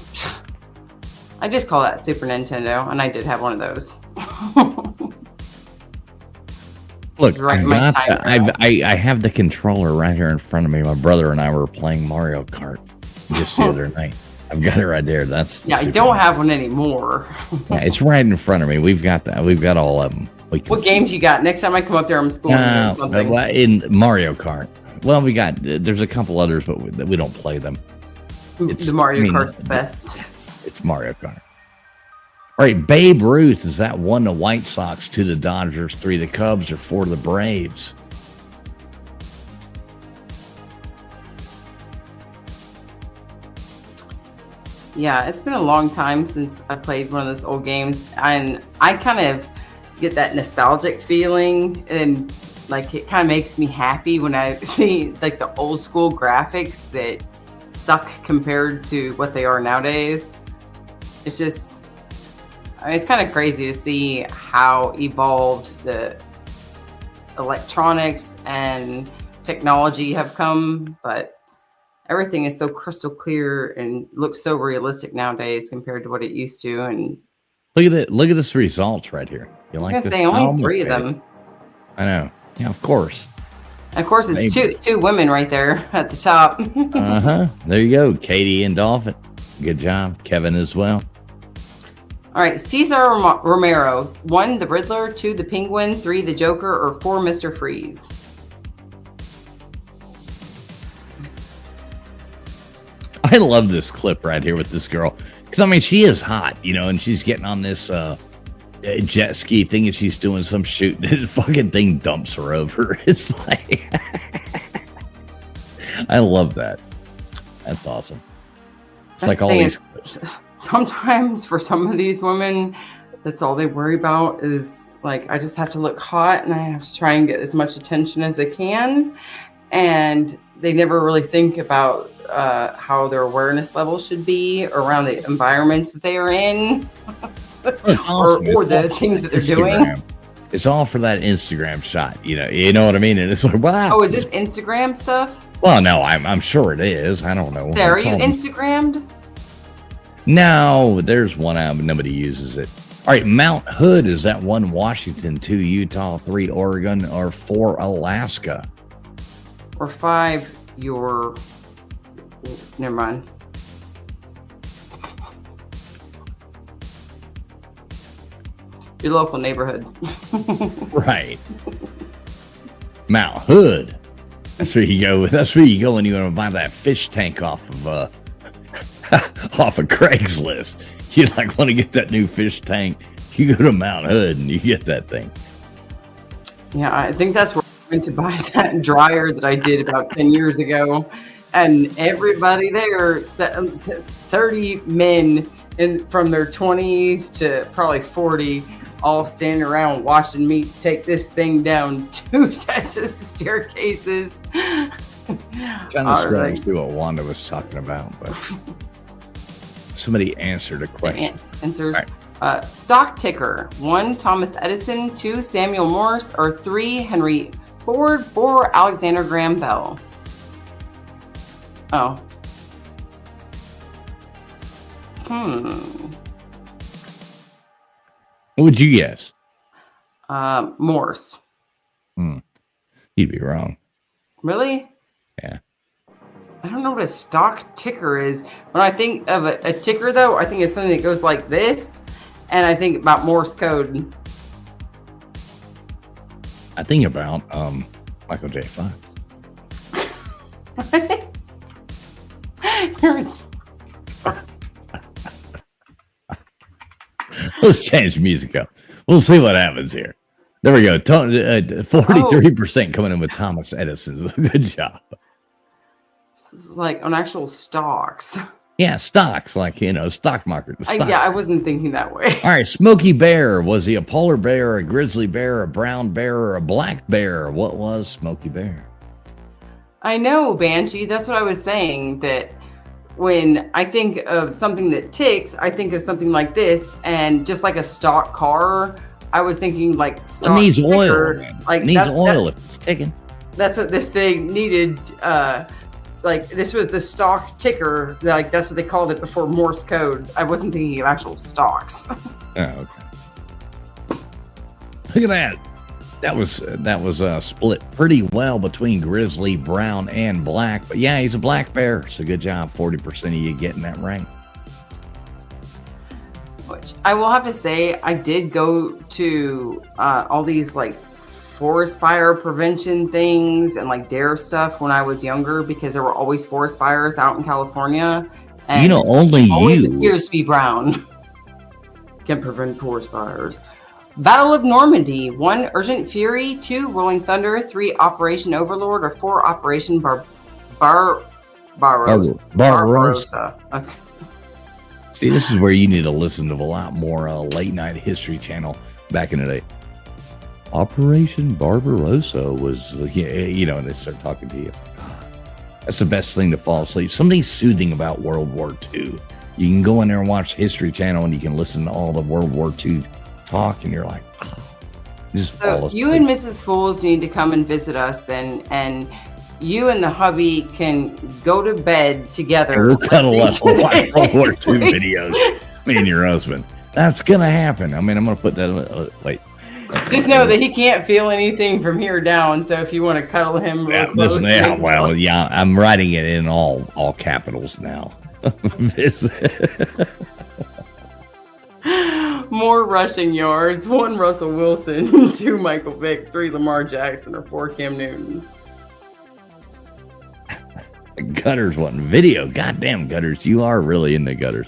I just call that Super Nintendo, and I did have one of those. Look, I have the controller right here in front of me. My brother and I were playing Mario Kart just the other night. I've got it right there. That's I don't have one anymore. Yeah, it's right in front of me. We've got that. We've got all of them. What games you got? Next time I come up there, I'm schooling you or something. In Mario Kart. Well, there's a couple others, but we don't play them. The Mario Kart's the best. It's Mario Kart. All right, Babe Ruth is that 1, the White Sox, 2, the Dodgers, 3, the Cubs, or 4, the Braves. Yeah, it's been a long time since I played one of those old games, and I kind of get that nostalgic feeling, and like it kind of makes me happy when I see like the old school graphics that suck compared to what they are nowadays. It's just, I mean, it's kind of crazy to see how evolved the electronics and technology have come, but everything is so crystal clear and looks so realistic nowadays compared to what it used to. And Look at it. Look at this results right here. You I was like gonna this? say only Oh, 3 of okay. them. I know. Yeah, of course. And of course, it's Maybe. two women right there at the top. There you go. Katie and Dolphin. Good job. Kevin as well. All right, Cesar Romero. 1, the Riddler. 2, the Penguin. 3, the Joker. Or 4, Mr. Freeze. I love this clip right here with this girl. Because, I mean, she is hot, you know, and she's getting on this jet ski thing and she's doing some shooting. And the fucking thing dumps her over. It's like, I love that. That's awesome. It's That's like the all thing these is, clips. sometimes for some of these women, that's all they worry about is like, I just have to look hot and I have to try and get as much attention as I can. And they never really think about how their awareness level should be around the environments that they are in. Awesome. or the things that they're doing. Instagram. It's all for that Instagram shot, you know what I mean? And it's like, wow. Oh, is this Instagram stuff? Well, no, I'm sure it is. I don't know. Sarah, are It's you all- Instagrammed? No, there's one app, but nobody uses it. All right, Mount Hood, is that 1 Washington, 2 Utah, 3 Oregon, or 4 Alaska? Or 5, your... Never mind. Your local neighborhood. Right. Mount Hood. That's where you go. That's where you go when you want to buy that fish tank off of off of Craigslist. You like want to get that new fish tank. You go to Mount Hood and you get that thing. Yeah, I think that's where I went to buy that dryer that I did about 10 years ago. And everybody there, 30 men from their 20s to probably 40, all standing around watching me take this thing down 2 sets of staircases. Trying to All scroll right. through what Wanda was talking about, but somebody answered a question. Answers. All Stock ticker. 1, Thomas Edison. 2, Samuel Morse. Or 3, Henry Ford. 4, Alexander Graham Bell. Oh. What would you guess? Morse. You'd be wrong. Really? Yeah. I don't know what a stock ticker is. When I think of a ticker, though, I think it's something that goes like this. And I think about Morse code. I think about Michael J. Fox. Let's change the music up. We'll see what happens here. There we go. 43% coming in with Thomas Edison. Good job. This is like on actual stocks. Yeah, stocks, like, stock market. Stock. I wasn't thinking that way. All right, Smokey Bear. Was he a polar bear, a grizzly bear, a brown bear, or a black bear? What was Smokey Bear? I know, Banshee. That's what I was saying. That when I think of something that ticks, I think of something like this. And just like a stock car, I was thinking like stock It needs ticker, oil. Man. Like It needs oil if it's ticking. That's what this thing needed. Like this was the stock ticker. Like that's what they called it before Morse code. I wasn't thinking of actual stocks. Oh, okay. Look at that. That was split pretty well between grizzly, brown, and black. But yeah, he's a black bear. So good job. 40% of you getting that right. Which I will have to say, I did go to all these like forest fire prevention things and like DARE stuff when I was younger because there were always forest fires out in California. And Only always you. appears to be brown can prevent forest fires. Battle of Normandy. 1, Urgent Fury. 2, Rolling Thunder. 3, Operation Overlord. Or 4, Operation Barbarossa. Okay. See, this is where you need to listen to a lot more late night History Channel back in the day. Operation Barbarossa was, and they start talking to you. That's the best thing to fall asleep. Something soothing about World War II. You can go in there and watch History Channel, and you can listen to all the World War II talk, and you're like, just fall So asleep. you and Mrs. Fools need to come and visit us then, and you and the hubby can go to bed together. And we'll cuddle up listening and to watch the World War II history. videos. Me and your husband. That's gonna happen. I mean, I'm gonna put that. Wait. Just know that he can't feel anything from here down. So if you want to cuddle him, real Yeah, close, listen, yeah, maybe well, yeah, I'm writing it in all capitals now. more rushing yards: 1 Russell Wilson, 2 Michael Vick, 3 Lamar Jackson, or 4 Cam Newton. Gutters wasn't video. Goddamn Gutters, you are really in the gutters.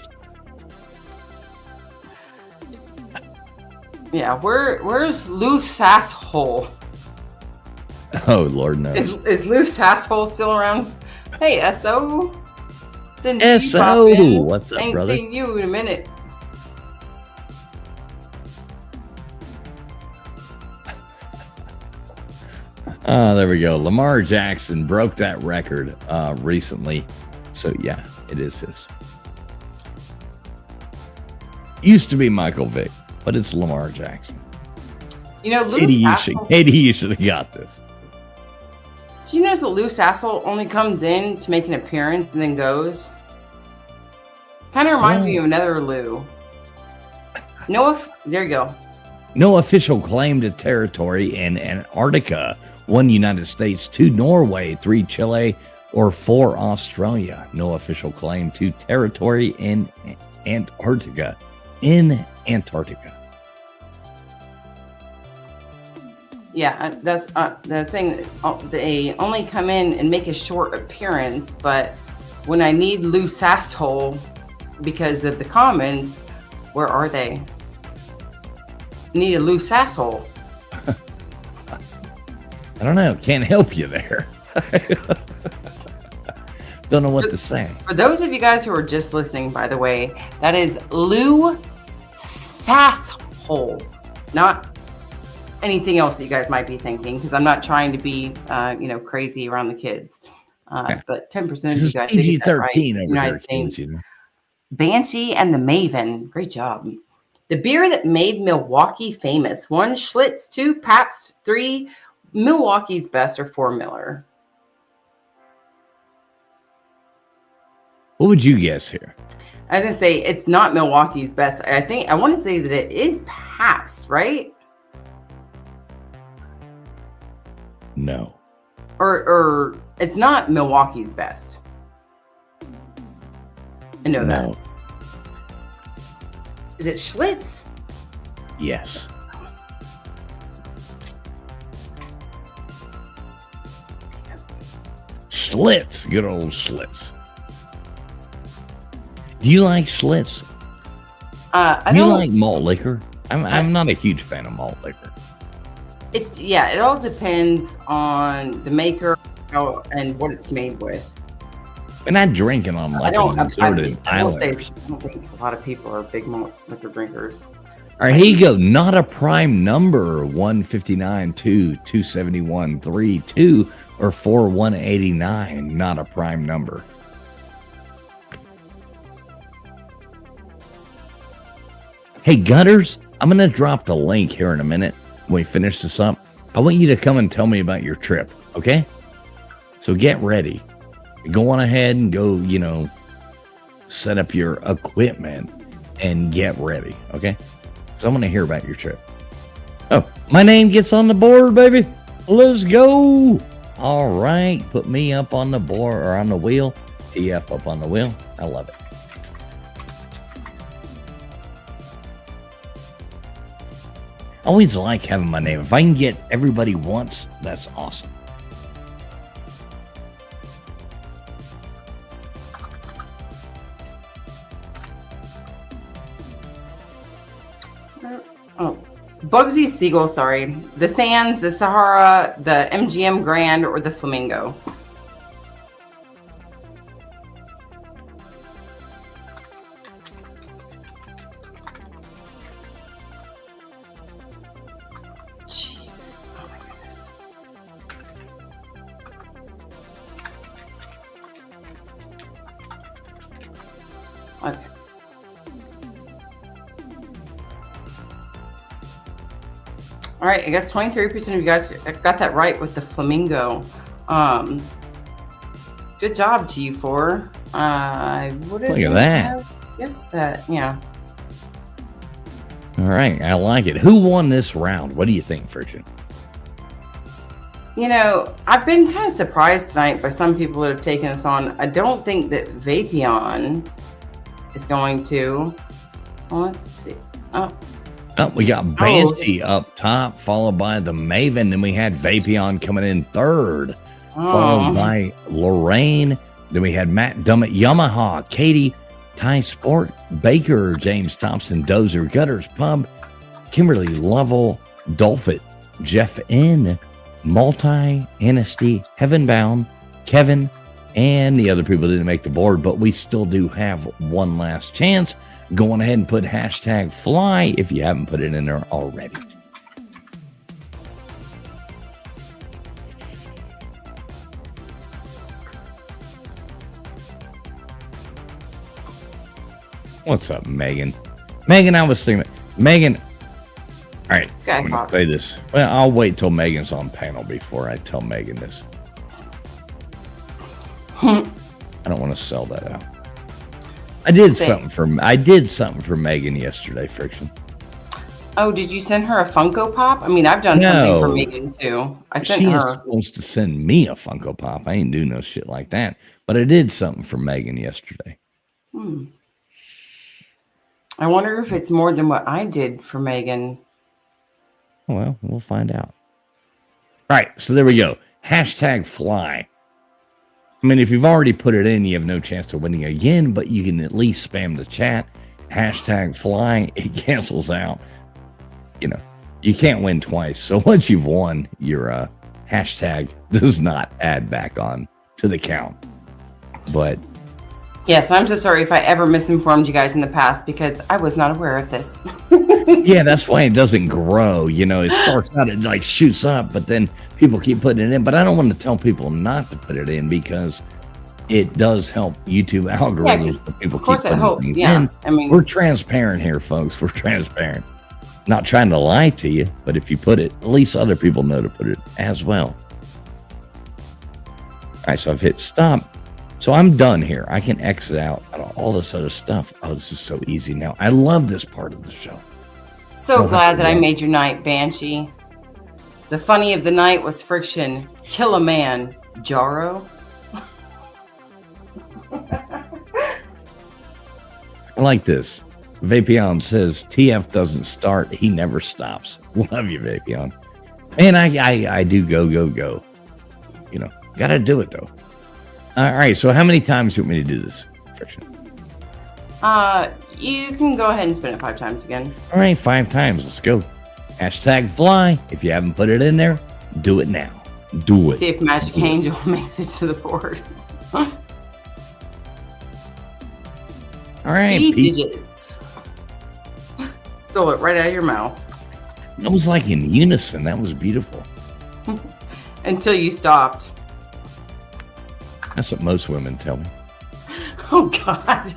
Yeah, where's Loose Asshole? Oh Lord knows. Is Loose Asshole still around? Hey, SO. Didn't see you SO, pop in. what's up, Ain't brother? seen you in a minute. There we go. Lamar Jackson broke that record recently. So yeah, it is his. Used to be Michael Vick, but it's Lamar Jackson. You know, Katie, Loose you Asshole. should have got this. Do you notice that Loose Asshole only comes in to make an appearance and then goes? Kind of reminds me of another Lou. There you go. No official claim to territory in Antarctica. 1 United States, 2 Norway, 3 Chile, or 4 Australia. No official claim to territory in Antarctica. In Antarctica. Yeah, that's the thing. They only come in and make a short appearance, but when I need Loose Asshole because of the comments, where are they? Need a loose asshole. I don't know. Can't help you there. Don't know what to say. For those of you guys who are just listening, by the way, that is Lou Sasshole, not anything else that you guys might be thinking, because I'm not trying to be, crazy around the kids. But 10% of This you is guys did get that right. PG-13 over United here, States. kids, you know? Banshee and the Maven. Great job. The beer that made Milwaukee famous. 1 Schlitz, 2 Pabst, 3 Milwaukee's Best, or 4 Miller. What would you guess here? I was going to say, it's not Milwaukee's Best. I want to say that it is Pabst, right? No. Or it's not Milwaukee's Best. I know that. No. Is it Schlitz? Yes. Schlitz. Good old Schlitz. Do you like Schlitz? I Do you don't like malt liquor? I'm not a huge fan of malt liquor. It all depends on the maker and what it's made with. And I drink it on like a concerted I will say, Islanders. I don't think a lot of people are big malt liquor drinkers. All right, here you go. Not a prime number. 159, 2, 271, 3, 2, or 4, 189. Not a prime number. Hey, Gutters, I'm going to drop the link here in a minute when we finish this up. I want you to come and tell me about your trip, okay? So get ready. Go on ahead and go, set up your equipment and get ready, okay? So I'm going to hear about your trip. Oh, my name gets on the board, baby. Let's go. All right, put me up on the board or on the wheel. TF up on the wheel. I love it. I always like having my name. If I can get everybody once, that's awesome. Oh, Bugsy Siegel, sorry. The Sands, the Sahara, the MGM Grand, or the Flamingo? Jeez. Oh my goodness. Okay. All right, I guess 23% of you guys got that right with the flamingo. Good job to you four. I wouldn't Look at that. have guessed that. Yeah. All right, I like it. Who won this round? What do you think, Friction? You know, I've been kind of surprised tonight by some people that have taken us on. I don't think that Vapion is going to. Well, let's see. Oh, We got Banshee up top, followed by the Maven. Then we had Vapion coming in third, followed by Lorraine. Then we had Matt Dummett, Yamaha, Katie, Ty Sport, Baker, James Thompson, Dozer, Gutters Pub, Kimberly Lovell, Dolphit, Jeff N, Multi, Anasty, Heavenbound, Kevin, and the other people didn't make the board, but we still do have one last chance. Go on ahead and put hashtag fly if you haven't put it in there already. What's up, Megan? Megan, I was thinking, Megan. All right, Sky I'm going Fox. to say this. Well, I'll wait till Megan's on panel before I tell Megan this. I don't want to sell that out. I did something for Megan yesterday, Friction. Oh, did you send her a Funko Pop? I mean, I've done something for No. Megan too. I sent She is her. supposed to send me a Funko Pop. I ain't do no shit like that. But I did something for Megan yesterday. I wonder if it's more than what I did for Megan. Well, we'll find out. All right, so there we go. Hashtag fly. I mean, if you've already put it in, you have no chance of winning again, but you can at least spam the chat. Hashtag fly. It cancels out. You know, you can't win twice. So once you've won, your hashtag does not add back on to the count. But Yes, I'm so sorry if I ever misinformed you guys in the past because I was not aware of this. yeah, that's why it doesn't grow. You know, it starts out, it like shoots up, but then people keep putting it in. But I don't want to tell people not to put it in because it does help YouTube algorithms. But people Of course keep it putting helps. things Yeah. in. I mean, We're transparent here, folks. We're transparent. Not trying to lie to you, but if you put it, at least other people know to put it as well. All right, so I've hit stop. So I'm done here. I can exit out of all this other stuff. Oh, this is so easy now. I love this part of the show. so Oh, glad that's that I good. made your night, Banshee. The funny of the night was Friction. Kill a man, Jaro. I like this. Vapion says TF doesn't start, he never stops. Love you, Vapion. And I do go. You know, gotta do it though. All right, so how many times do you want me to do this? Friction. You can go ahead and spin it 5 times again. All right, 5 times. Let's go. Hashtag fly. If you haven't put it in there, do it now. Do it. See if Magic Angel makes it to the board. All right, 3 Pete. digits. Stole it right out of your mouth. That was like in unison. That was beautiful. Until you stopped. That's what most women tell me. Oh God.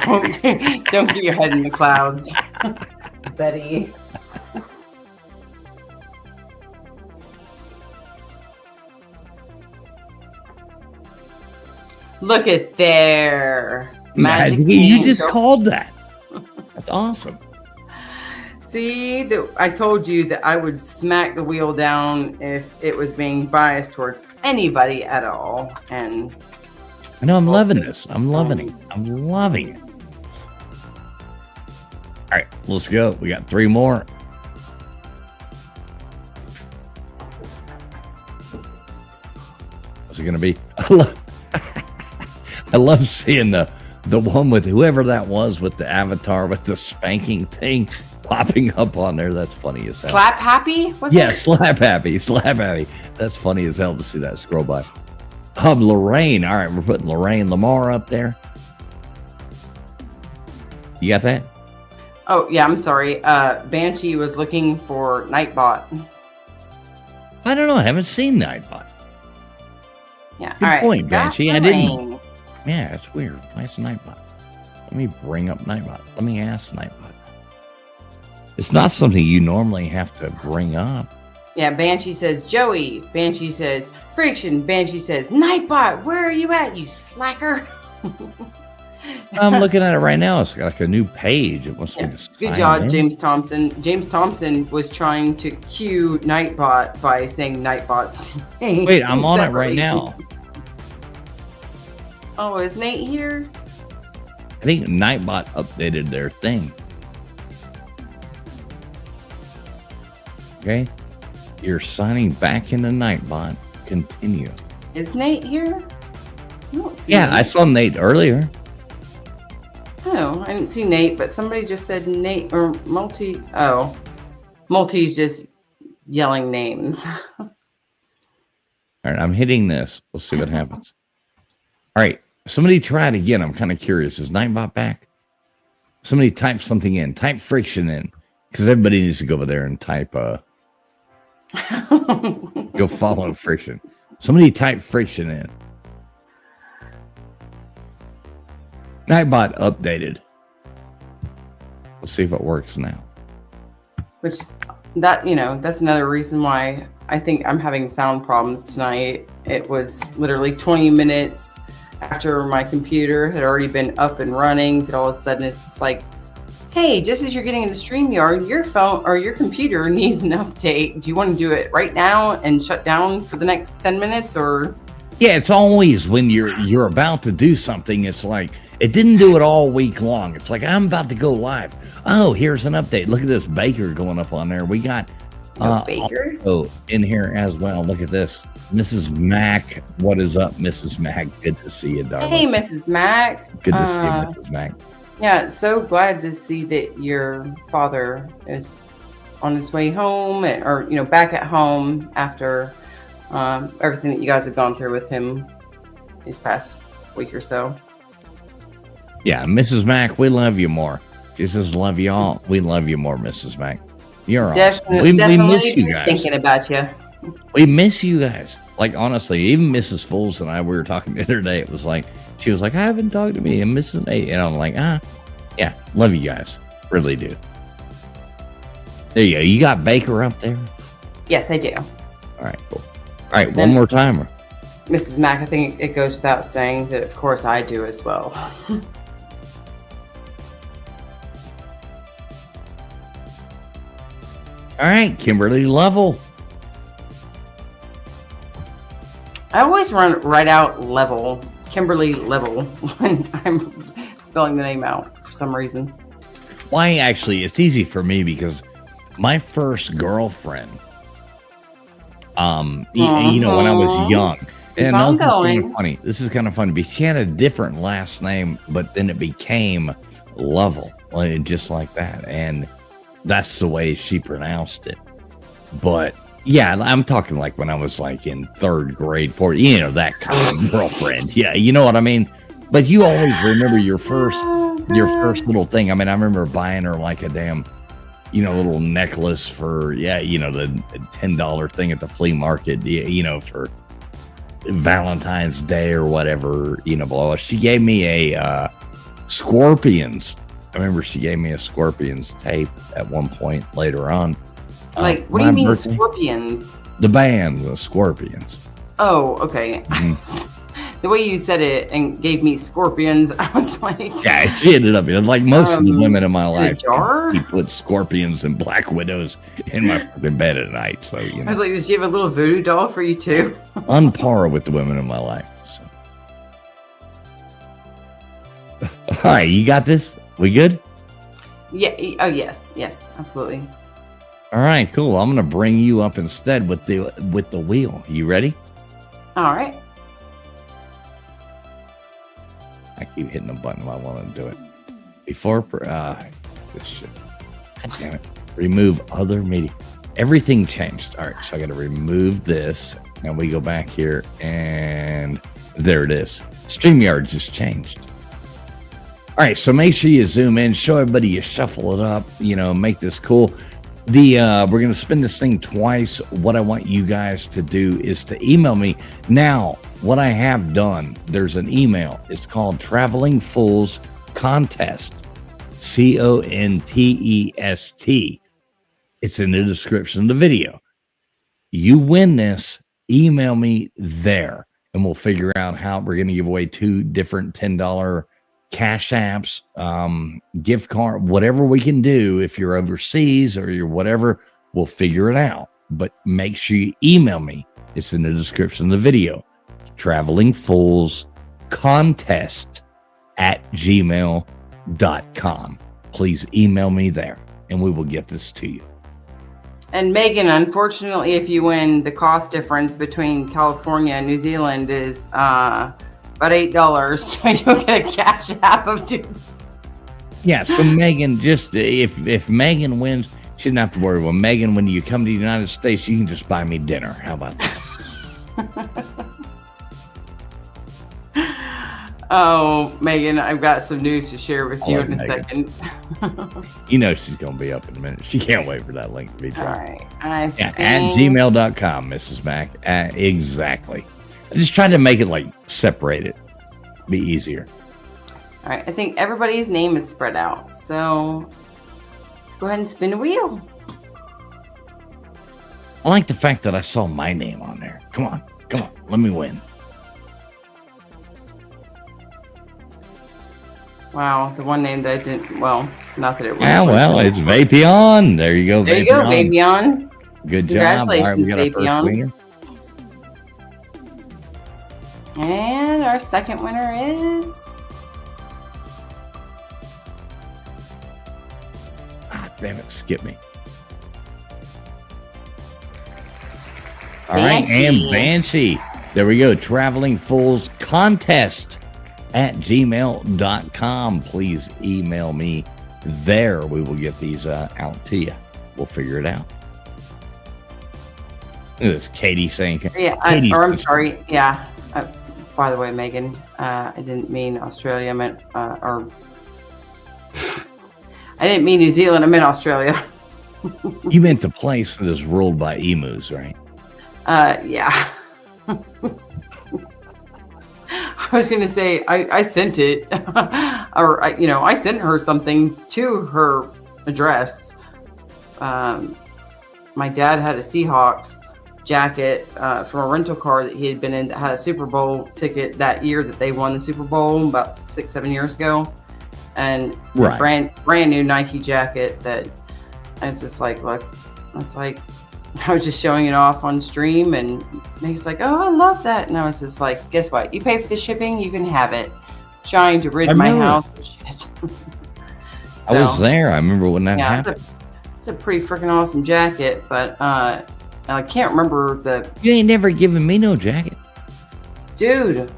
Don't get your head in the clouds. Betty. Look at there. Magic You just Angel. called that. That's awesome. See, I told you that I would smack the wheel down if it was being biased towards anybody at all. And I know I'm loving this. I'm loving it. I'm loving it. All right, let's go. We got 3 more. What's it gonna be? I love seeing the one with whoever that was with the avatar with the spanking thing popping up on there. That's funny as hell. Slap Happy? Was Yeah, it? slap happy. That's funny as hell to see that scroll by. Lorraine. All right, we're putting Lorraine Lamar up there. You got that? Oh, yeah, I'm sorry. Banshee was looking for Nightbot. I don't know. I haven't seen Nightbot. Yeah, Good all right. point, got Banshee. I didn't- Lorraine. Yeah, it's weird. Why is Nightbot? Let me bring up Nightbot. Let me ask Nightbot. It's not something you normally have to bring up. Yeah, Banshee says Joey. Banshee says Friction. Banshee says Nightbot. Where are you at, you slacker? I'm looking at it right now. It's got like a new page. It must be the Good sign job, in. James Thompson. James Thompson was trying to cue Nightbot by saying Nightbot's name. Wait, I'm on it right separately. now. Oh, is Nate here? I think Nightbot updated their thing. Okay. You're signing back into Nightbot. Continue. Is Nate here? I don't see Yeah, I Nate. saw Nate earlier. Oh, I didn't see Nate, but somebody just said Nate or Multi. Oh, Multi's just yelling names. All right, I'm hitting this. We'll see what happens. All right, somebody try it again. I'm kind of curious. Is Nightbot back? Somebody type something in. Type Friction in. Because everybody needs to go over there and type, go follow Friction. Somebody type Friction in. Nightbot updated. Let's see if it works now. Which that's another reason why I think I'm having sound problems tonight. It was literally 20 minutes after my computer had already been up and running that all of a sudden it's just like, hey, just as you're getting into StreamYard, your phone or your computer needs an update. Do you want to do it right now and shut down for the next 10 minutes or? Yeah, it's always when you're about to do something, it's like, it didn't do it all week long. It's like, I'm about to go live. Oh, here's an update. Look at this Baker going up on there. We got Baker? also in here as well. Look at this. Mrs. Mac. What is up, Mrs. Mac? Good to see you, darling. Hey, Mrs. Mac. Good to see you, Mrs. Mac. Yeah, so glad to see that your father is on his way home or back at home after everything that you guys have gone through with him these past week or so. Yeah, Mrs. Mac, we love you more. She says, love y'all. We love you more, Mrs. Mac. You're awesome. We miss you guys. Thinking about you. We miss you guys. Like, honestly, even Mrs. Fools and I, we were talking the other day. It was like, she was like, I haven't talked to me. And Mrs. Nate. And I'm like, yeah, love you guys. Really do. There you go. You got Baker up there? Yes, I do. All right, cool. All right, one more time. Mrs. Mac, I think it goes without saying that, of course, I do as well. All right, Kimberly Level. I always run right out level, Kimberly Level, when I'm spelling the name out for some reason. Why, actually, it's easy for me because my first girlfriend, when I was young, and this is kind of funny. This is kind of funny because she had a different last name, but then it became Level, just like that. And that's the way she pronounced it. But yeah, I'm talking like when I was like in third grade, fourth, that kind of girlfriend. Yeah, you know what I mean? But you always remember your first little thing. I mean, I remember buying her like a damn, little necklace for, the $10 thing at the flea market, for Valentine's Day or whatever, blah. She gave me a Scorpions. I remember she gave me a Scorpions tape at one point later on. What do you mean Scorpions? The band, the Scorpions. Oh, okay. Mm-hmm. The way you said it and gave me Scorpions, I was like... Yeah, she ended up, like most of the women in my life, a jar? She put Scorpions and Black Widows in my fucking bed at night. So, I was like, did she have a little voodoo doll for you too? On par with the women in my life. So. All right, you got this? We good? Yeah. Oh, yes. Yes, absolutely. All right, cool. I'm going to bring you up instead with the wheel. You ready? All right. I keep hitting the button while I want to do it. Before, this shit. God damn it. Remove other media. Everything changed. All right, so I got to remove this. Now we go back here, and there it is. StreamYard just changed. All right, so make sure you zoom in, show everybody you shuffle it up, make this cool. We're going to spin this thing twice. What I want you guys to do is to email me. Now, what I have done, there's an email. It's called Traveling Fools Contest, CONTEST It's in the description of the video. You win this, email me there, and we'll figure out how we're going to give away 2 different $10 cash apps, gift card, whatever we can do. If you're overseas or you're whatever, we'll figure it out. But make sure you email me. It's in the description of the video. Traveling Fools Contest at gmail.com. Please email me there and we will get this to you. And Megan, unfortunately, if you win, the cost difference between California and New Zealand is about $8. So you'll get a cash app of 2. Yeah, so Megan, just if Megan wins, she doesn't have to worry. Well, Megan, when you come to the United States, you can just buy me dinner. How about that? Oh, Megan, I've got some news to share with you in a Megan. second. You know she's going to be up in a minute. She can't wait for that link to be All dropped. right. Yeah, at gmail.com, Mrs. Mac. Exactly. I just tried to make it like separated. Be easier. All right. I think everybody's name is spread out. So let's go ahead and spin the wheel. I like the fact that I saw my name on there. Come on. Let me win. Wow. The one name that I didn't, well, not that it was. Yeah, well, it's Vapion. There you go, There you go, Vapion. Good job. All right, we got our first Vapion. winner. And our second winner is Damn it, skip me. All right, and Banshee. There we go. Traveling Fools Contest at gmail.com. Please email me there. We will get these out to you. We'll figure it out. Look at this, Katie saying. yeah. I'm sorry. Yeah. By the way, Megan, I didn't mean Australia. I meant or I didn't mean New Zealand. I meant Australia. You meant the place that is ruled by emus, right? Yeah. I was going to say, I sent it, or, I sent her something to her address. My dad had a Seahawks jacket from a rental car that he had been in that had a Super Bowl ticket that year that they won the Super Bowl about 6-7 years ago. And Right. brand new Nike jacket that I was just like, look, it's like, I was just showing it off on stream, and Meg's like, oh, I love that. And I was just like, guess what? You pay for the shipping, you can have it. Trying to rid my house of shit. I was there. I remember when that happened. It's a pretty freaking awesome jacket, but I can't remember the... You ain't never given me no jacket. Dude,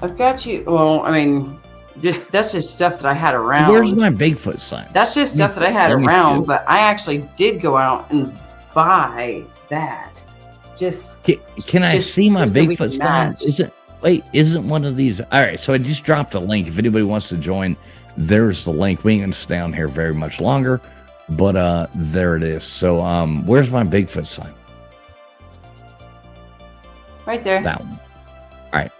I've got you... Well, I mean, that's just stuff that I had around. Where's my Bigfoot sign? That's just stuff that I had around, but I actually did go out and buy that. Can I see my just so we Bigfoot can sign? match. Isn't one of these? All right, so I just dropped a link. If anybody wants to join, there's the link. We ain't gonna stay on here very much longer, but there it is. So where's my Bigfoot sign? Right there. That one. All right,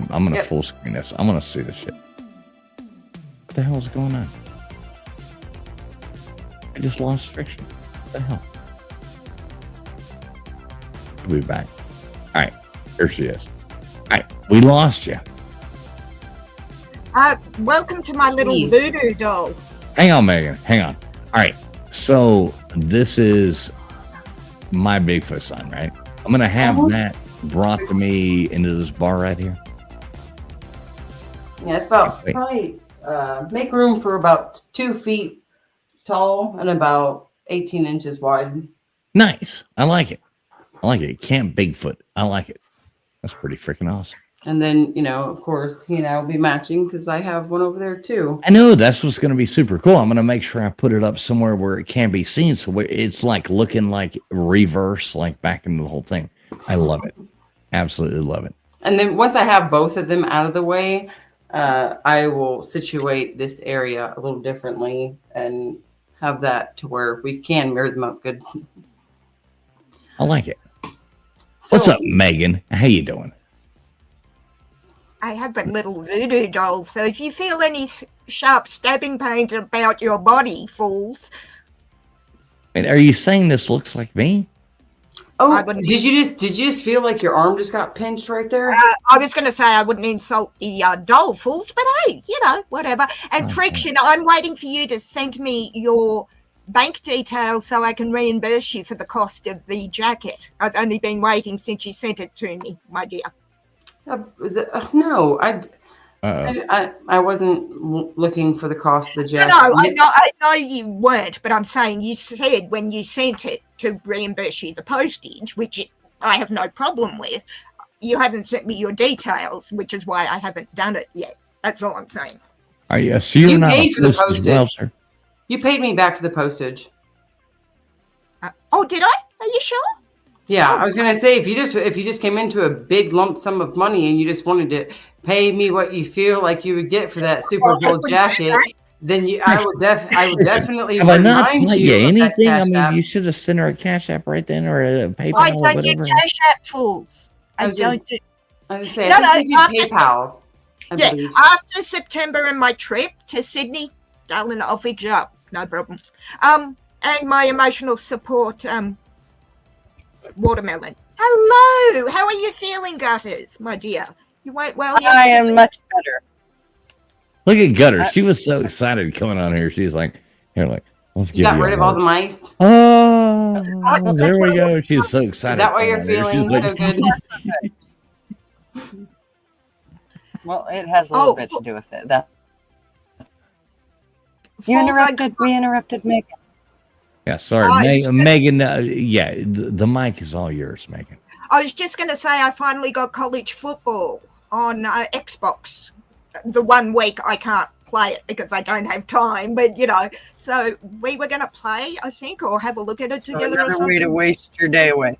I'm gonna full screen this. I'm gonna see this shit. What the hell is going on? I just lost friction. What the hell? We'll be back. All right, here she is. All right, we lost you. Welcome to my little voodoo doll. Hang on, Megan. Hang on. All right, so this is my Bigfoot sign, right? I'm gonna have that brought to me into this bar right here. Yeah, it's about probably make room for about 2 feet tall and about 18 inches wide. Nice. I like it. Camp Bigfoot. I like it. That's pretty freaking awesome. And then, of course, he and I will be matching because I have one over there too. I know that's what's going to be super cool. I'm going to make sure I put it up somewhere where it can be seen. So it's like looking like reverse, like back into the whole thing. I love it. Absolutely love it. And then once I have both of them out of the way, I will situate this area a little differently and have that to where we can mirror them up good. I like it. So, What's up, Megan? How you doing? I have a little voodoo doll, so if you feel any sharp stabbing pains about your body, fools, And are you saying this looks like me? Oh, I wouldn't- did you just feel like your arm just got pinched right there? I was going to say I wouldn't insult the dolphins, but hey, whatever. And Okay. Friction, I'm waiting for you to send me your bank details so I can reimburse you for the cost of the jacket. I've only been waiting since you sent it to me, my dear. No, Uh-oh. I wasn't looking for the cost of the jacket. No, I know you weren't, but I'm saying you said when you sent it to reimburse you the postage, which I have no problem with, you haven't sent me your details, which is why I haven't done it yet. That's all I'm saying. Are you? So you're You not paid a for the host as postage. well, sir? You paid me back for the postage. Oh, did I? Are you sure? Yeah, Oh, I was gonna say if you just came into a big lump sum of money and you just wanted to pay me what you feel like you would get for that Super Bowl jacket, then I would definitely Have I not remind taught you you of that anything? I Cash mean, App. you should have sent her a Cash App right then, or a PayPal, I or don't get whatever. Cash App fools. I I was don't just- do. I was gonna say, No, I think you after did PayPal. I Yeah, believe. after September and my trip to Sydney, darling, I'll fix you up. No problem. And my emotional support, watermelon. Hello, how are you feeling, Gutters, my dear? You went well I yesterday? am much better. Look at Gutter. She was so excited coming on here. She's like, here, like, let's You give got you rid a of all hug. the mice. Oh, there we go. She's so excited. Is that why coming you're on here. feeling She's so like- good? Well, it has a little bit to do with it. That you interrupted. We interrupted Megan. Yeah, sorry, Megan. Yeah, the mic is all yours, Megan. I was just going to say I finally got college football on Xbox. The 1 week I can't play it because I don't have time, but so we were going to play, I think, or have a look at it So together or another way to something. waste your day away.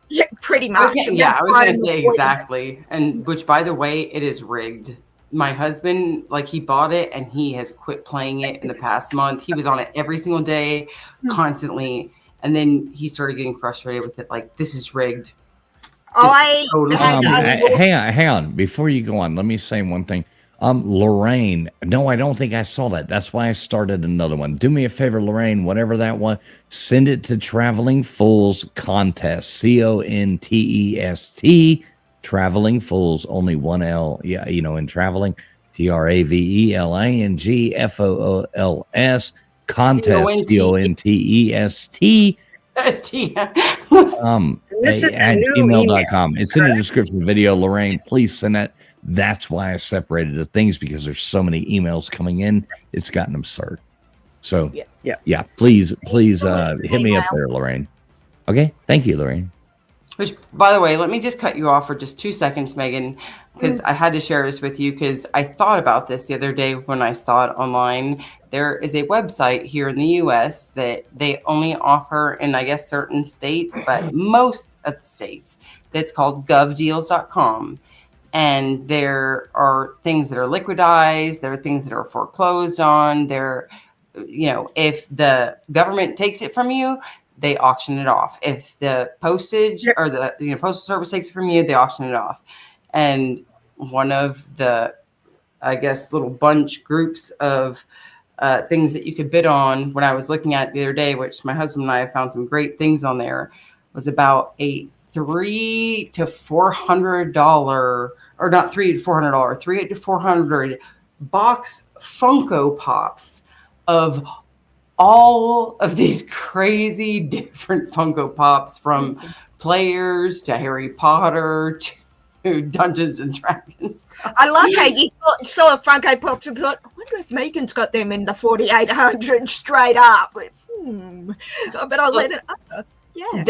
Yeah, pretty I was much. gonna, I was going to say exactly. And which, by the way, it is rigged. My husband, he bought it and he has quit playing it in the past month. He was on it every single day, constantly. And then he started getting frustrated with it. Like, this is rigged. Hang on. Before you go on, let me say one thing. Lorraine, no, I don't think I saw that. That's why I started another one. Do me a favor, Lorraine, whatever that was, send it to Traveling Fools Contest, CONTEST, Traveling Fools, only one L, yeah, in traveling, TRAVELING FOOLS, contest, CONTEST, This is at a new gmail.com. It's in the description of the video, Lorraine. Please send that. That's why I separated the things, because there's so many emails coming in. It's gotten absurd. So yeah, please hit me up there, Lorraine. Okay, thank you, Lorraine. Which, by the way, let me just cut you off for just 2 seconds, Megan, because I had to share this with you because I thought about this the other day when I saw it online. There is a website here in the U.S. that they only offer in, I guess, certain states, but most of the states, that's called govdeals.com. And there are things that are liquidized. There are things that are foreclosed on. If the government takes it from you, they auction it off. If the postage or the postal service takes it from you, they auction it off. And one of the, I guess, little bunch groups of things that you could bid on when I was looking at it the other day, which my husband and I have found some great things on there, was about a $300 to $400, or not $300 to $400, $300 to $400 box Funko Pops of all of these crazy different Funko Pops, from players to Harry Potter to Dungeons and Dragons. I love how you saw Funko Pops and thought, I wonder if Megan's got them in the 4800 straight up. But I'll let it up. Yeah.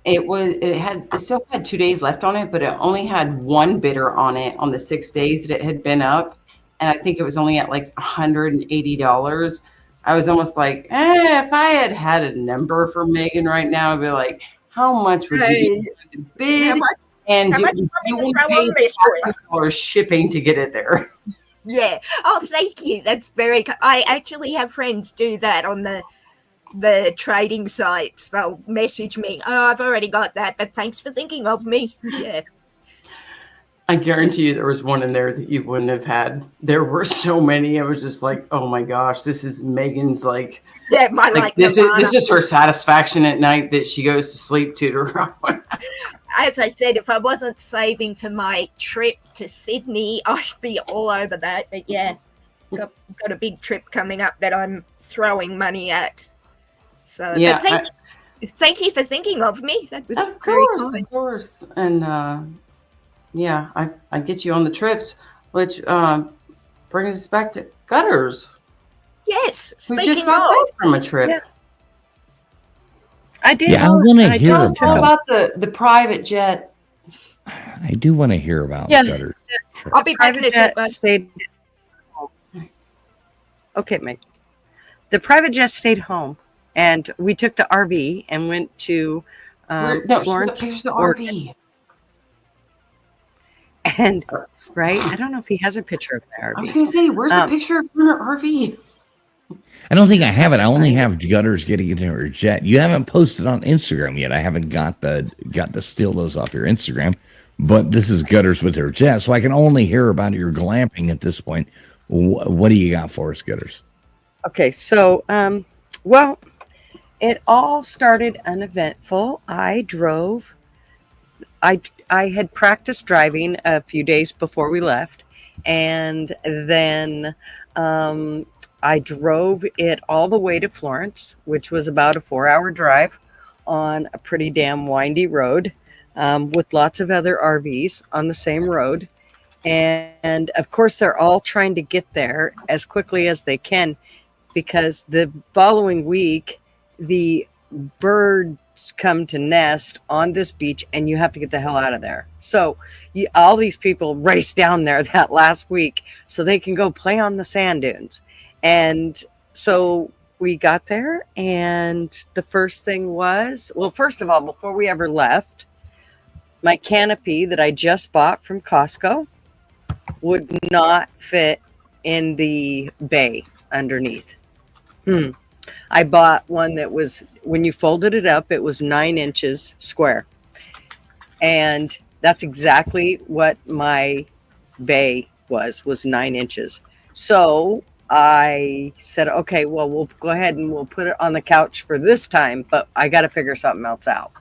It still had 2 days left on it, but it only had one bidder on it on the 6 days that it had been up. And I think it was only at like $180. I was almost like, if I had a number for Megan right now, I'd be like, how much would you be to bid? And do you want to pay $5 shipping to get it there? Yeah. Oh, thank you. That's very. I actually have friends do that on the trading sites. They'll message me. Oh, I've already got that, but thanks for thinking of me. Yeah. I guarantee you there was one in there that you wouldn't have had. There were so many. I was just like, oh my gosh, this is Megan's like this is her satisfaction at night that she goes to sleep to. As I said, if I wasn't saving for my trip to Sydney, I'd be all over that. But yeah, got a big trip coming up that I'm throwing money at. So yeah, thank you for thinking of me. That was of course. And yeah, I get you on the trips, which brings us back to Gutters. Yes, We just got back from a trip. Yeah. I did. Yeah, I want to hear Tell us all about the private jet. I do want to hear about Yeah. Gutters. Sure. I'll be back in a Private sec. jet stayed. Okay, Meg. The private jet stayed home, and we took the RV and went to Florence. Pictures of the Oregon. RV. And right, I don't know if he has a picture of the I was RV. gonna say, where's the picture of her RV? I don't think I have it. I only have Gutters getting into her jet. You haven't posted on Instagram yet. I haven't got to steal those off your Instagram. But this is Gutters with her jet, so I can only hear about your glamping at this point. What do you got for us, Gutters? Okay, so well, it all started uneventful. I drove. I had practiced driving a few days before we left, and then I drove it all the way to Florence, which was about a 4-hour drive on a pretty damn windy road with lots of other RVs on the same road. And of course, they're all trying to get there as quickly as they can because the following week, the birds come to nest on this beach and you have to get the hell out of there. So all these people race down there that last week so they can go play on the sand dunes. And so we got there, and the first thing was, well, first of all, before we ever left, my canopy that I just bought from Costco would not fit in the bay underneath. I bought one that was, when you folded it up, it was 9 inches square. And that's exactly what my bay was 9 inches. So I said, okay, well, we'll go ahead and we'll put it on the couch for this time, but I got to figure something else out.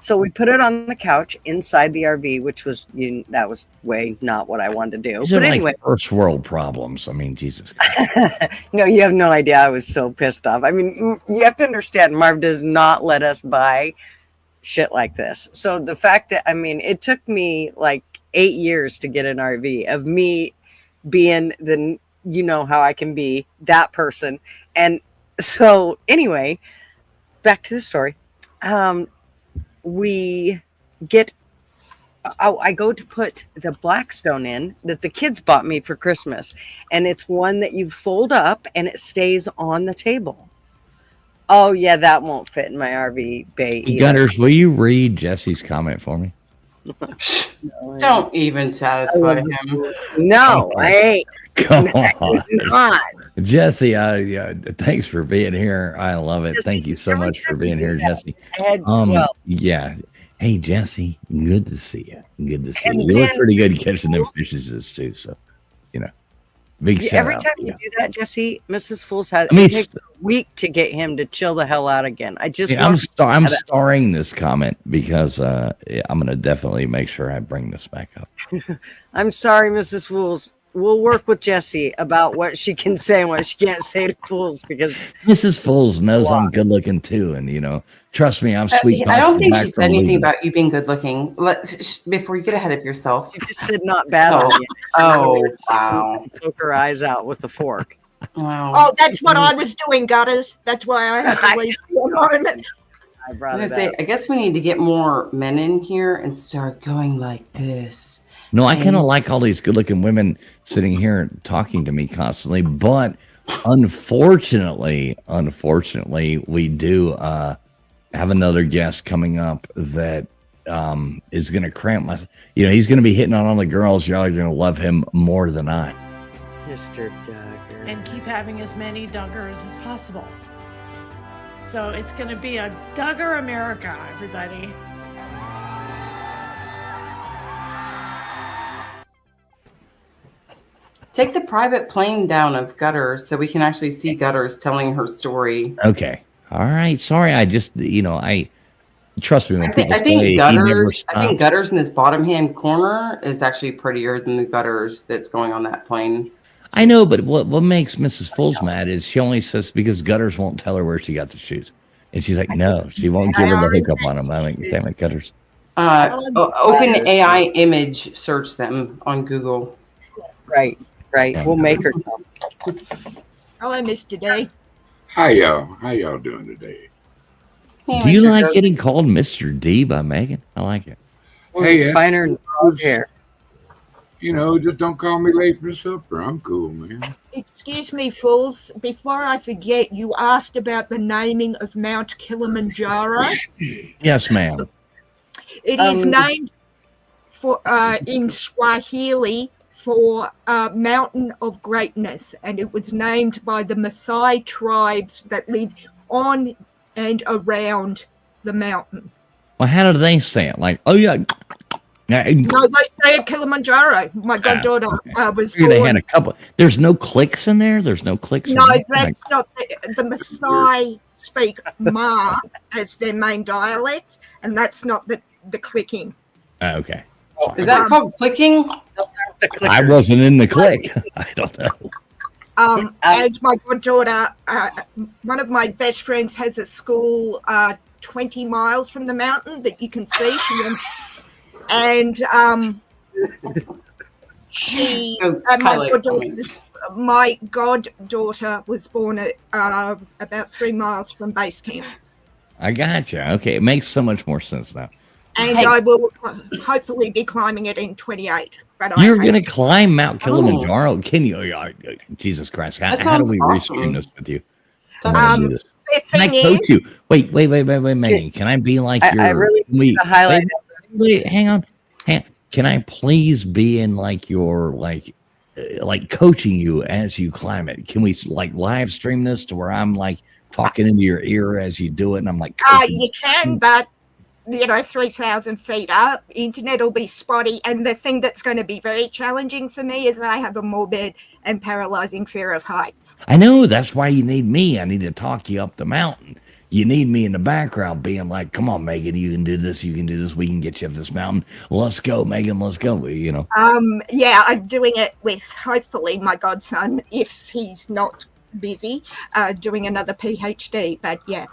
So we put it on the couch inside the RV, which was, that was way not what I wanted to do. These But are like anyway, first world problems. I mean, Jesus. no, you have no idea. I was so pissed off. I mean, you have to understand, Marv does not let us buy shit like this. So the fact that, I mean, it took me like 8 years to get an RV of me being the, you know how I can be that person. And so anyway, back to the story. We get, I go to put the Blackstone in that the kids bought me for Christmas. And it's one that you fold up and it stays on the table. Oh yeah, that won't fit in my RV bay either. Gutters, will you read Jesse's comment for me? Don't even satisfy him. No, I ain't. Come on. Not. Jesse, yeah, thanks for being here. I love it. Jesse, Thank you so every much for time being you here, do that, Jesse. Head swell. Yeah. Hey, Jesse, good to see you. Good to see And you. You look then pretty good Mrs. catching them Fools- fishes too. So, big shout Every out. time you do that, Jesse, Mrs. Fools has I mean, it takes a week to get him to chill the hell out again. I just I'm want starring this comment because I'm going to definitely make sure I bring this back up. I'm sorry, Mrs. Fools. We'll work with Jessie about what she can say and what she can't say to Fools because Mrs. Fools knows I'm good looking too, and trust me, I'm sweet. I don't think back she from said anything leaving. about you being good looking. Before you get ahead of yourself. she just said not bad on you. Oh, wow. Poke her eyes out with a fork. Wow. Oh, that's what I was doing, Gutters. That's why I had to leave for a moment. I I brought was it gonna say, up. I guess we need to get more men in here and start going like this. No, I kind of like all these good-looking women sitting here and talking to me constantly, but unfortunately, we do have another guest coming up that is going to cramp my. He's going to be hitting on all the girls. Y'all are going to love him more than I. Mr. Duggar. And keep having as many Duggars as possible. So it's going to be a Duggar America, everybody. Take the private plane down of Gutters so we can actually see Gutters telling her story. Okay. All right. Sorry. I just, I trust me when people I say think he never Gutters. I think stops. Gutters in this bottom hand corner is actually prettier than the Gutters that's going on that plane. I know, but what makes Mrs. Fools mad is she only says because Gutters won't tell her where she got the shoes. And she's like, no, she won't give her the hookup on them. I mean, damn it, Gutters. Open AI image search them on Google. Right. Yeah. We'll make her some. Hello, Mr. D. How y'all doing today? Do you like getting called Mr. D by Megan? I like it. Hey, Finer than dog hair. You know, just don't call me late for supper. I'm cool, man. Excuse me, fools. Before I forget, you asked about the naming of Mount Kilimanjaro. Yes, ma'am. It is named for in Swahili for Mountain of Greatness, and it was named by the Maasai tribes that live on and around the mountain. Well, how do they say it? Like, oh, yeah. No, they say it Kilimanjaro. My goddaughter was They born. had a couple. There's no clicks in there. There's no clicks. No, in there? that's not the Maasai speak Ma as their main dialect, and that's not the clicking. Okay. Is that called clicking? Those aren't the clickers. I wasn't in the click. I don't know. And my goddaughter, one of my best friends has a school 20 miles from the mountain that you can see. And she, my goddaughter was born at about 3 miles from base camp. I gotcha. Okay, it makes so much more sense now. And I will hopefully be climbing it in 28. But You're going to climb Mount Kilimanjaro? Can you? Jesus Christ. How do we restream this with you? How do we do this? Can I coach you? Wait, Megan. Can I be like your... I really need to highlight wait, hang on. Can I please be in like your, like coaching you as you climb it? Can we like live stream this to where I'm like talking into your ear as you do it? And I'm like... you can, but... 3,000 feet up, internet will be spotty. And the thing that's going to be very challenging for me is I have a morbid and paralyzing fear of heights. I know. That's why you need me. I need to talk you up the mountain. You need me in the background being like, come on, Megan, you can do this. You can do this. We can get you up this mountain. Let's go, Megan. Let's go. Yeah, I'm doing it with hopefully my godson, if he's not busy, doing another PhD. But yeah.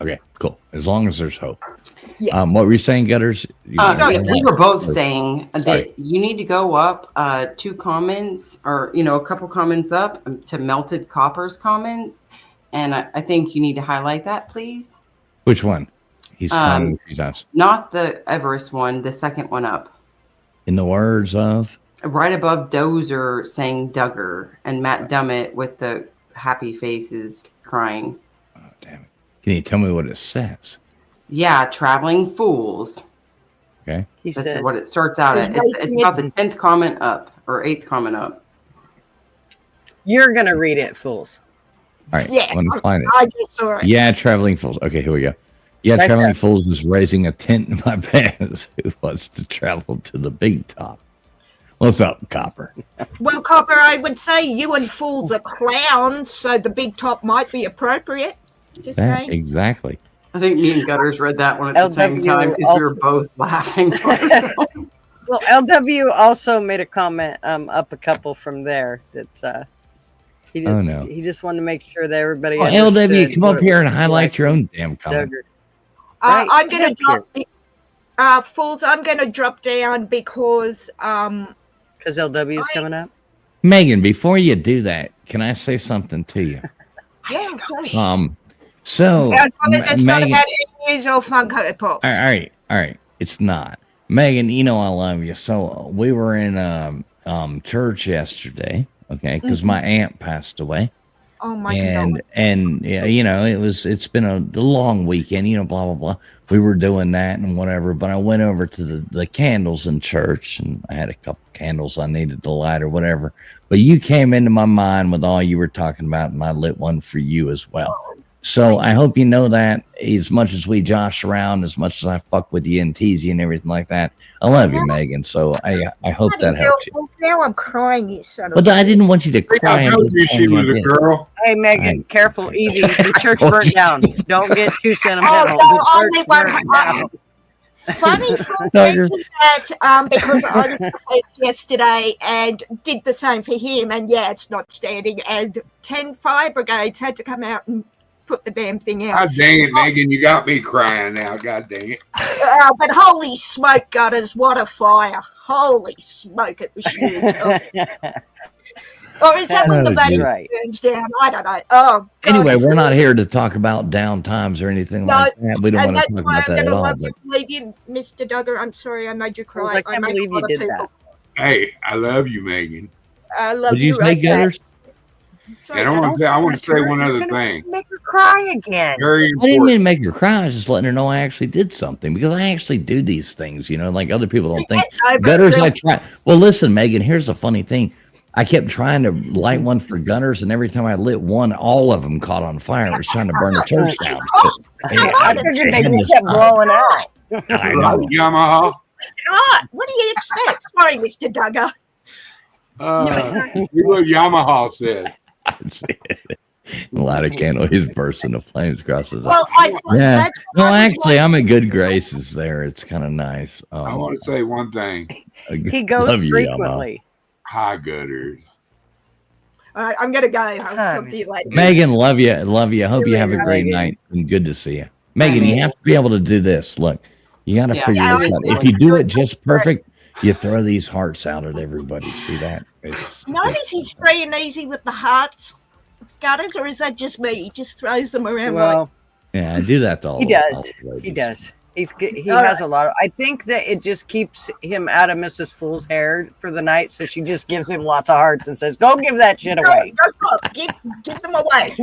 Okay, cool. As long as there's hope. Yeah. What were you saying, Gutters? We were both saying that you need to go up 2 comments or, a couple comments up to Melted Copper's comment. And I think you need to highlight that, please. Which one? He's commented a few times. Not the Everest one, the second one up. In the words of? Right above Dozer saying Duggar and Matt Dummett with the happy faces crying. Oh, damn it. Can you tell me what it says? Yeah, Traveling Fools. Okay. That's what it starts out at. It's about the 10th comment up or 8th comment up. You're going to read it, fools. All right. Yeah, Let me find it. I just saw it. Yeah, Traveling Fools. Okay, here we go. Yeah, Right Traveling there. Fools is raising a tent in my pants who wants to travel to the big top. What's up, Copper? Well, Copper, I would say you and fools are clowns, so the big top might be appropriate. Just saying. Exactly. I think me and Gutters read that one at the same time because we were both laughing. To ourselves. Well, LW also made a comment up a couple from there that he just wanted to make sure that everybody understood. LW, come up here and highlight like your own damn comment. Right. I'm going to Thank drop fools. I'm going to drop down because Because LW is coming up. Megan, before you do that, can I say something to you? yeah. Okay. So As long as it's not Megan, about emus or Funko Pops. all right. It's not. Megan, I love you. So we were in church yesterday, okay, because my aunt passed away. Oh my and God. and yeah, it's been a long weekend, blah blah blah. We were doing that and whatever, but I went over to the candles in church and I had a couple candles I needed to light or whatever. But you came into my mind with all you were talking about, and I lit one for you as well. So I hope you know that as much as we josh around, as much as I fuck with you and tease you and everything like that, I love you, Megan. So I hope that helps you. Now I'm crying, you son of But I didn't want you to cry. I I told just you she told you I was a did. girl. Hey, Megan, Right. careful, easy. The church burnt down. Don't get too sentimental. Oh, The only church one- burnt down. Funny thing Duggar. is that because I was ahead yesterday and did the same for him, and yeah, it's not standing. And 10 fire brigades had to come out and put the damn thing out. God dang it, Megan, you got me crying now. God dang it. But holy smoke, gutters! What a fire! Holy smoke, it was huge. Or is that when the That's body right. burns down? I don't know. Oh, God. Anyway, we're not here to talk about down times or anything No, like that. We don't And want to that's talk why about I'm that at going to all. love But you, leave you, Mr. Duggar. I'm sorry I made you cry. I can't made believe a lot you of did people. that. Hey, I love you, Megan. I love did you say right back. gutters? Sorry, And I want gutters. to say one You're other gonna thing. Make her cry again. Very I didn't mean important. to make her cry. I was just letting her know I actually did something because I actually do these things, like other people don't think. It's over. Gutters, I try. Well, listen, Megan, here's the funny thing. I kept trying to light one for gutters, and every time I lit one, all of them caught on fire. It was trying to burn the church down. I figured they just kept blowing out. I Right, know. Yamaha. God, what do you expect? Sorry, Mr. Duggar. See what Yamaha said. Light a candle, his burst into flames crosses. Well, I Yeah. that's No, what I was actually, I'm in good graces there. It's kind of nice. I want to say one thing. He goes Love you, frequently. Hi, gutters. All right, I'm gonna go. I'll Hi, talk to you later. Megan, love you. Love you. Hope See you you have a later, great Megan. night and good to see you. Megan, you Megan. have to be able to do this. Look, you got to Yeah. figure Yeah, this I out. was If you do it just perfect, you throw these hearts out at everybody. See that? Notice he's free and easy with the hearts, gutters, or is that just me? He just throws them around like. Well, Yeah, I do that to all. he all does. the ladies. He does. He All has a lot of. I think that it just keeps him out of Mrs. Fool's hair for the night, so she just gives him lots of hearts and says, "Go give that shit away." Go, give them away.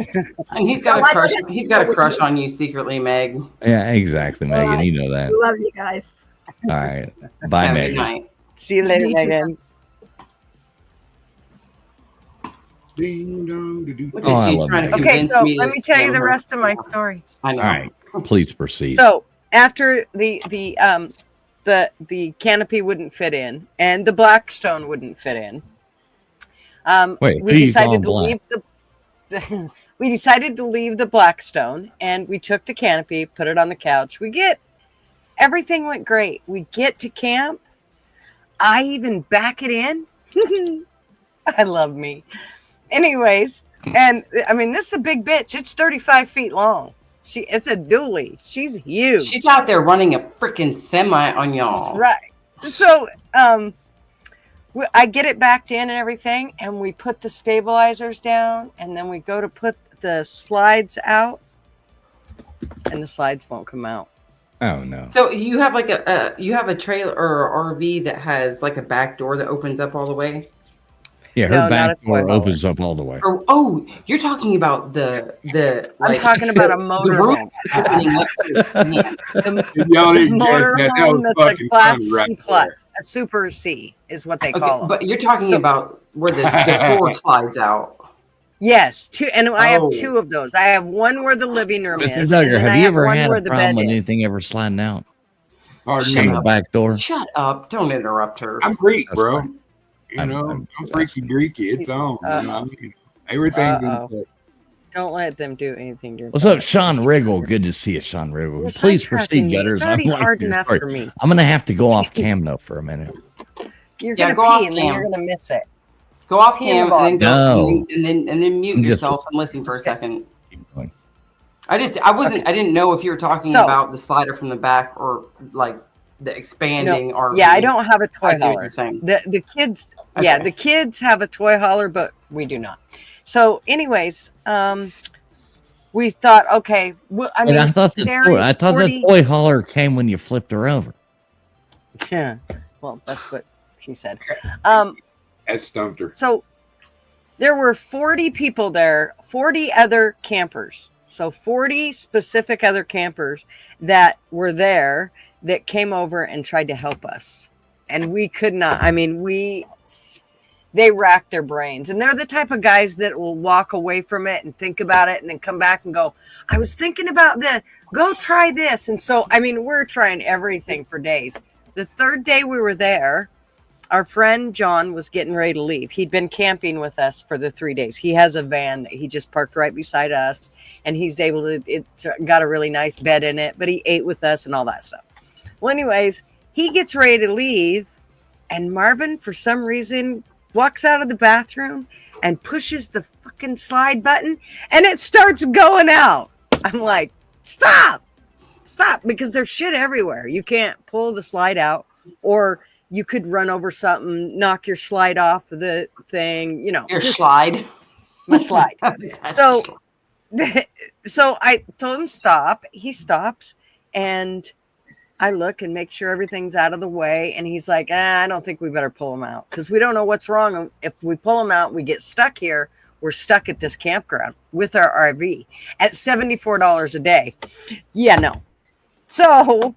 And he's got a crush. He's got a crush on you secretly, Meg. Yeah, exactly, Megan. right. You know that. Love you guys. All right. Bye, Have a good Megan. night. See you later, You too. Megan. Ding dong, da-doo. Look Oh, at I you love trying to Megan. Okay, convince so me. let to me tell you stand the her. rest of my story. I know. All right. Please proceed. So after the canopy wouldn't fit in and the Blackstone wouldn't fit in, Wait, who we you decided calling to leave we decided to leave the Blackstone, and we took the canopy, put it on the couch. Everything went great. We get to camp. I even back it in. I love me. Anyways, and I mean, this is a big bitch. It's 35 feet long. It's a dually. She's huge. She's out there running a freaking semi on y'all. Right. So, I get it backed in and everything, and we put the stabilizers down, and then we go to put the slides out, and the slides won't come out. Oh no. So you have like you have a trailer or RV that has like a back door that opens up all the way. Yeah, her No, not back a toy door hauler. opens up all the way. Or oh, you're talking about the I'm like, talking about a the motorhome. roof opening up. Yeah. Y'all The didn't get that. That was motorhome that's a fucking class funny C right plus, a super C is what they Okay, call them. but you're talking So- about where the floor slides out. Yes, and I have Oh. two of those. I have one where the living room Mr. is, and Duggar, then I have you have ever one had where a the problem bed with is. anything ever sliding out Pardon Shut me. from the up. back door? Shut up! Don't interrupt her. I'm Greek, That's bro. fine. You I'm- know, I'm I'm freaky Greeky. It's on. You know, I mean, everything's Uh-oh. in Don't let them do anything to your What's up, Sean Riggle? Good to see you, Sean Riggle. You're Please sidetracking proceed, me. gutters. It's already like hard your enough story. for me. I'm gonna have to go off cam though for a minute. You're Yeah, gonna go off pee, and then cam. you're gonna miss it. Go off Pee in the cam and then bottle. go, No. and then mute I'm just- yourself and listen for a second. Keep going. I didn't know if you were talking So- about the slider from the back or like the expanding RV. Yeah, I don't have a toy I see what hauler. you're saying. The kids, yeah, Okay. the kids have a toy hauler, but we do not. So, anyways, we thought, okay, well, I And mean, I thought Darius, 40 the toy hauler came when you flipped her over. Yeah, well, that's what she said. that stumped her. So there were 40 people there, 40 other campers. So 40 specific other campers that were there that came over and tried to help us. And we could not, I mean, they rack their brains. And they're the type of guys that will walk away from it and think about it and then come back and go, I was thinking about that. Go try this. And so, I mean, we're trying everything for days. The third day we were there, our friend John was getting ready to leave. He'd been camping with us for the 3 days. He has a van that he just parked right beside us, and he's able to, it's got a really nice bed in it, but he ate with us and all that stuff. Well, anyways, he gets ready to leave, and Marvin, for some reason, walks out of the bathroom and pushes the fucking slide button, and it starts going out. I'm like, stop, because there's shit everywhere. You can't pull the slide out, or you could run over something, knock your slide off the thing, you know. Your slide. My slide. So I told him stop. He stops, and I look and make sure everything's out of the way. And he's like, I don't think we better pull him out because we don't know what's wrong. If we pull him out, we get stuck here. We're stuck at this campground with our RV at $74 a day. Yeah, no. So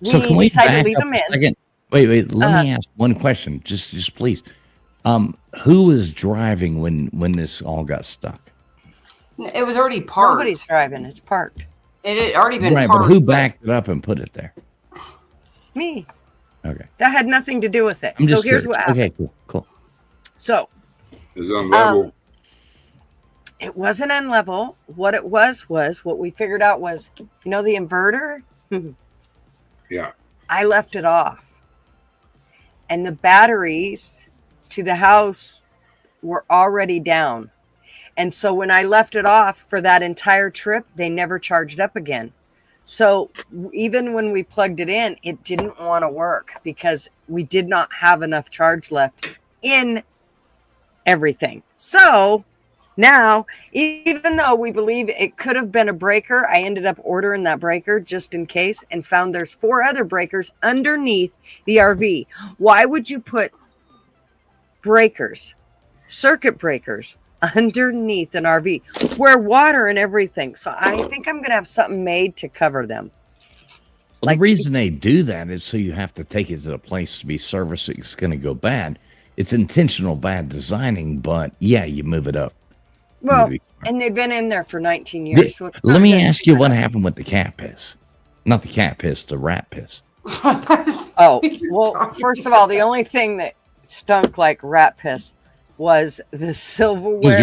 can we decided to leave back him up in. a second? Wait. Let me ask one question, just please. Who was driving when this all got stuck? It was already parked. Nobody's driving. It's parked. It had already been Right, parked. but who backed it up and put it there? Me. Okay. That had nothing to do with it. I'm So just here's curious. what happened. Okay, cool. So It's on level. it wasn't on level. What it was what we figured out was, you know, the inverter? Yeah. I left it off. And the batteries to the house were already down. And so when I left it off for that entire trip, they never charged up again. So even when we plugged it in, it didn't want to work because we did not have enough charge left in everything. So now, even though we believe it could have been a breaker, I ended up ordering that breaker just in case and found there's 4 other breakers underneath the RV. Why would you put breakers, circuit breakers, underneath an RV where water and everything? So I think I'm going to have something made to cover them. Well, the reason they do that is so you have to take it to a place to be serviced. It's going to go bad. It's intentional bad designing, but yeah, you move it up. Well, and they've been in there for 19 years. So it's Let not me gonna ask be you bad. what happened with the cat piss. Not the cat piss, the rat piss. Oh, well, first of all, the only thing that stunk like rat piss was the silverware.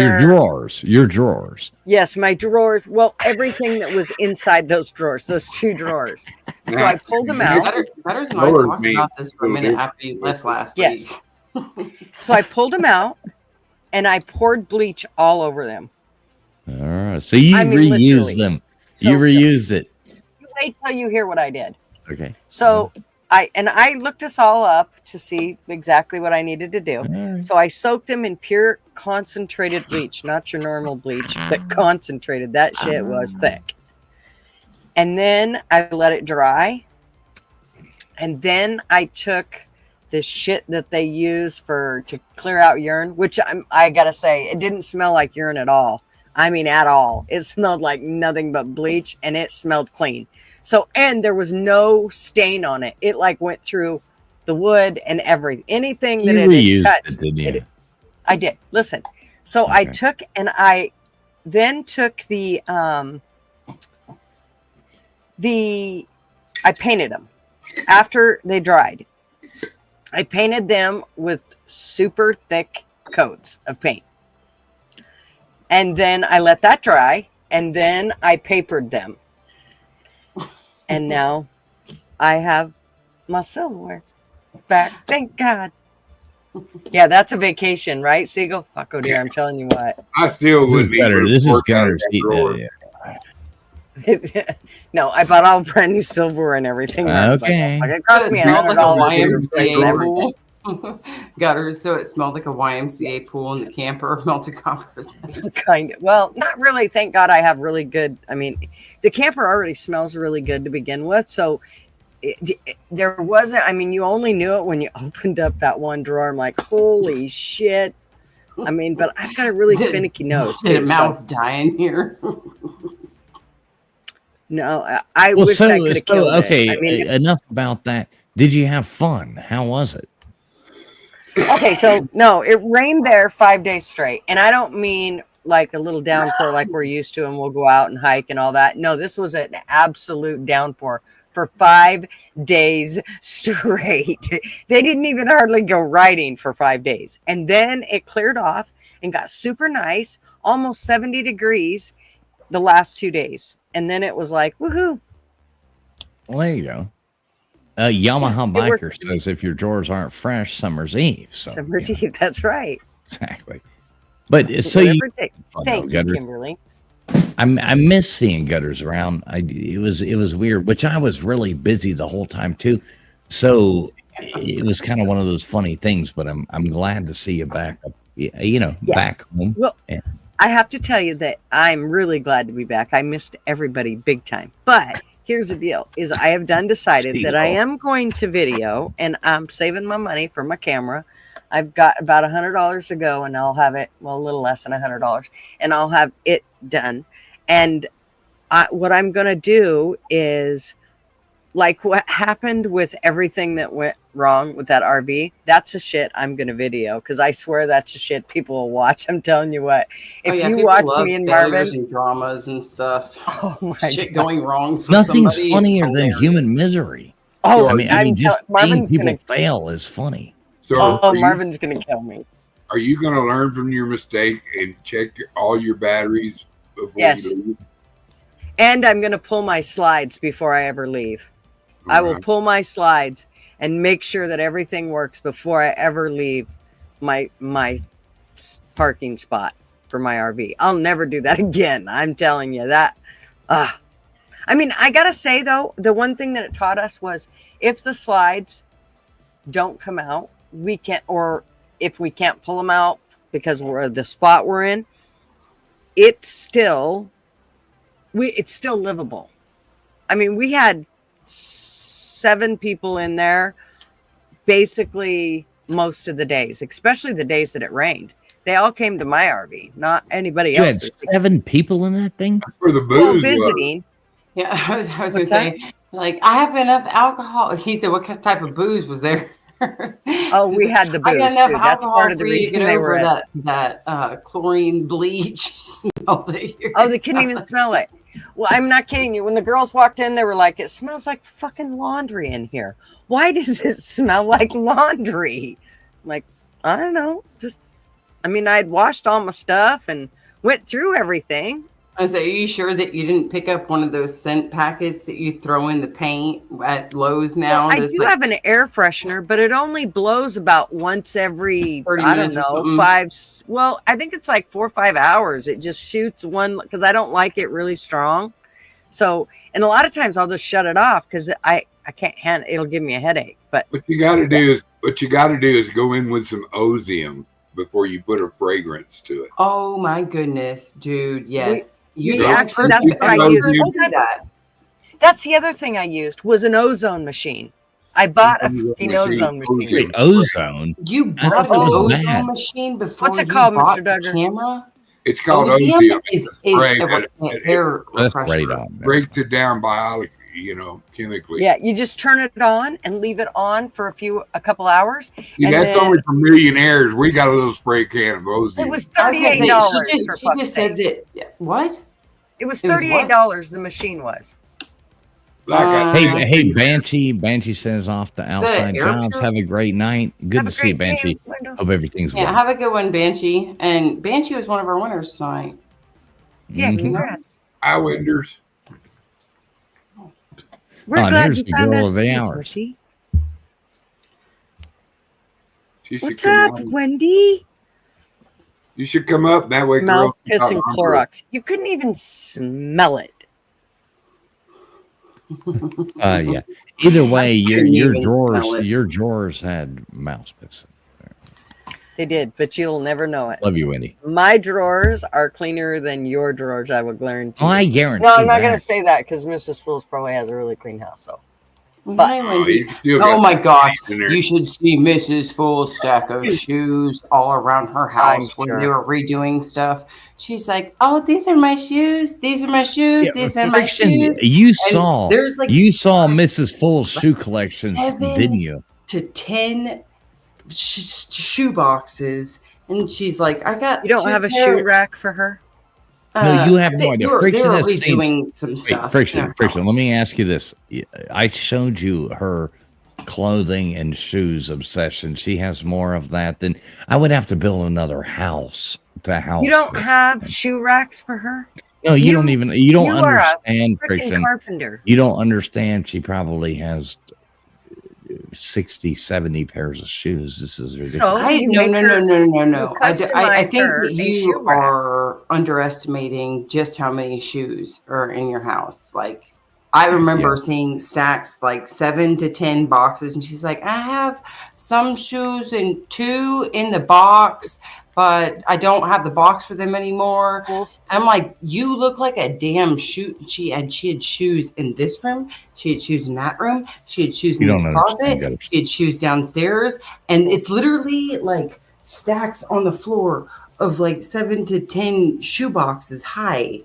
Your drawers. Yes, my drawers. Well, everything that was inside those drawers, those 2 drawers. So I pulled them out. Butters and I Lord, talked me. about this for a minute after you left last Yes. week. So I pulled them out and I poured bleach all over them. All right. So you I mean, reused literally. them. So You reused it. wait till you hear what I did. Okay. So I looked this all up to see exactly what I needed to do. All right. So I soaked them in pure concentrated bleach, not your normal bleach, but concentrated. That shit was thick. And then I let it dry. And then I took the shit that they use to clear out urine, which I gotta say, it didn't smell like urine at all. I mean, at all. It smelled like nothing but bleach, and it smelled clean. So, and there was no stain on it. It like went through the wood and anything that You it reused had touched. it, didn't you? I did. Listen. So I Okay. took and I then took I painted them after they dried. I painted them with super thick coats of paint. And then I let that dry, and then I papered them. And now I have my silverware back. Thank God. Yeah, that's a vacation, right, Siegel? Fuck, oh dear, I'm telling you what. I still This is wouldn't better. This is Gunner's heat. drawer. Yeah. No, I bought all brand new silverware and everything. I was like, Okay. "Fuck, it cost me It smelled like a $100 to replace YMCA everything." pool. Gutters, so it smelled like a YMCA pool in the camper, melted compost. Kind of. Well, not really. Thank God I have really good. I mean, the camper already smells really good to begin with. So there wasn't, I mean, you only knew it when you opened up that one drawer. I'm like, holy shit. I mean, but I've got a really finicky nose Did too. a So, mouse die in here? no, I wish I could have killed okay, it. I mean, enough about that. Did you have fun? How was it? Okay, so no, it rained there 5 days straight. And I don't mean like a little downpour like we're used to and we'll go out and hike and all that. No, this was an absolute downpour for 5 days straight. They didn't even hardly go riding for 5 days. And then it cleared off and got super nice, almost 70 degrees the last 2 days. And then it was like, woohoo. Well, there you go. Yamaha It worked Biker for me. says if your drawers aren't fresh, summer's eve. So Summer's yeah, Eve, that's right. exactly. But so you, Whatever it takes. Thank you, gutters. Kimberly. I miss seeing gutters around. It was weird, which I was really busy the whole time too. So it was kind of one of those funny things. But I'm glad to see you back up. Yeah. Back home. Well, Yeah. I have to tell you that I'm really glad to be back. I missed everybody big time. But here's the deal is I have decided that I am going to video and I'm saving my money for my camera. I've got about $100 to go and I'll have it, well, a little less than $100 and I'll have it done. And what I'm going to do is like what happened with everything that went wrong with that RV. That's a shit I'm going to video because I swear that's a shit people will watch. I'm telling you what, if you people watch love me and failures Marvin, and dramas and stuff. oh my Shit God. going wrong for Nothing's somebody is funnier than hilarious. human misery. Oh, I mean, just seeing Marvin's people gonna. fail is funny. So Oh, Marvin's gonna kill me. are you going to learn from your mistake and check all your batteries before Yes. you leave? And I'm gonna pull my slides before I ever leave. I will pull my slides and make sure that everything works before I ever leave my parking spot for my RV. I'll never do that again. I'm telling you that. I mean, I gotta say though, the one thing that it taught us was if the slides don't come out, we can't, or if we can't pull them out because we're the spot we're in, it's still livable. I mean, we had 7 people in there basically most of the days, especially the days that it rained. They all came to my RV, not anybody You had else. 7 people in that thing. For the booze. Well, was. visiting. Yeah, I was going to What's say, like, I have enough alcohol. He said, what type of booze was there? Oh, we had the I got booze enough too. That's alcohol part of the for you to reason get they over were at. that chlorine bleach smell that you're Oh, they couldn't even smell it. Well, I'm not kidding you. When the girls walked in, they were like, it smells like fucking laundry in here. Why does it smell like laundry? I'm like, I don't know. I mean, I'd washed all my stuff and went through everything. I was like, are you sure that you didn't pick up one of those scent packets that you throw in the paint at Lowe's now? Well, I do have an air freshener, but it only blows about once every, 30 I don't minutes or know, something. well, I think it's like 4 or 5 hours. It just shoots one because I don't like it really strong. So, and a lot of times I'll just shut it off because I can't handle it. It'll give me a headache. But What you got to do is go in with some Ozium before you put a fragrance to it. Oh my goodness, dude! Yes, we don't- actually, that's you what I don't used. do Oh, that's the other thing I used was an ozone machine. I bought a fucking ozone machine. Wait, ozone. You I bought thought an that was ozone bad. machine before What's it you called, bought Mr. the Duggar? camera? It's called Ozium Ozium. is It's a spray a that air That's great refresher. on there. breaks it down chemically. Yeah, you just turn it on and leave it on for a couple hours. See, and that's then- only for millionaires. We got a little spray can of Ozium. It was I was gonna say, $38 for she fuck's just sake. said that. Yeah, what? It was It was what? $38. The machine was. Like I Hey, said, hey, Banshee says off the outside air jobs. pure? Have a great night. Good Have to a see you, great day, Banshee. Windows. Hope everything's Yeah, well. have a good one, Banshee. And Banshee was one of our winners tonight. Yeah, Mhm. congrats. Highwinders. We're Oh, glad here's you the found girl us of the too, hour. Tushy. She should What's come up, on. Wendy? You should come up that way. Mouth girls can piss and talk Clorox. You couldn't even smell it. Yeah. Either way, couldn't your even smell it. drawers had mouse piss. They did, but you'll never know it. Love you, Wendy. My drawers are cleaner than your drawers, I would guarantee. Oh, I you. guarantee. No, I'm not going to that. say that because Mrs. Fools probably has a really clean house. So Hi, Oh, Wendy. you still Oh got my gosh, in there. you should see Mrs. Full stack of shoes all around her house when sure. they were redoing stuff. She's like, "Oh, these are my shoes. These are my shoes. These are my Friction, shoes." You And saw there's like you saw Mrs. Full's shoe like collections, 7 didn't you? to 10 shoe boxes, and she's like, "I got." You don't 2 have a pair- shoe rack for her? No, you have no idea. They Friction were has seen- redoing some Wait, stuff. in Friction, our Friction. house. Let me ask you this. I showed you her clothing and shoes obsession. She has more of that than I would have to build another house to house. You don't this. have shoe racks for her? No, you don't you- even. You you don't are a understand, Freaking Friction. carpenter. You don't understand. She probably has 60, 70 pairs of shoes. This is ridiculous. So you No. make her, I customize think her that a shoe you rack. are underestimating just how many shoes are in your house. Like, I remember seeing stacks like 7 to 10 boxes, and she's like, "I have some shoes and 2 in the box, but I don't have the box for them anymore." I'm like, "You look like a damn shoe." She had shoes in this room. She had shoes in that room. She had shoes in You this don't closet. understand, She had shoes downstairs, and it's literally like stacks on the floor of like 7 to 10 shoe boxes high,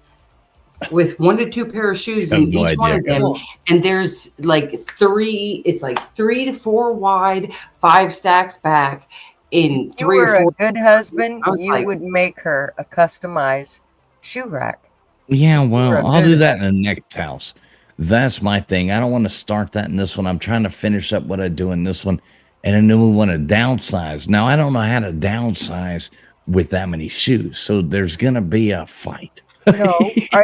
with 1 to 2 pair of shoes I have in no each one of idea. them. And there's like 3. It's like 3 to 4 wide, 5 stacks back. In You 3 or were 4. a good husband. I was You like- would make her a customized shoe rack. Yeah, You're well, a I'll do good- that in the next house. That's my thing. I don't want to start that in this one. I'm trying to finish up what I do in this one, and then we want to downsize. Now, I don't know how to downsize with that many shoes, so there's gonna be a fight. No,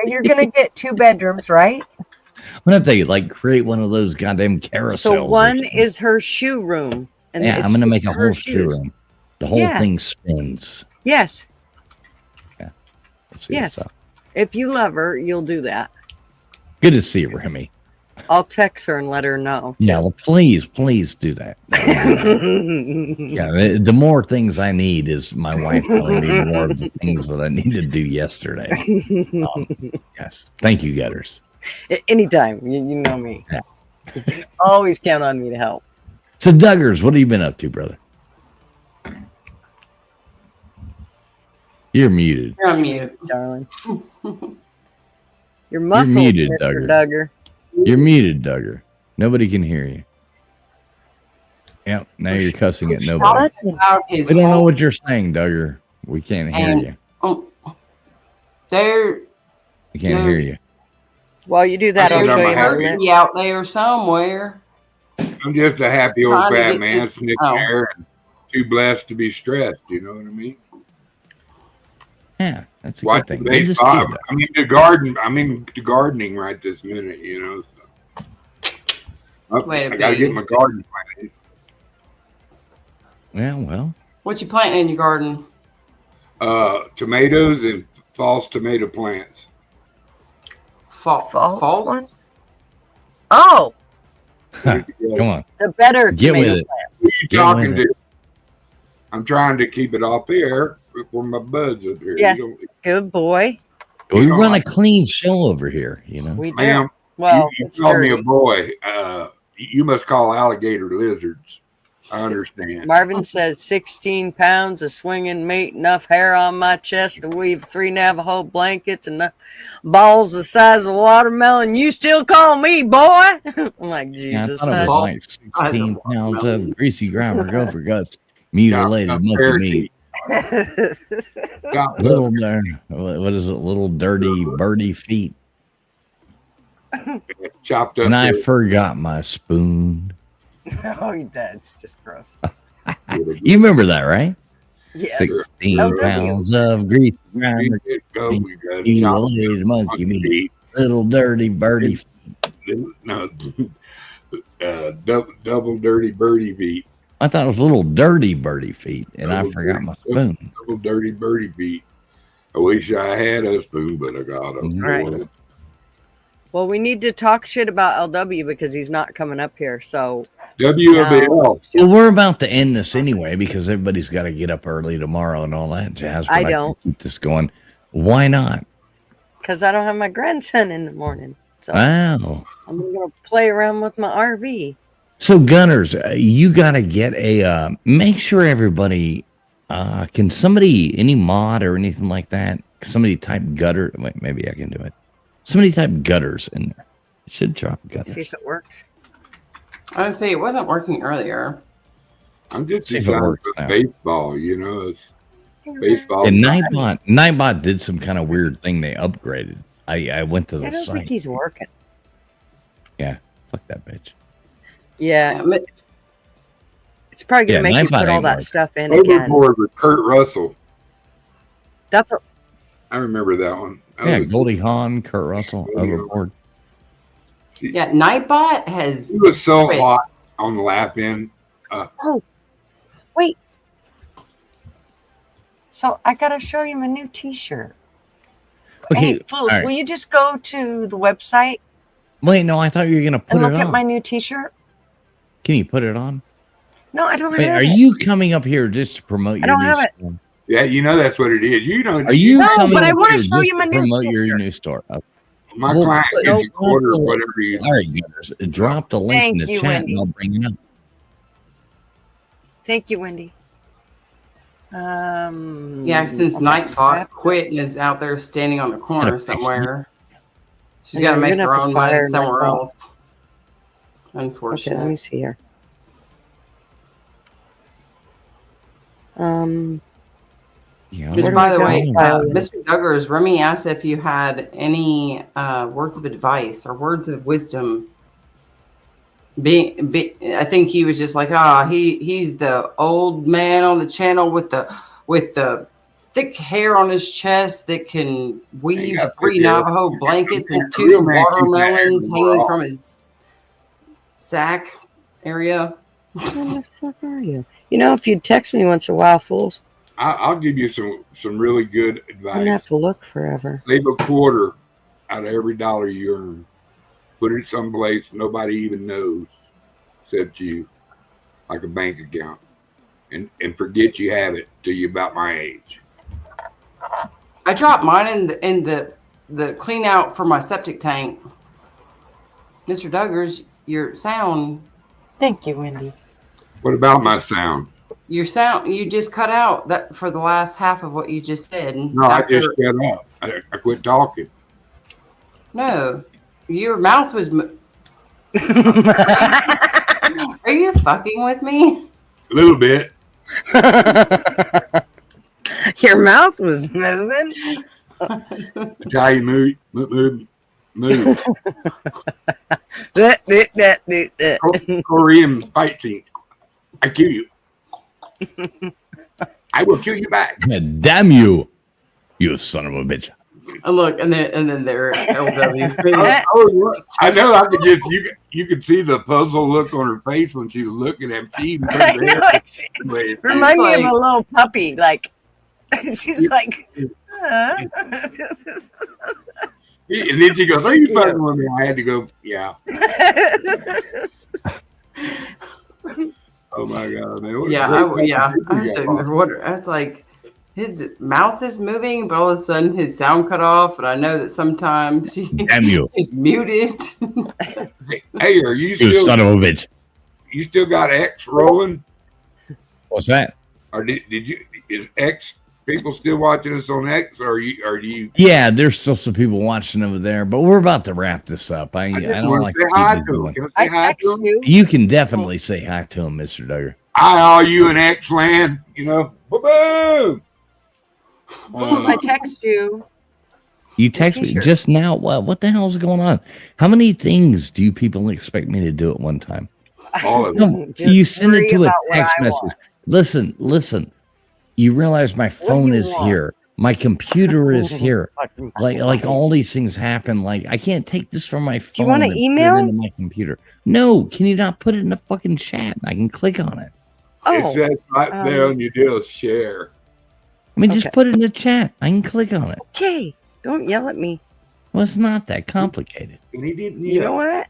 you're gonna get 2 bedrooms, right? I'm gonna have to like create one of those goddamn carousels. So or one something. is her shoe room, and Yeah, it's I'm gonna just make a her whole shoe shoes. room. The whole Yeah. thing spins. Yes, Let's see yes. what's up. If you love her, you'll do that. Good to see you, Remy. I'll text her and let her know. Yeah, well, please do that. Yeah, the more things I need is my wife telling me more of the things that I need to do yesterday. Yes. Thank you, Gutters. Anytime. You know me. Yeah. You can always count on me to help. So, Duggars, what have you been up to, brother? You're muted. You're on mute. Darling. You're muffled, muted, Mr. Duggar. Duggar. You're muted, Duggar. Nobody can hear you. Yep, now you're cussing at nobody. Out his We don't know whole- what you're saying, Duggar. We can't hear And- you. There, We can't hear you. While you do that, I'll There's show a you how to turkey knit. be out there somewhere. I'm just a happy old Trying to fat get man, this- snick oh. hair, and too blessed to be stressed. You know what I mean? Yeah, that's a Watch good thing. the Good to see baseball. you, I mean, the garden. I'm into gardening right this minute. You know. So. Wait a I got to get minute. my garden planted. Yeah, well, What you planting in your garden? Tomatoes and false tomato plants. False False? ones? Oh, come on. the better Get with tomato it. plant. Who you Get talking with to? I'm trying to keep it off the air before my buds up here. Yes. You don't- Good boy. We You know, run a like- clean show over here, you know. We do. Ma'am, Well, you it's call me a dirty. boy. You must call alligator lizards. I understand. Marvin says 16 pounds of swinging meat, enough hair on my chest to weave 3 Navajo blankets, and balls the size of a watermelon. You still call me boy? I'm like, Yeah, I Jesus. thought it was hush. like 16 pounds of greasy ground gopher guts, mutilated Got monkey parrot meat. Got Little, what is it? Little dirty birdie feet. chopped up. And I there forgot my spoon. Oh, that's just gross. with You remember that, right? Yes. 16 LW. pounds of greasy a ground, big go. We got a chopped mutilated up monkey meat. Little dirty birdie feet. No, double dirty birdie feet. I thought it was little dirty birdie feet, and I Double forgot my dirty- spoon. Double dirty birdie feet. I wish I had a spoon, but I got a Right. Well, we need to talk shit about LW because he's not coming up here. So, WBL. Well, we're about to end this anyway because everybody's got to get up early tomorrow and all that jazz. but I can don't. keep this going. Why not? because I don't have my grandson in the morning. So, Wow. I'm going to play around with my RV. So Gunners, you got to get a, make sure everybody, can somebody, any mod or anything like that, somebody type gutter, wait, maybe I can do it. Somebody type gutters in there. It should drop Let's see gutters. if it works. I would say it wasn't working earlier. I'm just See if it designed works for now. baseball, you know. It's baseball. And Nightbot did some kind of weird thing. They upgraded. I went to the I don't site. think he's working. Yeah, fuck that bitch. Yeah, Yeah, it's probably gonna Yeah, make you Nightbot put all ain't that working. stuff in again. Overboard with Kurt Russell. That's a, I remember that one. That Yeah, was- Goldie Hawn, Kurt Russell, Goldie Hawn. Overboard. yeah, Nightbot has. He was so quit. hot on the lap end. wait. So I gotta show you my new T-shirt. Okay, Hey, fools, all right. will you just go to the website Wait, no, I thought you were gonna put and it look at on. my new T-shirt? Can you put it on? No, I don't Wait, have are it. you coming up here just to promote your don't new have it. store? Yeah, you know that's what it is. You know, Are you No, coming but I up wanna here show just you my to new promote your T-shirt. new store? my Well, client but- gives you quarter or whatever you. All right, viewers, drop the link in Thank the you, chat Wendy. and I'll bring it up. Thank you, Wendy. Yeah, since okay. Nightbot quit and is out there standing on the corner Gotta fix somewhere. She's Yeah, got to you're make gonna her have to own money fire somewhere Nightbot. else. Okay, let me Unfortunately. see here. Yeah, Which, Where do by I the go? way, Oh, yeah. Mr. Duggars, Remy asked if you had any words of advice or words of wisdom. I think he was just like, he's the old man on the channel with the thick hair on his chest that can weave got 3 thick hair. Navajo blankets and Real 2 man, keep that watermelons hair hanging off. from his sack area. Where the fuck are you? You know, if you'd text me once in a while, fools, I'll give you some really good I wouldn't have advice. to look forever. Save a quarter out of every dollar you earn. Put it someplace nobody even knows except you, like a bank account, and forget you have it till you're about my age. I dropped mine in the clean out for my septic tank. Mr. Duggars, your sound Thank you, Wendy. What about my sound? you just cut out that for the last half of what you just said. No, I just shut up. I quit talking. No, your mouth was. Are you fucking with me? A little bit. Your mouth was moving. Italian move. Korean fight scene. I kill you. I will kill you back. damn you, you son of a bitch. And look, and then their LW. I know. I could just you could see the puzzle look on her face when she was looking at me. She even I turned know, her head. it's remind me of like- a little puppy. Like she's like, huh? And then she goes, "Are you fucking with me?" I had to go, "Yeah." Oh my god, man! What a Yeah, great I fucking was video. sitting there wondering. I was like, his mouth is moving, but all of a sudden his sound cut off, and I know that sometimes Damn you, he's muted. Hey, are you you still son of a bitch. you still got X rolling, What's that? or did you is X people still watching us on X, or are you? Yeah, there's still some people watching over there, but we're about to wrap this up. I I just don't want like to to say hi keep this to him. going. Can I I say hi text to him? you. You can definitely say hi to him, Mr. Duggar. Hi, all you in X land. You know, boom. Fools, I text you. You text me T-shirt. just now. What the hell is going on? How many things do you people expect me to do at one time? All of them. No, Just you send it worry to a about what text I message. want. Listen. You realize my do phone you is want? here. My computer is here. Like all these things happen. Like I can't take this from my phone. you want to and put it email? into my computer? No. Can you not put it in the fucking chat? I can click on it. It Oh, says right there on your deal, share. I mean, just Okay. put it in the chat. I can click on it. okay. Don't yell at me. Well, it's not that complicated. And he didn't. You know what?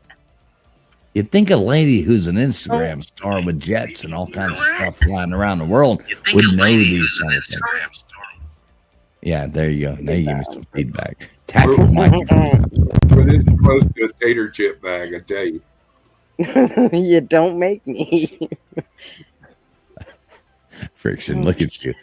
You'd think a lady who's an Instagram star with jets and all kinds of stuff flying around the world would know these kind of things. Yeah, there you go. Now you give me some feedback. Tap your microphone. But it's close to a tater chip bag, I tell you. You don't make me. Friction, look at you.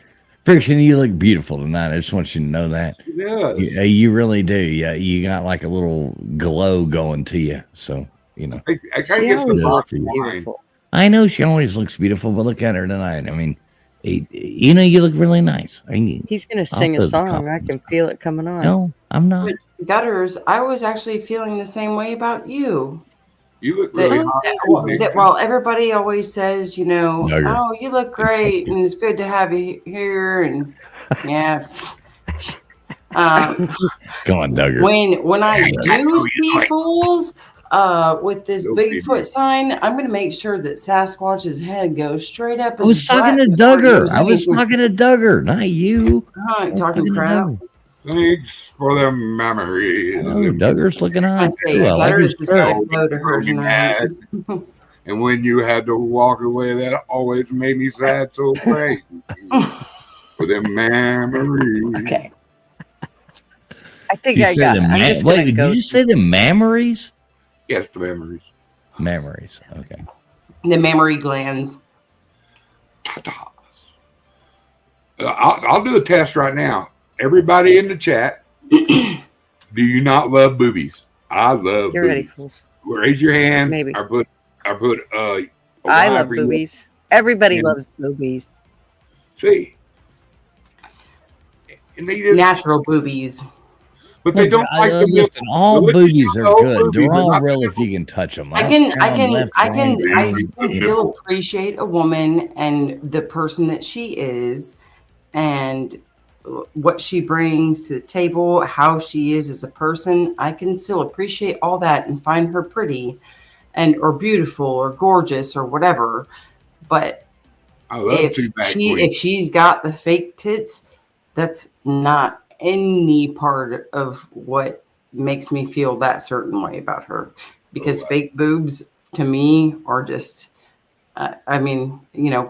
Friction, you look beautiful tonight. I just want you to know that. Yeah. You really do. Yeah, you got like a little glow going to you. So, you know. I She kind of get always the looks box wine. beautiful. I know she always looks beautiful, but look at her tonight. I mean, you look really nice. He's gonna sing a throw the song. I compliments can out. feel it coming on. No, I'm not. But Gutters, I was actually feeling the same way about you. You look That, really Oh, hot. thank too, you. that Vixen. while everybody always says, Duggar. oh, you look great and it's good to have you here, and yeah. Go on, Duggar. When I do see fools with this No Bigfoot video. sign, I'm going to make sure that Sasquatch's head goes straight up. I was his talking butt to before he Duggar. goes I was anywhere. talking to Duggar, not you. I ain't talking to crap. Duggar. Thanks for the memories. Oh, Duggar's looking I hot say, too. I like Gutters his is shirt. going to blow to her Drove me tonight. mad. And when you had to walk away, that always made me sad so crazy. For the memories. Okay. I think You I say got the it. I'm ma- just Wait, gonna did go. you say the memories? Yes, the memories. Memories. Okay. The mammary glands. Ta-ta. I'll do a test right now. Everybody in the chat, do you not love boobies? I love Get ready, boobies. fools. Raise your hand. Maybe. I put a I Y love for you. boobies. Everybody And- loves boobies. See, and they just, Natural boobies. but they don't like the milk. listen. All Look at boobies the are old good. boobies, They're but all not real the if you can touch them. I can right. still appreciate a woman and the person that she is and what she brings to the table, how she is as a person. I can still appreciate all that and find her pretty and or beautiful or gorgeous or whatever. But I love two-back queens. if she's got the fake tits, that's not any part of what makes me feel that certain way about her, because fake boobs to me are just I mean,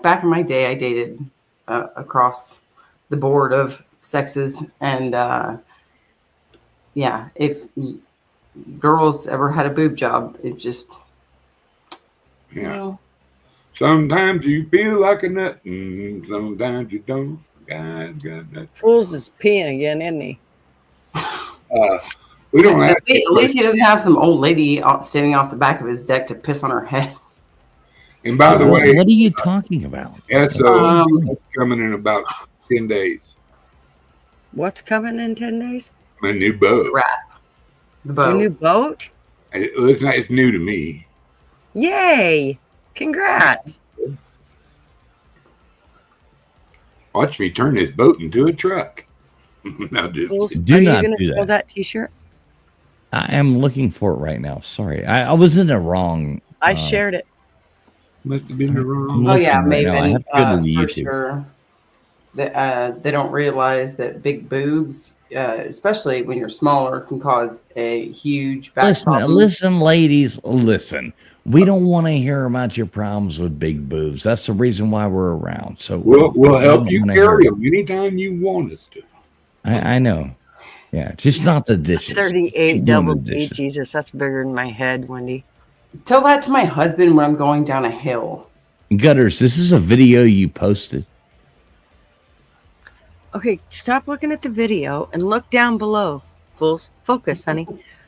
back in my day I dated across the board of sexes, and yeah, if girls ever had a boob job, it just Yeah. Sometimes you feel like a nut, and sometimes you don't. God, that. Fools is peeing again, isn't he? We don't have at least he doesn't have some old lady standing off the back of his deck to piss on her head. And by the way, what are you talking about? so it's coming in about 10 days. What's coming in 10 days? My new boat. The Your boat. new boat? It's new to me. Yay! Congrats! Watch me turn this boat into a truck. Now just Fools, Do are you not going do to fill that. that t-shirt? I am looking for it right now. Sorry, I was in the wrong. I shared it. must have been the wrong. Oh yeah, looking right now. I Maven, have to go to the for YouTube. sure. They don't realize that big boobs, especially when you're smaller, can cause a huge back problem. Listen, ladies, listen. We don't want to hear about your problems with big boobs. That's the reason why we're around. So We'll help don't you wanna carry hear- them anytime you want us to. I know. Yeah, just not the dishes. 38 Keep doing double the B. dishes. Jesus, that's bigger than my head, Wendy. Tell that to my husband when I'm going down a hill. Gutters, this is a video you posted. Okay, stop looking at the video and look down below. Fools, focus, honey.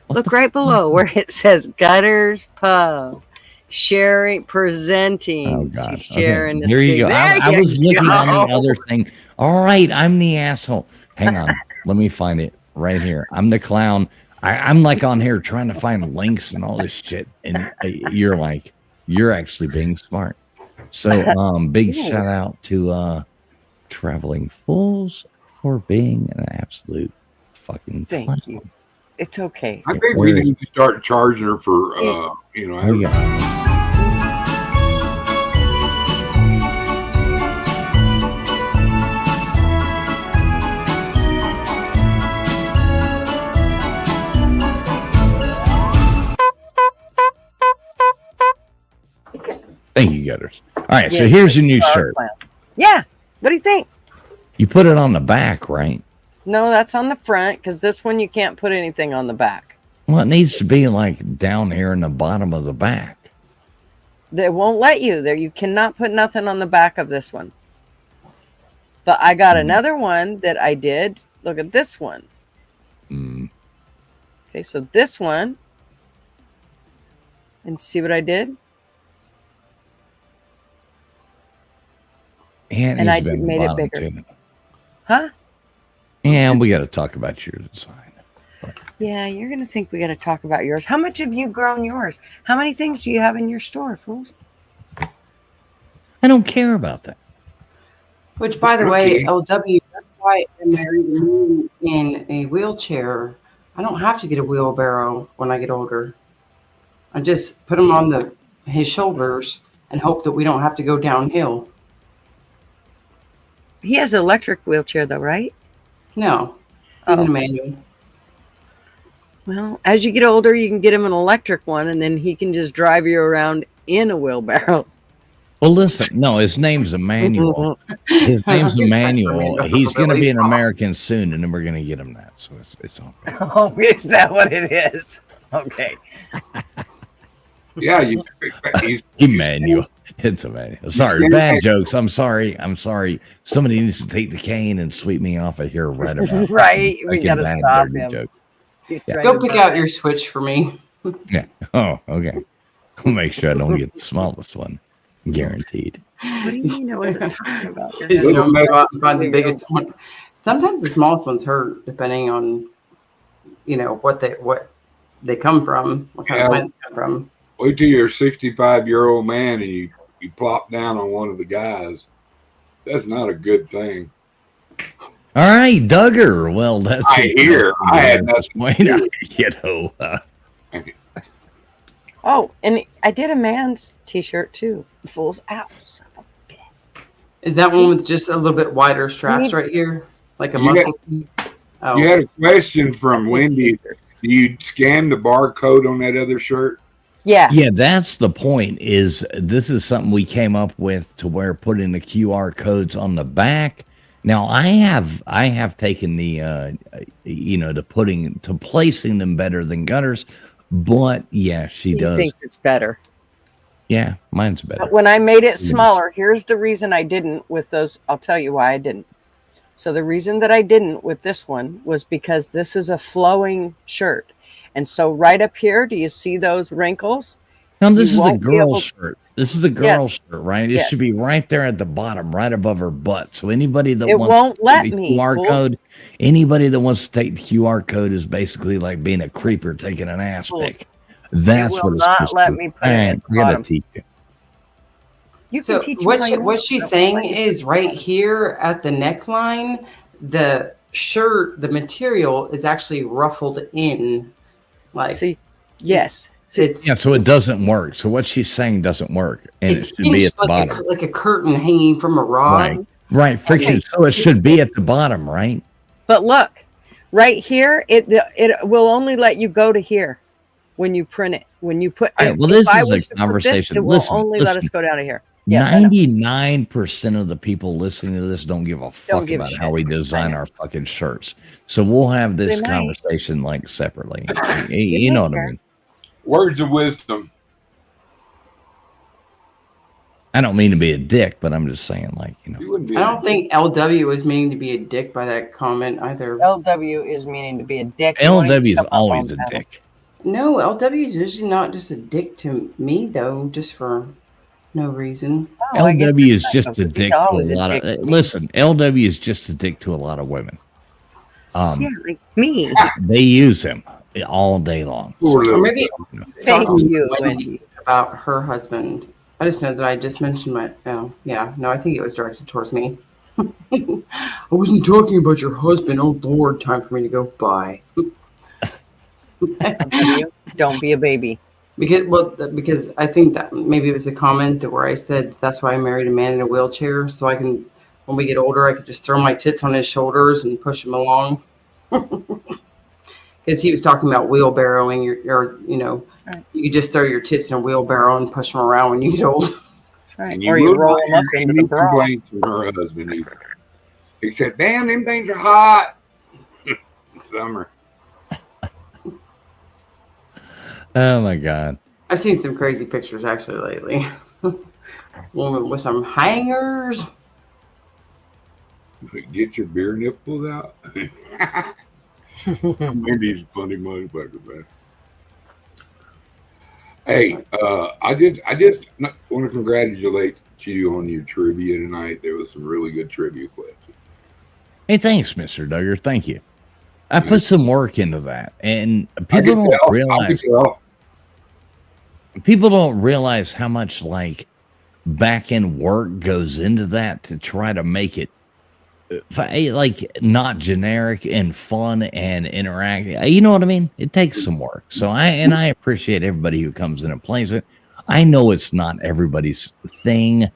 Look right below where it says Gutters Pub. Sharing, presenting. Oh, God. She's sharing Okay. the There you screen. go. I There was you looking at go. the other thing. All right, I'm the asshole. Hang on. Let me find it right here. I'm the clown. I'm like on here trying to find links and all this shit. And you're actually being smart. So big shout out to Traveling Fools for being an absolute fucking Thank clown. you. It's okay. I think we need to start charging her for, There you go. Thank you, Gutters. All right, so Yeah, here's your new Star shirt. Clown. Yeah. What do you think? You put it on the back, right? No, that's on the front because this one you can't put anything on the back. Well, it needs to be like down here in the bottom of the back. They won't let you there. You cannot put nothing on the back of this one. But I got another one that I did. Look at this one. Mm. Okay, so this one. And see what I did? And And he's I been made it bottom bigger. too. Huh? And we got to talk about your design. Yeah, you're going to think we got to talk about yours. How much have you grown yours? How many things do you have in your store, fools? I don't care about that. Which, by the way, Okay. LW, that's why I married a man in a wheelchair. I don't have to get a wheelbarrow when I get older. I just put him on his shoulders and hope that we don't have to go downhill. He has an electric wheelchair, though, right? No, he's in a Oh. manual. Well, as you get older, you can get him an electric one, and then he can just drive you around in a wheelbarrow. Well, listen, no, his name's Emmanuel. His name's Emmanuel. He's going to be an American soon, and then we're going to get him that. So it's all good. Oh, is that what it is? Okay. Yeah, he's Emmanuel. It's Emmanuel. Sorry, bad jokes. I'm sorry. Somebody needs to take the cane and sweep me off of here right about. Right. We Fucking got to bad, stop dirty him. jokes. He's trying Go to pick burn out it. your switch for me. Yeah. Oh, okay. I'll make sure I don't get the smallest one. Guaranteed. What do you mean I wasn't talking about your Just husband? don't go out and find the There you biggest one. Sometimes the smallest ones hurt, depending on, what they come from, what kind of plant they come from. wait till you're a 65-year-old man and you plop down on one of the guys. That's not a good thing. All right, Duggar. Well, that's I hear. I had nothing. Oh, and I did a man's t-shirt too. Fools out. Son of a bitch. Is that one with just a little bit wider straps right here? Like a You muscle? Oh, You had a question from Wendy. Do you scan the barcode on that other shirt? Yeah. Yeah, that's the point. This is something we came up with to where putting the QR codes on the back. Now I have taken the to placing them better than Gutters, but yeah, she He does. thinks it's better. Yeah, mine's better. But when I made it smaller, here's the reason I didn't with those. I'll tell you why I didn't. So the reason that I didn't with this one was because this is a flowing shirt. And so right up here, do you see those wrinkles? Now this You is a won't be girl able- shirt. This is a girl Yes. shirt, right? It Yes. should be right there at the bottom, right above her butt. So anybody that It wants won't to let take the me, QR fools. code, anybody that wants to take the QR code is basically like being a creeper taking an ass Fools. pick. That's will what it's not supposed let to me be. put it at Man, the I gotta bottom. teach you. You So can teach me all you what want. she's Don't saying let me is teach right you. here at the neckline, the shirt, the material is actually ruffled in. Like See, yes. See, it's Yeah, so it doesn't work. So what she's saying doesn't work, and it's it should be at pinched the like bottom. like a curtain hanging from a rod. Right, friction. Okay. So it should be at the bottom, right? but look, right here, it will only let you go to here when you print it. When you put All right, well, if this I is a was to put this, conversation. it will Listen, only let us listen. go down to here. Yes, I know. 99% of the people listening to this don't give a fuck give a about shit. how we I design know. our fucking shirts. So we'll have this They might. conversation like separately. They You know might what I care. mean? Words of wisdom. I don't mean to be a dick, but I'm just saying, like, You wouldn't be. I don't think LW was meaning to be a dick by that comment either. LW is meaning to be a dick. You won't even LW is come up always on a that. dick. No, LW is usually not just a dick to me though, just for no reason. Oh, I guess LW is that's just not a because he's dick to a always lot of. dick to me. Listen, LW is just a dick to a lot of women. Yeah, like me. They use him all day long. Poor Or little maybe Thank talking to you, Wendy Wendy. about her husband. I just know that I just mentioned my. Oh, yeah. No, I think it was directed towards me. I wasn't talking about your husband. Oh Lord, time for me to go. Bye. Don't be a baby. Because I think that maybe it was a comment that where I said that's why I married a man in a wheelchair, so I can, when we get older, I could just throw my tits on his shoulders and push him along. Because he was talking about wheelbarrowing your Right. you could just throw your tits in a wheelbarrow and push them around when you get old. That's right. And Or you would roll not them up hear into any the bra. complaints from her husband either. He said, "Damn, them things are hot." Summer. Oh my God. I've seen some crazy pictures actually lately. Woman with some hangers. Get your beer nipples out. Wendy's a funny motherfucker, man. Hey, I just want to congratulate Chew on your trivia tonight. There was some really good trivia questions. Hey, thanks, Mr. Duggar. Thank you. I put some work into that, and I people can don't tell. I realize can tell. people don't realize how much like back end work goes into that to try to make it like not generic and fun and interactive. You know what I mean? It takes some work. So I appreciate everybody who comes in and plays it. I know it's not everybody's thing.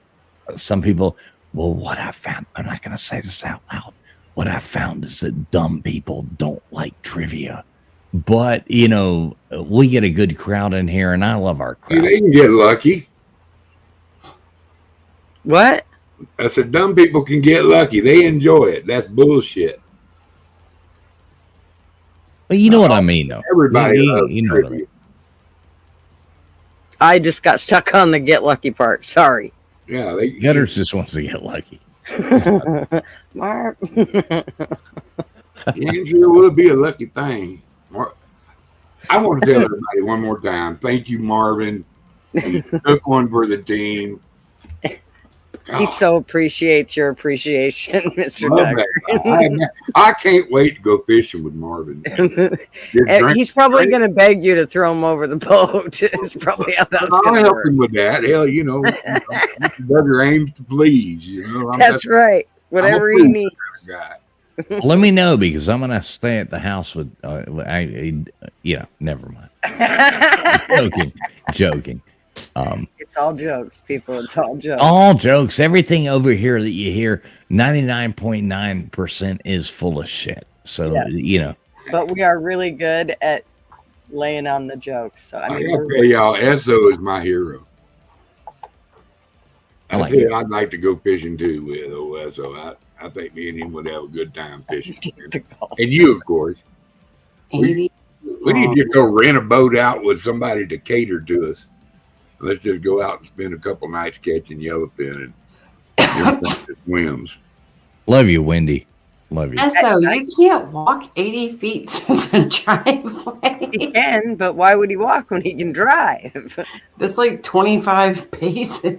Some people, well, what I found, I'm not going to say this out loud. What I found is that dumb people don't like trivia. But, you know, we get a good crowd in here, and I love our crowd. They can get lucky. What? I said, dumb people can get lucky. They enjoy it. That's bullshit. But you know what I mean, though. Everybody You loves know what I trivia. mean. I just got stuck on the get lucky part. Sorry. Yeah, they Gutters just wants to get lucky. Mark. It sure would be a lucky thing. I want to tell everybody one more time. Thank you, Marvin. You took one for the team. He so appreciates your appreciation, Mr. Love Duggar. that. I can't wait to go fishing with Marvin. Just drink- He's probably going to beg you to throw him over the boat. It's probably how that's I'll going to help work. him with that. Hell, Mr. Duggar aims to please. I'm That's right. Whatever he needs. guy. Let me know, because I'm going to stay at the house with, never mind. Joking. It's all jokes, people. It's all jokes. All jokes. Everything over here that you hear, 99.9% is full of shit. So, Yes. But we are really good at laying on the jokes. So, I I mean, gotta tell y'all, Esso is my hero. I like tell you, I'd like to go fishing too with old Esso. I think me and him would have a good time fishing. And you, of course. We need to go rent a boat out with somebody to cater to us. Let's just go out and spend a couple nights catching yellowfin and swims. Love you, Wendy. Love you. And so you can't walk 80 feet to the driveway. He can, but why would he walk when he can drive? That's like 25 paces.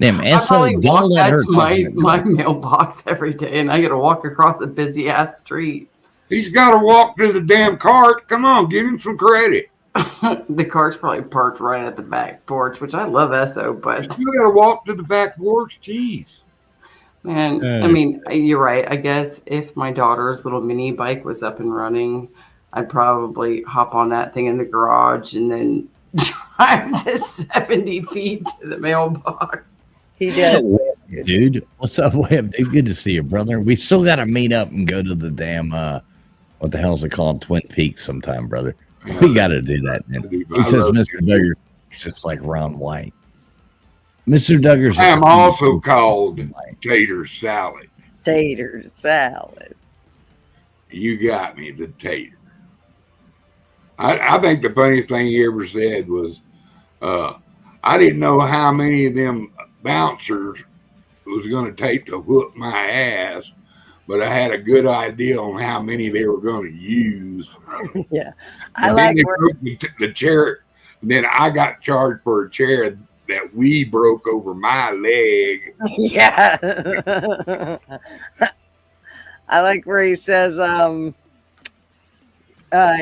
Damn, I probably don't walk let back her to my mailbox every day, and I got to walk across a busy ass street. He's got to walk to the damn cart. Come on, give him some credit. The car's probably parked right at the back porch, which I love Esso, but You got to walk to the back porch. Jeez. man, I mean, you're right. I guess if my daughter's little mini bike was up and running, I'd probably hop on that thing in the garage and then drive the 70 feet to the mailbox. He does. Dude, what's up, Webb? Dude, good to see you, brother. We still got to meet up and go to the damn, what the hell is it called? Twin Peaks sometime, brother. We got to do that, man. He says Mr. Duggar just like Ron White. Mr. Duggar's. I am also called tater salad. Tater salad. You got me, the tater. I think the funniest thing he ever said was, I didn't know how many of them bouncers was going to take to whoop my ass, but I had a good idea on how many they were going to use. Yeah. I like the chair. And then I got charged for a chair that we broke over my leg. Yeah. I like where he says,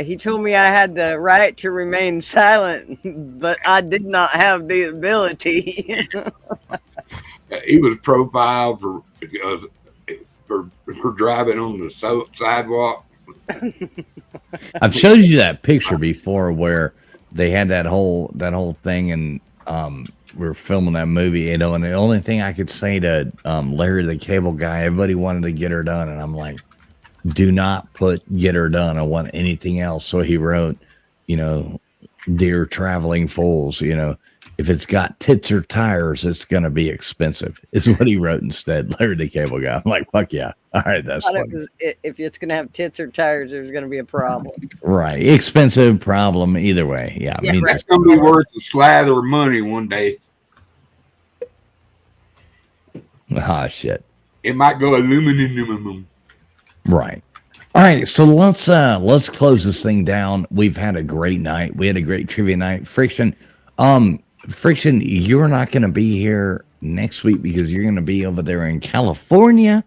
he told me I had the right to remain silent, but I did not have the ability. He was profiled for driving on the sidewalk. I've showed you that picture before where they had that whole thing, and we were filming that movie, and the only thing I could say to Larry the Cable Guy, everybody wanted to get her done, and I'm like, do not put get her done. I want anything else. So he wrote, dear traveling fools, if it's got tits or tires, it's going to be expensive, is what he wrote instead. Larry the Cable Guy. I'm like, fuck yeah. All right, that's funny. If it's going to have tits or tires, there's going to be a problem. Right. Expensive, problem, either way. Yeah. Yeah, It's going to be worth a slather of money one day. Ah, shit. It might go aluminum. Right. All right. So let's close this thing down. We've had a great night. We had a great trivia night. Friction. Friction, you're not going to be here next week because you're going to be over there in California,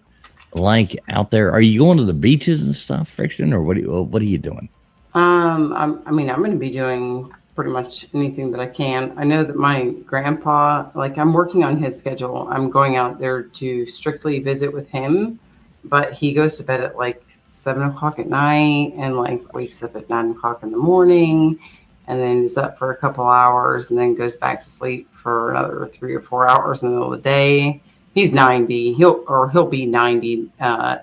like out there. Are you going to the beaches and stuff, Friction, or what are you doing? I'm going to be doing pretty much anything that I can. I know that my grandpa, like I'm working on his schedule. I'm going out there to strictly visit with him, but he goes to bed at like 7 o'clock at night and like wakes up at 9 o'clock in the morning and then is up for a couple hours and then goes back to sleep for another 3 or 4 hours in the middle of the day. He's 90. He'll be 90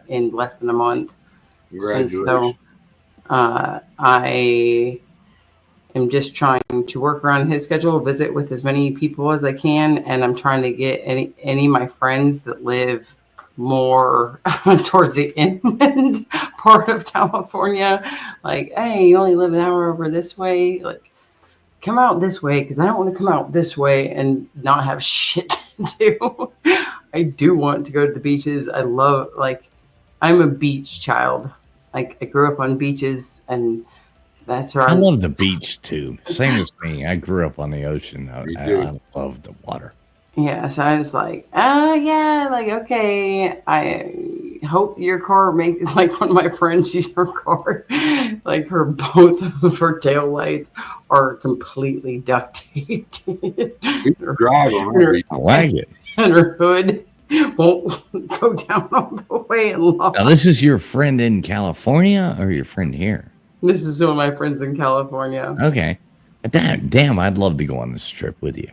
in less than a month. Congratulations. And so I am just trying to work around his schedule, visit with as many people as I can, and I'm trying to get any of my friends that live more towards the inland part of California. Like, hey, you only live an hour over this way. Like, come out this way because I don't want to come out this way and not have shit to do. I do want to go to the beaches. I love, like, I'm a beach child. Like, I grew up on beaches, and that's where I love the beach too. Same as me. I grew up on the ocean. I love the water. Yeah, so I was like, yeah, like, okay, I hope your car makes, like, one of my friends, her car, like, both of her tail lights are completely duct taped. You drive on every. I like it. And her hood won't go down all the way and lock. Now, this is your friend in California or your friend here? This is one of my friends in California. Okay. Damn, I'd love to go on this trip with you.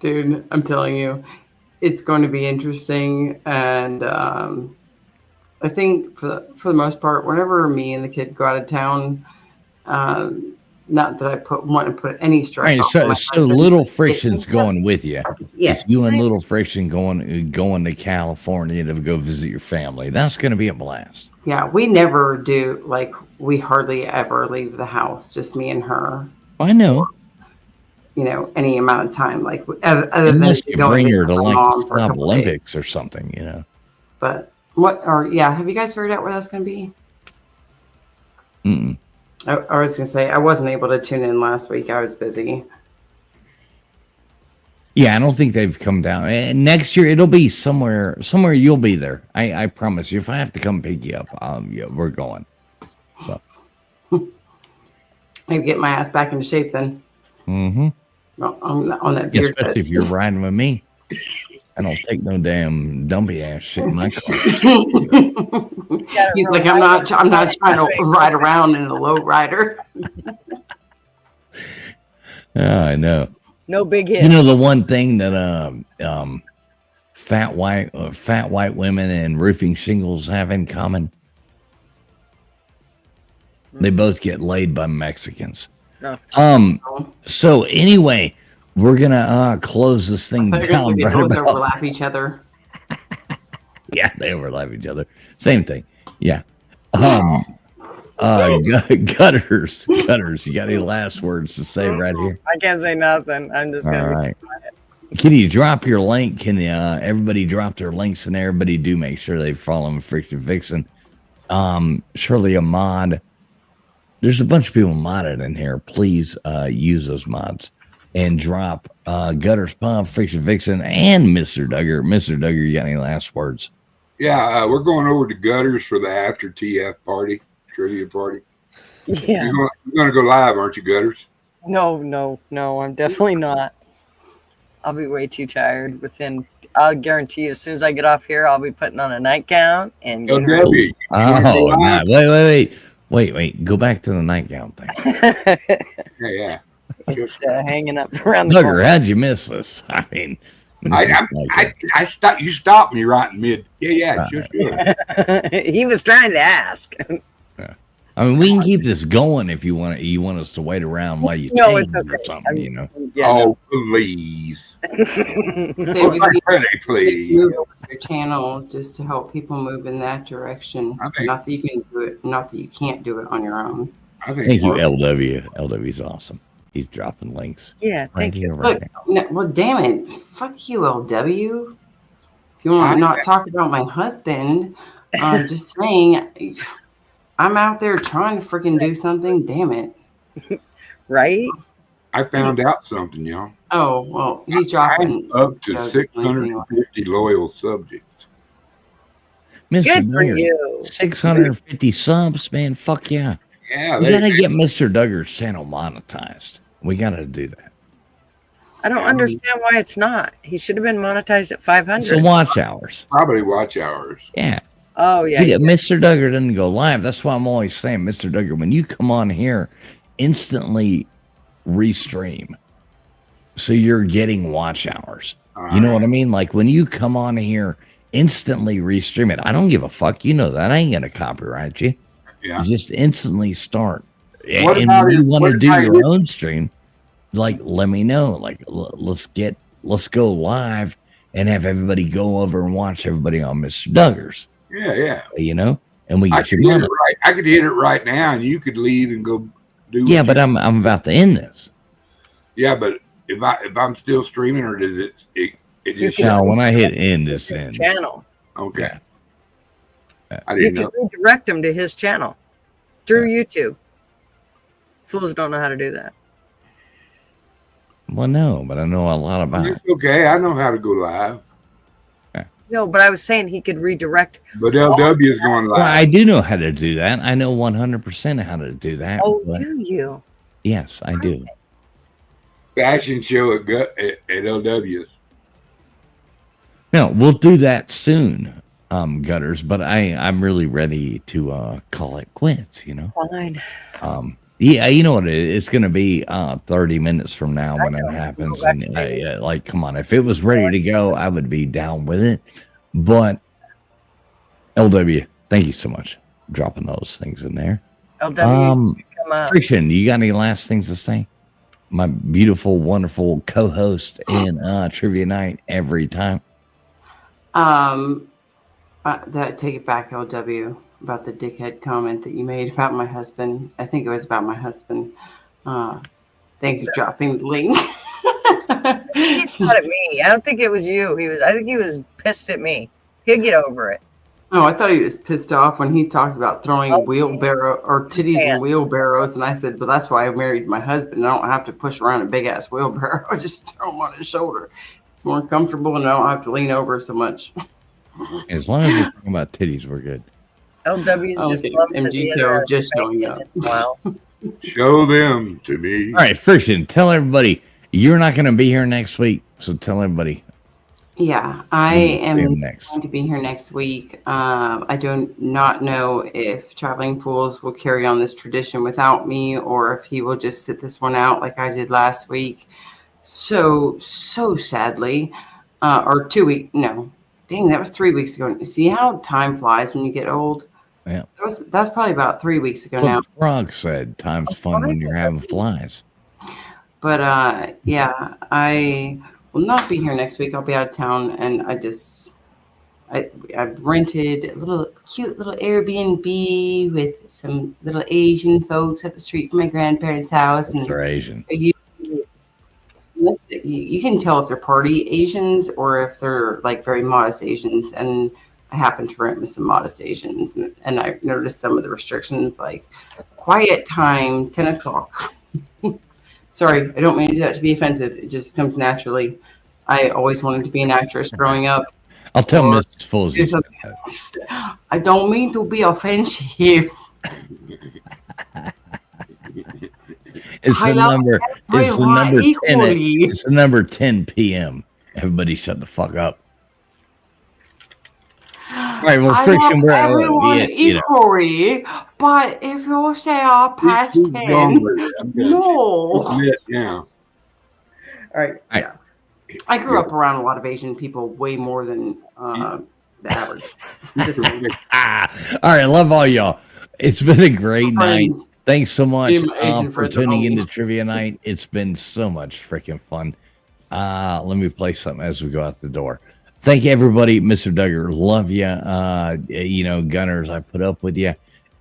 Dude, I'm telling you, it's going to be interesting. And I think for the most part, whenever me and the kid go out of town, not that I want to put any stress All on right, so Little Friction's going with you. Yes. It's you and Little Friction going to California to go visit your family. That's going to be a blast. Yeah, we never do, like, we hardly ever leave the house, just me and her, I know. you know, any amount of time. Like, other than Unless you going bring to her to my like mom the for a Stop couple days. Olympics or something, you know. But have you guys figured out where that's going to be? Mm-mm. I was going to say, I wasn't able to tune in last week. I was busy. Yeah, I don't think they've come down. And next year it'll be somewhere you'll be there. I promise you. If I have to come pick you up, yeah, we're going. So. I get my ass back into shape then. Mm-hmm. On that beer Especially if you're riding with me. I don't take no damn dumpy ass shit in my car. He's like, I'm not trying to ride around in a low rider. I know. No big hits. You know the one thing that fat white women and roofing shingles have in common? They both get laid by Mexicans. Oh. So anyway, we're gonna close this thing So down. they Right both about- overlap each other. Yeah, they overlap each other. Same thing. Yeah. Gutters. You got any last words to say right here? I can't say nothing. I'm just All gonna. right. Can you drop your link? Can everybody drop their links and everybody do make sure they follow Friction Vixen. Surely a mod. There's a bunch of people modded in here. Please use those mods and drop Gutters Pump, Friction Vixen, and Mr. Duggar. Mr. Duggar, you got any last words? Yeah, we're going over to Gutters for the after TF party, trivia party. Yeah. You're going to go live, aren't you, Gutters? No. I'm definitely not. I'll be way too tired. I'll guarantee you, as soon as I get off here, I'll be putting on a nightgown and Oh, getting ready. Debbie, you wanna go Oh, live? nah, wait. Go back to the nightgown thing. Yeah. It's hanging up around the Duggar, corner. how'd you miss this? I mean, I stopped. You stopped me right in mid. Yeah, sure. He was trying to ask. I mean, we can keep this going if you want. You want us to wait around while you No, change it's or okay. something, you know. Yeah, Oh, please. So if Oh, you pretty, please. move over your channel just to help people move in that direction. I think- Not that you can do it, not that you can't do it on your own. I think Thank you, Mark- LW. LW's awesome. He's dropping links. yeah, Right thank you. here, right Look, now. no, well, damn it. Fuck you, LW. If you want to not talk about my husband, just saying, I'm out there trying to freaking do something. Damn it. Right? I found out something, y'all. Oh, well, he's dropping Up to Doug 650 loyal subjects. Mr. Good for Duggar, you. 650 subs, man. Fuck yeah. Yeah, We gotta get Mr. Duggar's channel monetized. We gotta do that. I don't understand why it's not. He should have been monetized at 500. So watch hours. probably watch hours. Yeah. Oh, yeah. Yeah, Mr. Duggar doesn't go live. That's why I'm always saying, Mr. Duggar, when you come on here, instantly restream. So you're getting watch hours. You know what I mean? Like when you come on here, instantly restream it. I don't give a fuck. You know that. I ain't gonna copyright you. Yeah. You just instantly start. What And about when you it- want what to do about your it- own stream, like let me know. Like let's go live and have everybody go over and watch everybody on Mr. Duggar's. Yeah. You know, and we I get could your hit money. it right. I could hit it right now, and you could leave and go do. Yeah, what but I'm about to end this. yeah, but if I'm still streaming, or does it just Now, when I hit end, this His end. channel. okay? I You didn't can know. redirect him to his channel through YouTube. Fools don't know how to do that. Well, no, but I know a lot about it. It's okay. I know how to go live. No, but I was saying he could redirect. But LW is going Well, I live. do know how to do that. I know 100% how to do that. Oh, but do you? yes, I do. Fashion show at LW's. No, we'll do that soon, Gutters. But I'm really ready to call it quits. You know. Fine. Yeah, you know what it is. It's going to be 30 minutes from now when it know. happens. Well, And that's like, come on, if it was ready to go, I would be down with it. But LW, thank you so much for dropping those things in there. LW, come up. Friction, you got any last things to say? My beautiful, wonderful co-host in Trivia Night every time. That take it back, LW, about the dickhead comment that you made about my husband. I think it was about my husband. Thanks for dropping the link. He's not at me. I don't think it was you. I think he was pissed at me. He'll get over it. Oh, I thought he was pissed off when he talked about throwing wheelbarrow or titties in Pants. wheelbarrows, and I said, "Well, that's why I married my husband. I don't have to push around a big ass wheelbarrow. I just throw him on his shoulder. It's more comfortable, and I don't have to lean over so much." As long as you're talking about titties, we're good. LW's Oh, just okay. bummed because he MG hasn't Tail had just a showing spanking up. in a while. Show them to me. All right, Friction, tell everybody you're not going to be here next week. So tell everybody. Yeah, I See am him next. going to be here next week. I do not know if Traveling Fools will carry on this tradition without me or if he will just sit this one out like I did last week. So sadly, or 2 weeks. No, dang, that was 3 weeks ago. See how time flies when you get old? Yeah. That's probably about 3 weeks ago now. What Frog said, time's fun when you're having flies. But yeah, I will not be here next week. I'll be out of town, and I rented a cute little Airbnb with some little Asian folks up the street from my grandparents' house. And They're Asian. you can tell if they're party Asians or if they're like very modest Asians. And I happened to rent with some modest Asians, and I noticed some of the restrictions, like quiet time, 10 o'clock. Sorry, I don't mean to do that to be offensive. It just comes naturally. I always wanted to be an actress growing up. I'll tell Or- Mrs. Folsey. I don't mean to be offensive. It's I the love number. It's the everyone number 10. equally. It's the number 10 p.m. Everybody, shut the fuck up. All right, well, I Friction, love we're everyone you know. equally, but if you say I'm past Who's 10, wrong with it? I'm gonna no. admit now. All right. I- Yeah. I grew up around a lot of Asian people, way more than the average. Just saying. All right, I love all y'all. It's been a great night. Friends. Thanks so much Me and my Asian for friends are tuning homies. into Trivia Night. It's been so much freaking fun. Let me play something as we go out the door. Thank you, everybody. Mr. Duggar, love you. You know, Gunners, I put up with you.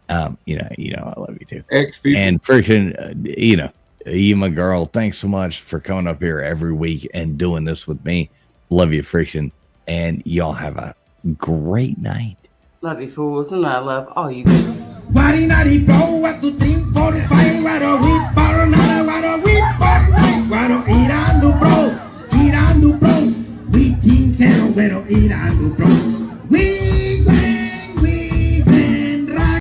You know, I love you too. Ex-people. And Friction, you know, you my girl. Thanks so much for coming up here every week and doing this with me. Love you, Friction, and y'all have a great night. Love you, fools, and I love all you guys. Why not he blow at the 3:45? Why do we borrow now? Why do we borrow now? pero irán tu pro. We